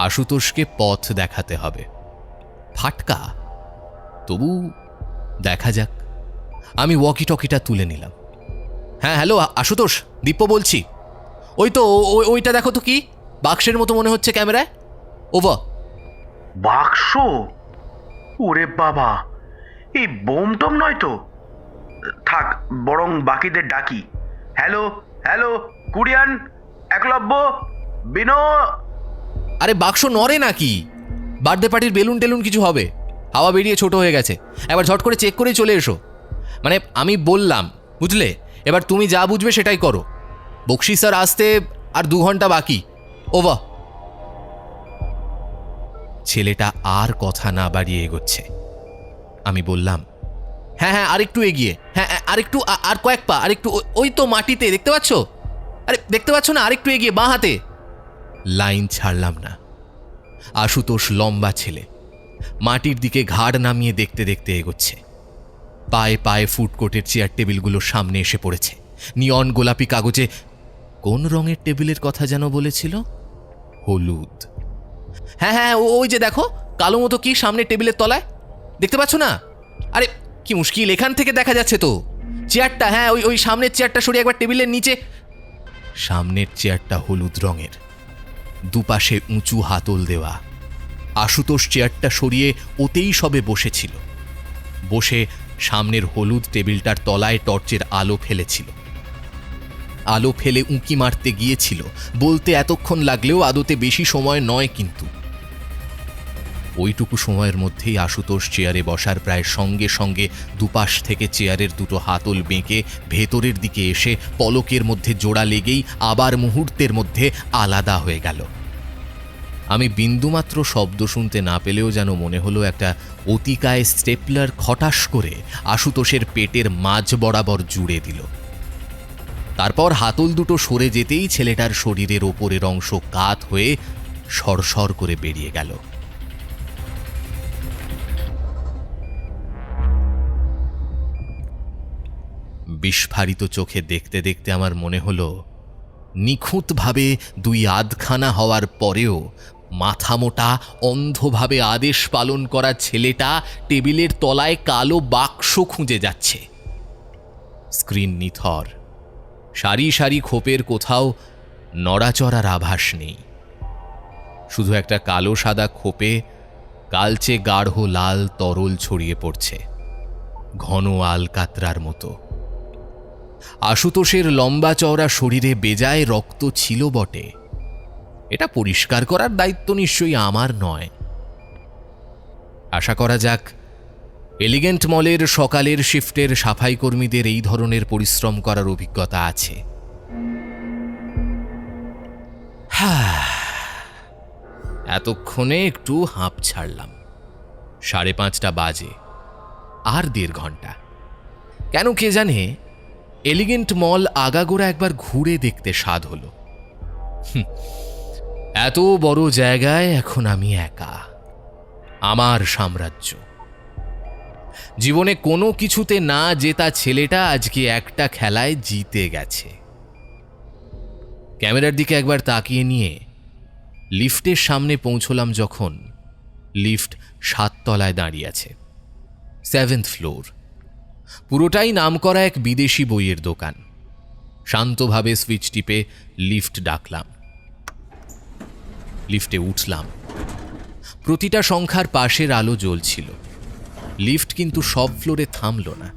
B: আশুতোষকে পথ দেখাতে হবে। ফাটকা, তবু দেখা যাক। আমি ওয়াকি টকিটা তুলে নিলাম। হ্যাঁ হ্যালো আশুতোষ, দীপ্য বলছি। ওই তো ওইটা দেখো তো, কি বাক্সের মতো মনে হচ্ছে ক্যামেরায়। ওভার।
H: বাক্স? ওরে বাবা, এই বোম টম নয় তো? থাক, বরং বাকিদের ডাকি। হ্যালো হ্যালো, কুরিয়ান, একলব্য, বিনো।
B: আরে বাক্স নড়ে নাকি? বার্থডে পার্টির বেলুন টেলুন কিছু হবে? হাওয়া বেরিয়ে ছোট হয়ে গেছে, এবার ঝট করে চেক করেই চলে এসো। মানে আমি বললাম, বুঝলে? এবার তুমি যা বুঝবে সেটাই করো। বকশি স্যার আসতে আর 2 ঘন্টা বাকি। ওভার। ছেলেটা আর কথা না বাড়িয়ে এগোচ্ছে। আমি বললাম, হ্যাঁ হ্যাঁ আরেকটু এগিয়ে, হ্যাঁ আরেকটু, আর কয়েক পা, আরেকটু, ওই তো মাটিতে দেখতে পাচ্ছ? আরে দেখতে পাচ্ছ না? আরেকটু এগিয়ে, বাঁ হাতে। লাইন ছাড়লাম না। আশুতোষ লম্বা ছেলে, মাটির দিকে ঘাড় নামিয়ে দেখতে দেখতে এগোচ্ছে। পায়ে পায়ে ফুডকোর্টের চেয়ার টেবিলগুলো সামনে এসে পড়েছে। নিয়ন গোলাপি কাগজে কোন রঙের টেবিলের কথা যেন বলেছিল? হলুদ। হ্যাঁ হ্যাঁ ওই যে দেখো, কালো মতো কি সামনের টেবিলের তলায়, দেখতে পাচ্ছ না? আরে কি মুশকিল, এখান থেকে দেখা যাচ্ছে তো চেয়ারটা। হ্যাঁ ওই সামনের চেয়ারটা সরিয়ে একবার টেবিলের নিচে। সামনের চেয়ারটা হলুদ রঙের, দুপাশে উঁচু হাতল দেওয়া। আশুতোষ চেয়ারটা সরিয়ে ওতেই সবে বসেছিল। বসে সামনের হলুদ টেবিলটার তলায় টর্চের আলো ফেলেছিল। আলো ফেলে উঁকি মারতে গিয়েছিল বলতে এতক্ষণ লাগলেও আদতে বেশি সময় নয়, কিন্তু ওইটুকু সময়ের মধ্যেই আশুতোষ চেয়ারে বসার প্রায় সঙ্গে সঙ্গে দুপাশ থেকে চেয়ারের দুটো হাতল বেঁকে ভেতরের দিকে এসে পলকের মধ্যে জোড়া লেগেই আবার মুহূর্তের মধ্যে আলাদা হয়ে গেল। আমি বিন্দুমাত্র শব্দ শুনতে না পেলেও যেন মনে হলো একটা অতিকায় স্টেপলার খটাস করে আশুতোষের পেটের মাঝ বরাবর জুড়ে দিল। তারপর হাতল দুটো সরে যেতেই ছেলেটার শরীরের ওপরের অংশ কাত হয়ে সরসর করে বেরিয়ে গেল। বিস্ফারিত চোখে দেখতে দেখতে আমার মনে হলো নিখুঁতভাবে 2 আধখানা হওয়ার পরেও মাথামোটা অন্ধভাবে আদেশ পালন করা ছেলেটা টেবিলের তলায় কালো বাক্স খুঁজে যাচ্ছে। স্ক্রিন নিথর, সারি সারি খোপের কোথাও নড়াচড়ার আভাস নেই। শুধু একটা কালো সাদা খোপে কালচে গাঢ় লাল তরল ছড়িয়ে পড়ছে, ঘন আলকাতরার মতো। আশুতোষের লম্বা চওড়া শরীরে বেজায় রক্ত ছিল বটে, এটা পরিষ্কার করার দায়িত্ব নিশ্চয়ই আমার নয়। আশা করা যাক এলিগেন্ট মলের সকালের শিফটের সাফাই কর্মীদের এই ধরনের পরিশ্রম করার অভিজ্ঞতা আছে। এতক্ষণে একটু হাঁপ ছাড়লাম। 5:30 বাজে, আর 1.5 ঘন্টা। কেন কে জানে এলিগেন্ট মল আগাগোড়া একবার ঘুরে দেখতে স্বাদ হলো। এত বড় জায়গায় এখন আমি একা, আমার সাম্রাজ্য। জীবনে কোনো কিছুতে না জেতা ছেলেটা আজকে একটা খেলায় জিতে গেছে। ক্যামেরার দিকে একবার তাকিয়ে নিয়ে লিফটের সামনে পৌঁছলাম যখন, লিফট 7 তলায় দাঁড়িয়ে আছে, 7th ফ্লোর। পুরোটাই নামকরা এক বিদেশি বইয়ের দোকান। শান্তভাবে সুইচ টিপে লিফট ডাকলাম। লিফটে উঠলাম। প্রতিটা সংখ্যার পাশের আলো জ্বলছিল। লিফট কিন্তু সব ফ্লোরে থামল না।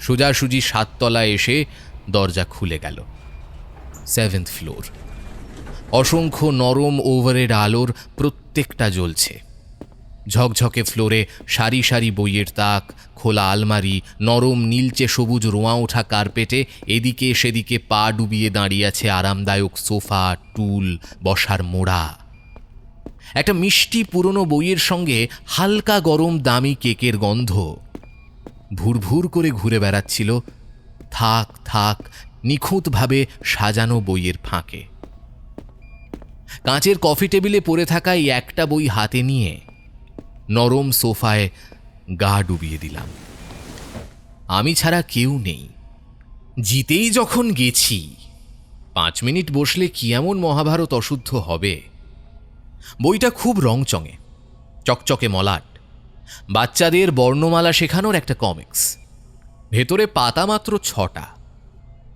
B: সোজাসুজি 7 তলায় এসে দরজা খুলে গেল। 7th floor. অসংখ্য নরম ওভারের আলোর প্রত্যেকটা জ্বলছে। ঝকঝকে ফ্লোরে সারি সারি বইয়ের তাক, খোলা আলমারি, নরম নীলচে সবুজ রোঁয়া ওঠা কার্পেটে এদিকে সেদিকে পা ডুবিয়ে দাঁড়িয়ে আছে আরামদায়ক সোফা, টুল, বসার মোড়া। একটা মিষ্টি পুরনো বইয়ের সঙ্গে হালকা গরম দামি কেকের গন্ধ ভুরভুর করে ঘুরে বেড়াচ্ছিল থাক থাক নিখুঁতভাবে সাজানো বইয়ের ফাঁকে। কাঁচের কফি টেবিলে পড়ে থাকা এই একটা বই হাতে নিয়ে নরম সোফায় গা ডুবিয়ে দিলাম। আমি ছাড়া কেউ নেই। জিতেই যখন গেছি, 5 মিনিট বসলে কি এমন মহাভারত অশুদ্ধ হবে? বইটা খুব রংচঙে, চকচকে মলাট, বাচ্চাদের বর্ণমালা শেখানোর একটা কমিক্স। ভেতরে পাতা মাত্র 6টা।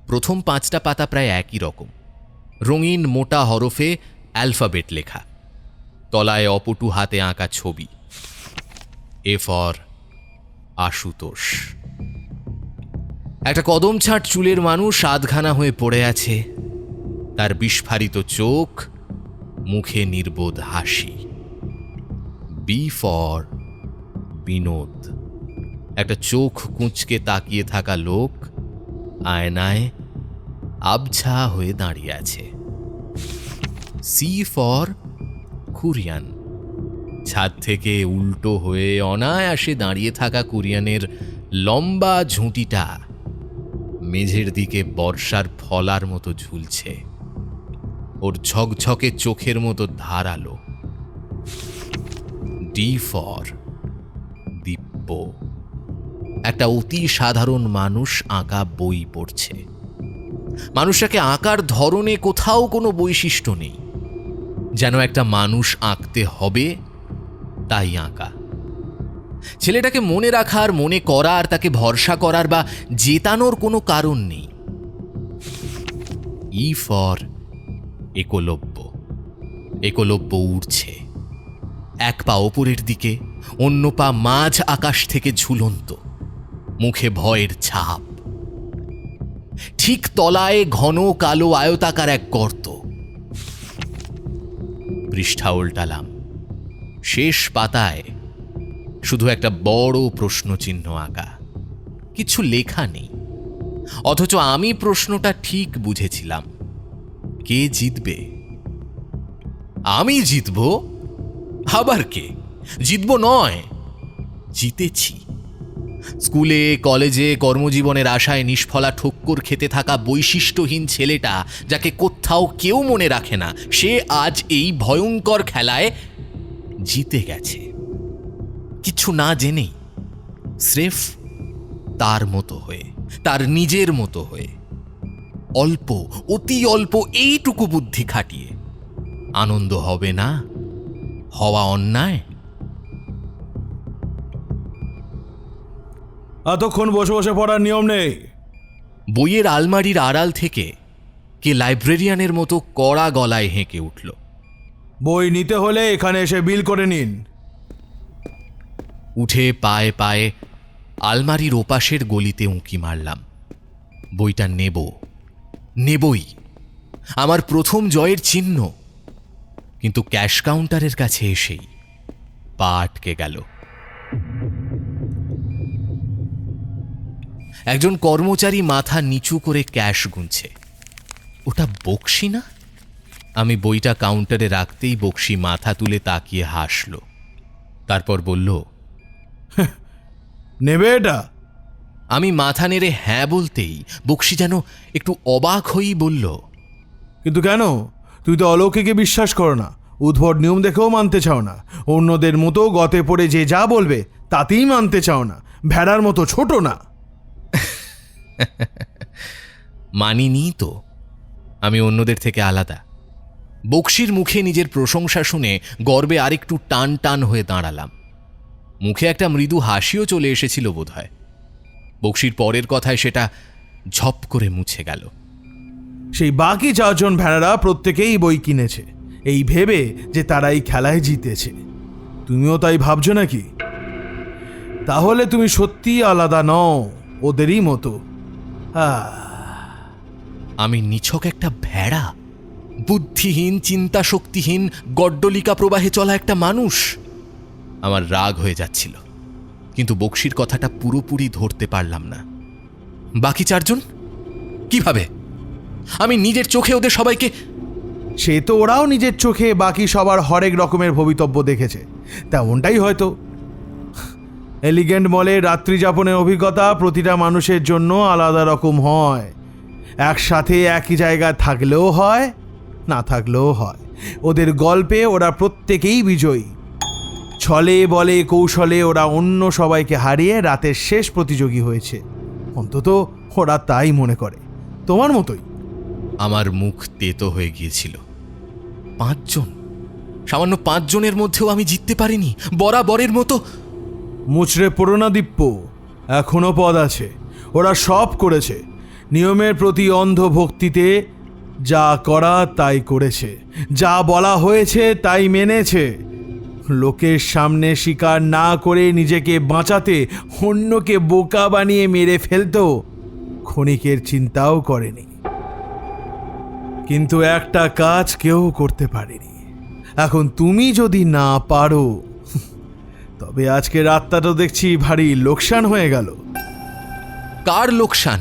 B: প্রথম 5টা পাতা প্রায় একই রকম, রঙিন মোটা হরফে অ্যালফাবেট লেখা, তলায় অপটু হাতে আঁকা ছবি, এ ফর আশুতোষ। একটা কদম ছাঁট চুলের মানুষ আধখানা হয়ে পড়ে আছে, তার বিস্ফারিত চোখ, মুখে নির্বোধ হাসি। B for Binod. একটা চোখ কুঁচকে তাকিয়ে থাকা লোক আয়নায় আবছা হয়ে দাঁড়িয়ে আছে। C for Kurian. ছাদ থেকে উল্টো হয়ে অনায়াসে দাঁড়িয়ে থাকা কুরিয়ানের লম্বা ঝুঁটিটা মেঝের দিকে বর্ষার ফলার মতো ঝুলছে, ওর ঝকঝকে চোখের মতো ধারালো। ডি ফর দিব্য। একটা অতি সাধারণ মানুষ আঁকা বই পড়ছে। মানুষটাকে আঁকার ধরনে কোথাও কোনো বৈশিষ্ট্য নেই, যেন একটা মানুষ আঁকতে হবে তাই আঁকা। ছেলেটাকে মনে রাখার, মনে করার, তাকে ভরসা করার বা জেতানোর কোনো কারণ নেই। E for Eklavya. একলব্য উড়ছে, এক পা ওপরের দিকে, অন্য পা মাঝ আকাশ থেকে ঝুলন্ত, মুখে ভয়ের ছাপ। ঠিক তলায় ঘন কালো আয়তাকার এক গর্ত। পৃষ্ঠা উল্টালাম, শেষ পাতায় শুধু একটা বড় প্রশ্নচিহ্ন আঁকা, কিছু লেখা নেই। অথচ আমি প্রশ্নটা ঠিক বুঝেছিলাম। কে জিতবে? আমি জিতব? আবার কে? জিতব নয়, জিতেছি। স্কুলে, কলেজে, কর্মজীবনের আশায় নিষ্ফলা ঠক্কর খেতে থাকা বৈশিষ্ট্যহীন ছেলেটা, যাকে কোথাও কেউ মনে রাখে না, সে আজ এই ভয়ঙ্কর খেলায় জিতে গেছে, কিছু না জেনেই, স্রেফ তার মতো হয়ে, তার নিজের মতো হয়ে, অল্প, অতি অল্প এইটুকু বুদ্ধি খাটিয়ে। আনন্দ হবে না? হওয়া অন্যায়?
A: এতক্ষণ বসে বসে পড়ার নিয়ম নেই।
B: বইয়ের আলমারির আড়াল থেকে কে লাইব্রেরিয়ানের মতো কড়া গলায় হেঁকে উঠল।
A: বই নিতে হলে এখানে এসে বিল করে নিন।
B: উঠে পায়ে পায়ে আলমারির ওপাশের গলিতে উঁকি মারলাম। বইটা নেবই, আমার প্রথম জয়ের চিহ্ন। কিন্তু ক্যাশ কাউন্টারের কাছে এসেই পা আটকে গেল। একজন কর্মচারী মাথা নিচু করে ক্যাশ গুনছে। ওটা বক্সি না? আমি বইটা কাউন্টারে রাখতেই বক্সি মাথা তুলে তাকিয়ে হাসল। তারপর বলল,
A: নেবে এটা?
B: আমি মাথা নেড়ে হ্যাঁ বলতেই বক্সি যেন একটু অবাক হয়েই বলল,
A: কিন্তু কেন? তুই তো অলৌকিকে বিশ্বাস করো না, উদ্ভট নিয়ম দেখেও মানতে চাও না, অন্যদের মতো গতে পড়ে যে যা বলবে তাতেই মানতে চাও না, ভেড়ার মতো ছোট না।
B: মানিনি তো, আমি অন্যদের থেকে আলাদা। বক্সির মুখে নিজের প্রশংসা শুনে গর্বে আরেকটু টান টান হয়ে দাঁড়ালাম। মুখে একটা মৃদু হাসিও চলে এসেছিল বোধহয়। বক্সির পরের কথায় সেটা ঝপ করে মুছে গেল।
A: সেই বাকি 4 জন ভেড়ারা প্রত্যেকেই বই কিনেছে, এই ভেবে যে তারা এই খেলায় জিতেছে। তুমিও তাই ভাবছো নাকি? তাহলে তুমি সত্যিই আলাদা নও, ওদেরই মতো।
B: আমি নিছক একটা ভেড়া, বুদ্ধিহীন, চিন্তা শক্তিহীন, গড্ডলিকা প্রবাহে চলা একটা মানুষ। আমার রাগ হয়ে যাচ্ছিল, কিন্তু বক্সির কথাটা পুরোপুরি ধরতে পারলাম না। বাকি 4 জন কিভাবে? আমি নিজের চোখে ওদের সবাইকে...
A: সে তো ওরাও নিজের চোখে বাকি সবার হরেক রকমের ভবিতব্য দেখেছে, তেমনটাই হয়তো। এলিগেন্ট মলে রাত্রি যাপনের অভিজ্ঞতা প্রতিটা মানুষের জন্য আলাদা রকম হয়। একসাথে একই জায়গায় থাকলেও হয়, না থাকলেও হয়। ওদের গল্পে ওরা প্রত্যেকেই বিজয়ী। ছলে বলে কৌশলে ওরা অন্য সবাইকে হারিয়ে রাতের শেষ প্রতিযোগী হয়েছে, অন্তত ওরা তাই মনে করে। তোমার মতোই।
B: আমার মুখ তেতো হয়ে গিয়েছিল। 5 জন, সামান্য 5 জনের মধ্যেও আমি জিততে পারিনি বরাবরের মতো।
A: মুচড়ে পড়ো না দিপ্য, এখনো পদ আছে। ওরা সব করেছে, নিয়মের প্রতি অন্ধ ভক্তিতে যা করা তাই করেছে, যা বলা হয়েছে তাই মেনেছে। লোকের সামনে স্বীকার না করে নিজেকে বাঁচাতে অন্যকে বোকা বানিয়ে মেরে ফেলতো ক্ষণিকের চিন্তাও করেনি। কিন্তু একটা কাজ কেউ করতে পারেনি। এখন তুমি যদি না পারো, তবে আজকে রাতটা তো দেখছি ভারী লোকসান হয়ে গেল।
B: কার লোকসান?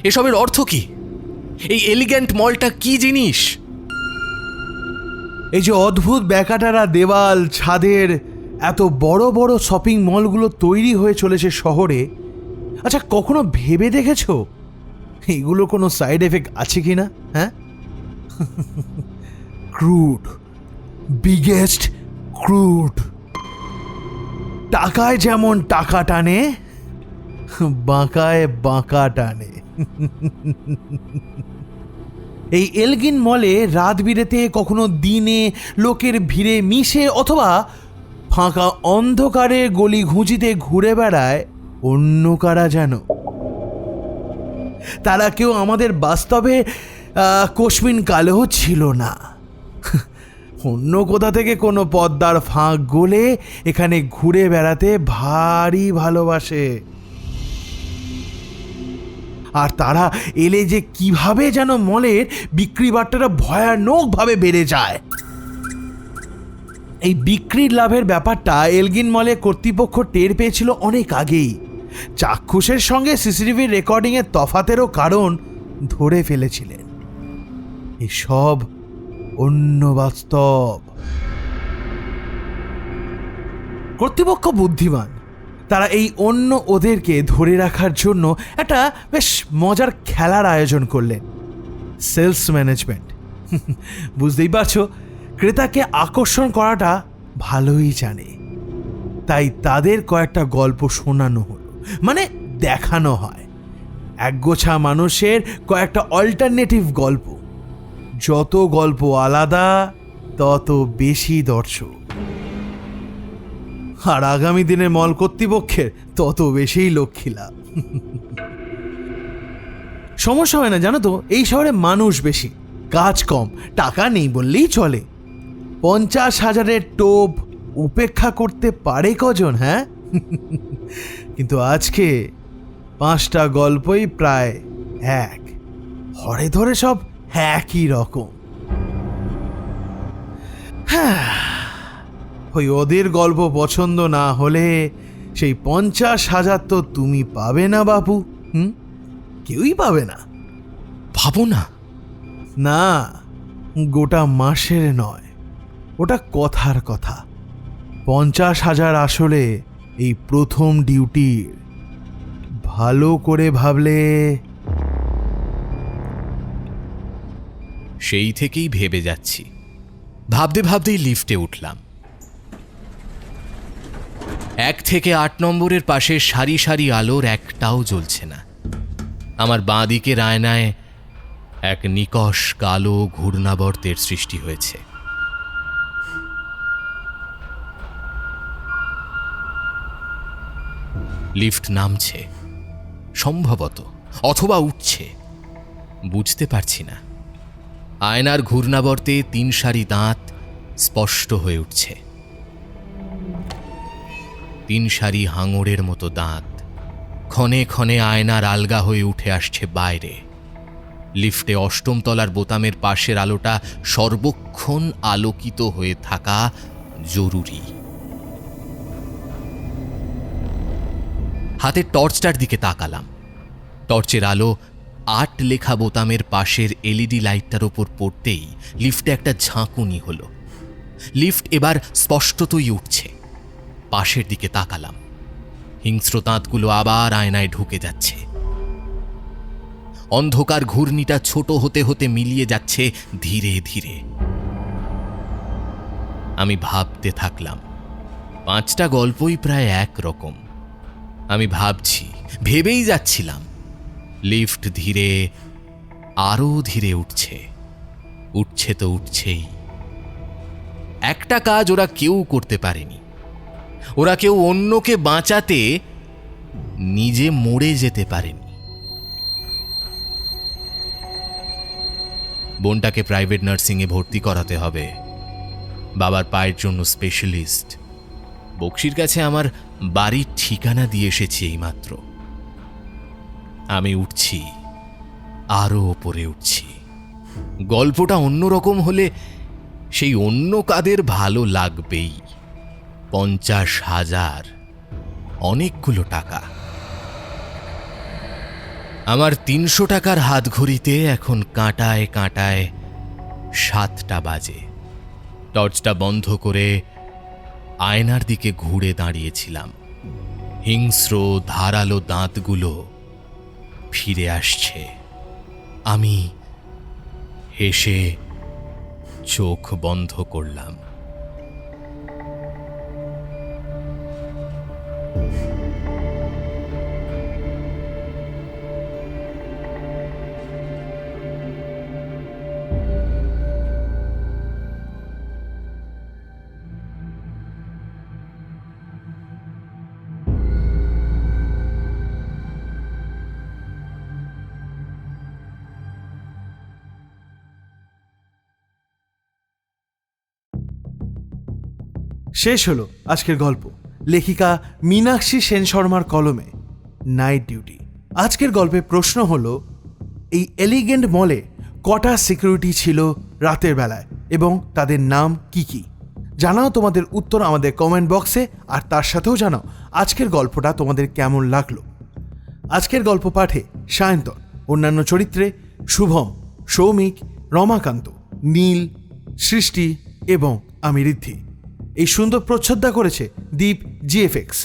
B: এসবের অর্থ কি? এই এলিগ্যান্ট মলটা কি জিনিস?
A: এই যে অদ্ভুত ব্যাকাটারা দেওয়াল, ছাদের এত বড় বড় শপিং মলগুলো তৈরি হয়ে চলেছে শহরে, আচ্ছা কখনো ভেবে দেখেছো এগুলো কোনো সাইড এফেক্ট আছে কিনা? হ্যাঁ, ক্রুড, বিগেস্ট ক্রুড। টাকায় যেমন টাকা টানে, বাঁকায় বাঁকা টানে। এই এলগিন মলে রাত বিরেতে, কখনো দিনে লোকের ভিড়ে মিশে অথবা ফাঁকা অন্ধকারে গলি ঘুঁচিতে ঘুরে বেড়ায় অন্য কারা যেন। তারা কেউ আমাদের বাস্তবে কস্মিন কালেও ছিল না। অন্য কোথা থেকে কোনো পদ্মার ফাঁক গলে এখানে ঘুরে বেড়াতে ভারী ভালোবাসে। আর তারা এলে যে কিভাবে যেন মলের বিক্রি বাট্টাটা ভয়ানকভাবে বেড়ে যায়। এই বিক্রির লাভের ব্যাপারটা এলগিন মলে কর্তৃপক্ষ টের পেয়েছিল অনেক আগেই। চাক্ষুষের সঙ্গে সিসিটিভি রেকর্ডিংয়ের তফাতেরও কারণ ধরে ফেলেছিলেন। এসব অন্য বাস্তব। কর্তৃপক্ষ বুদ্ধিমান, তারা এই অন্য ওদেরকে ধরে রাখার জন্য একটা বেশ মজার খেলার আয়োজন করলেন। Sales management. বুঝতেই পারছো, ক্রেতাকে আকর্ষণ করাটা ভালোই জানে। তাই তাদের কয়েকটা গল্প শোনানো হলো, মানে দেখানো হয়। একগোছা মানুষের কয়েকটা অল্টারনেটিভ গল্প। যত গল্প আলাদা, তত বেশি দর্শক। আর আগামী দিনে মল কর্তৃপক্ষের তত বেশি লক্ষ্মীলাভ। সমস্যা হয় না জানো তো, এই শহরে মানুষ বেশি, কাজ কম, টাকা নেই বললেই চলে। 50,000-এর টোপ উপেক্ষা করতে পারে কজন? হ্যাঁ, কিন্তু আজকে 5টা গল্পই প্রায় এক, হরে ধরে সব একই রকম। হ্যাঁ, ওই ওদের গল্প পছন্দ না হলে সেই 50,000 তো তুমি পাবে না বাপু। কেউই পাবে না।
B: ভাবো না।
A: না, গোটা মাসের নয়, ওটা কথার কথা। 50,000 আসলে এই প্রথম ডিউটির। ভালো করে ভাবলে।
B: সেই থেকেই ভেবে যাচ্ছি। ভাবতে ভাবতেই লিফটে উঠলাম। 1 থেকে 8 নম্বরের পাশে সারি সারি আলোর একটাও জ্বলছে না। আমার বাঁ দিকের আয়নায় এক নিকষ কালো ঘূর্ণাবর্তের সৃষ্টি হয়েছে। লিফট নামছে সম্ভবত, অথবা উঠছে, বুঝতে পারছি না। আয়নার ঘূর্ণাবর্তে 3 সারি দাঁত স্পষ্ট হয়ে উঠছে। 3 সারি হাঙরের মতো দাঁত ক্ষণে ক্ষণে আয়নার আলগা হয়ে উঠে আসছে বাইরে। লিফটে 8ম তলার বোতামের পাশের আলোটা সর্বক্ষণ আলোকিত হয়ে থাকা জরুরি। হাতের টর্চটার দিকে তাকালাম। টর্চের আলো 8 লেখা বোতামের পাশের এলইডি লাইটটার ওপর পড়তেই লিফটে একটা ঝাঁকুনি হলো। লিফট এবার স্পষ্টতই উঠছে। পাশের দিকে তাকালাম। হিংস্র দাঁতগুলো আবার আয়নায় ঢুকে যাচ্ছে। অন্ধকার ঘূর্ণিটা ছোট হতে হতে মিলিয়ে যাচ্ছে ধীরে ধীরে। আমি ভাবতে থাকলাম। 5টা গল্পই প্রায় একরকম। আমি ভাবছি, ভেবেই যাচ্ছিলাম। লিফট ধীরে, আরো ধীরে উঠছে। উঠছে তো উঠছেই। একটা কাজ ওরা কেউ করতে পারেনি। ওরা কেউ অন্যকে বাঁচাতে নিজে মরে যেতে পারেনি। বোনটাকে প্রাইভেট নার্সিংয়ে ভর্তি করাতে হবে, বাবার পায়ের জন্য স্পেশালিস্ট। বক্সির কাছে আমার বাড়ির ঠিকানা দিয়ে এসেছি এইমাত্র। আমি উঠছি, আরো ওপরে উঠছি। গল্পটা অন্যরকম হলে সেই অন্য কাদের ভালো লাগবেই। 50,000 অনেকগুলো টাকা। আমার 300 টাকার হাত ঘড়িতে এখন কাঁটায় কাঁটায় 7টা বাজে। টর্চটা বন্ধ করে আয়নার দিকে ঘুরে দাঁড়িয়েছিলাম। হিংস্র ধারালো দাঁতগুলো ফিরে আসছে। আমি হেসে চোখ বন্ধ করলাম।
A: শেষ হলো আজকের গল্প, লেখিকা মীনাক্ষী সেন শর্মার কলমে নাইট ডিউটি। আজকের গল্পে প্রশ্ন হলো, এই এলিগেন্ট মলে কটা সিকিউরিটি ছিল রাতের বেলায় এবং তাদের নাম কি কি? জানাও তোমাদের উত্তর আমাদের কমেন্ট বক্সে, আর তার সাথেও জানাও আজকের গল্পটা তোমাদের কেমন লাগলো। আজকের গল্প পাঠে সায়ন্তন, অন্যান্য চরিত্রে শুভম, সৌমিক, রমাকান্ত, নীল, সৃষ্টি এবং আমি ঋদ্ধি। এই সুন্দর প্রচ্ছদটা করেছে দীপ জিএফএক্স।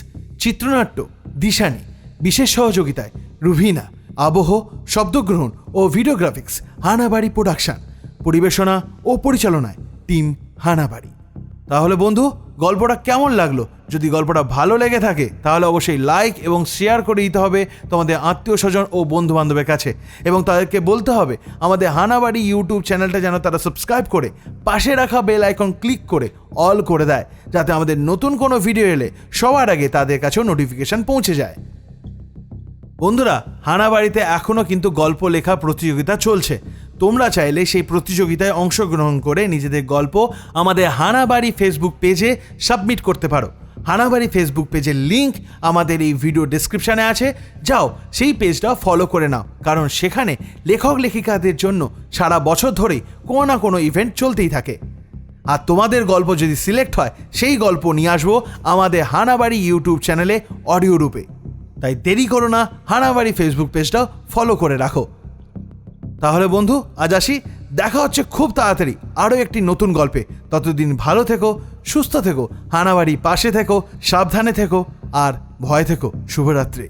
A: চিত্রনাট্য দিশানি, বিশেষ সহযোগিতায় রুভিনা, আবহ, শব্দগ্রহণ ও ভিডিওগ্রাফিক্স হানাবাড়ি প্রোডাকশন, পরিবেশনা ও পরিচালনায় টিম হানাবাড়ি। তাহলে বন্ধু, গল্পটা কেমন লাগলো? যদি গল্পটা ভালো লেগে থাকে তাহলে অবশ্যই লাইক এবং শেয়ার করে দিতে হবে তোমাদের আত্মীয় স্বজন ও বন্ধু বান্ধবের কাছে, এবং তাদেরকে বলতে হবে আমাদের হানাবাড়ি ইউটিউব চ্যানেলটা যেন তারা সাবস্ক্রাইব করে পাশে রাখা বেল আইকন ক্লিক করে অল করে দেয়, যাতে আমাদের নতুন কোনো ভিডিও এলে সবার আগে তাদের কাছেও নোটিফিকেশন পৌঁছে যায়। বন্ধুরা, হানাবাড়িতে এখনও কিন্তু গল্প লেখা প্রতিযোগিতা চলছে। তোমরা চাইলে সেই প্রতিযোগিতায় অংশগ্রহণ করে নিজেদের গল্প আমাদের হানাবাড়ি ফেসবুক পেজে সাবমিট করতে পারো। হানাবাড়ি ফেসবুক পেজের লিঙ্ক আমাদের এই ভিডিও ডেসক্রিপশানে আছে, যাও সেই পেজটা ফলো করে নাও, কারণ সেখানে লেখক লেখিকাদের জন্য সারা বছর ধরেই কোনো না কোনো ইভেন্ট চলতেই থাকে। আর তোমাদের গল্প যদি সিলেক্ট হয়, সেই গল্প নিয়ে আসবো আমাদের হানাবাড়ি ইউটিউব চ্যানেলে অডিও রূপে। তাই দেরি করো না, হানাবাড়ি ফেসবুক পেজটাও ফলো করে রাখো। তাহলে বন্ধু, আজ আসি, দেখা হচ্ছে খুব তাড়াতাড়ি আরও একটি নতুন গল্পে। ততদিন ভালো থেকো, সুস্থ থেকো, হানাবাড়ি পাশে থেকো, সাবধানে থেকো আর ভয় থেকো। শুভরাত্রি।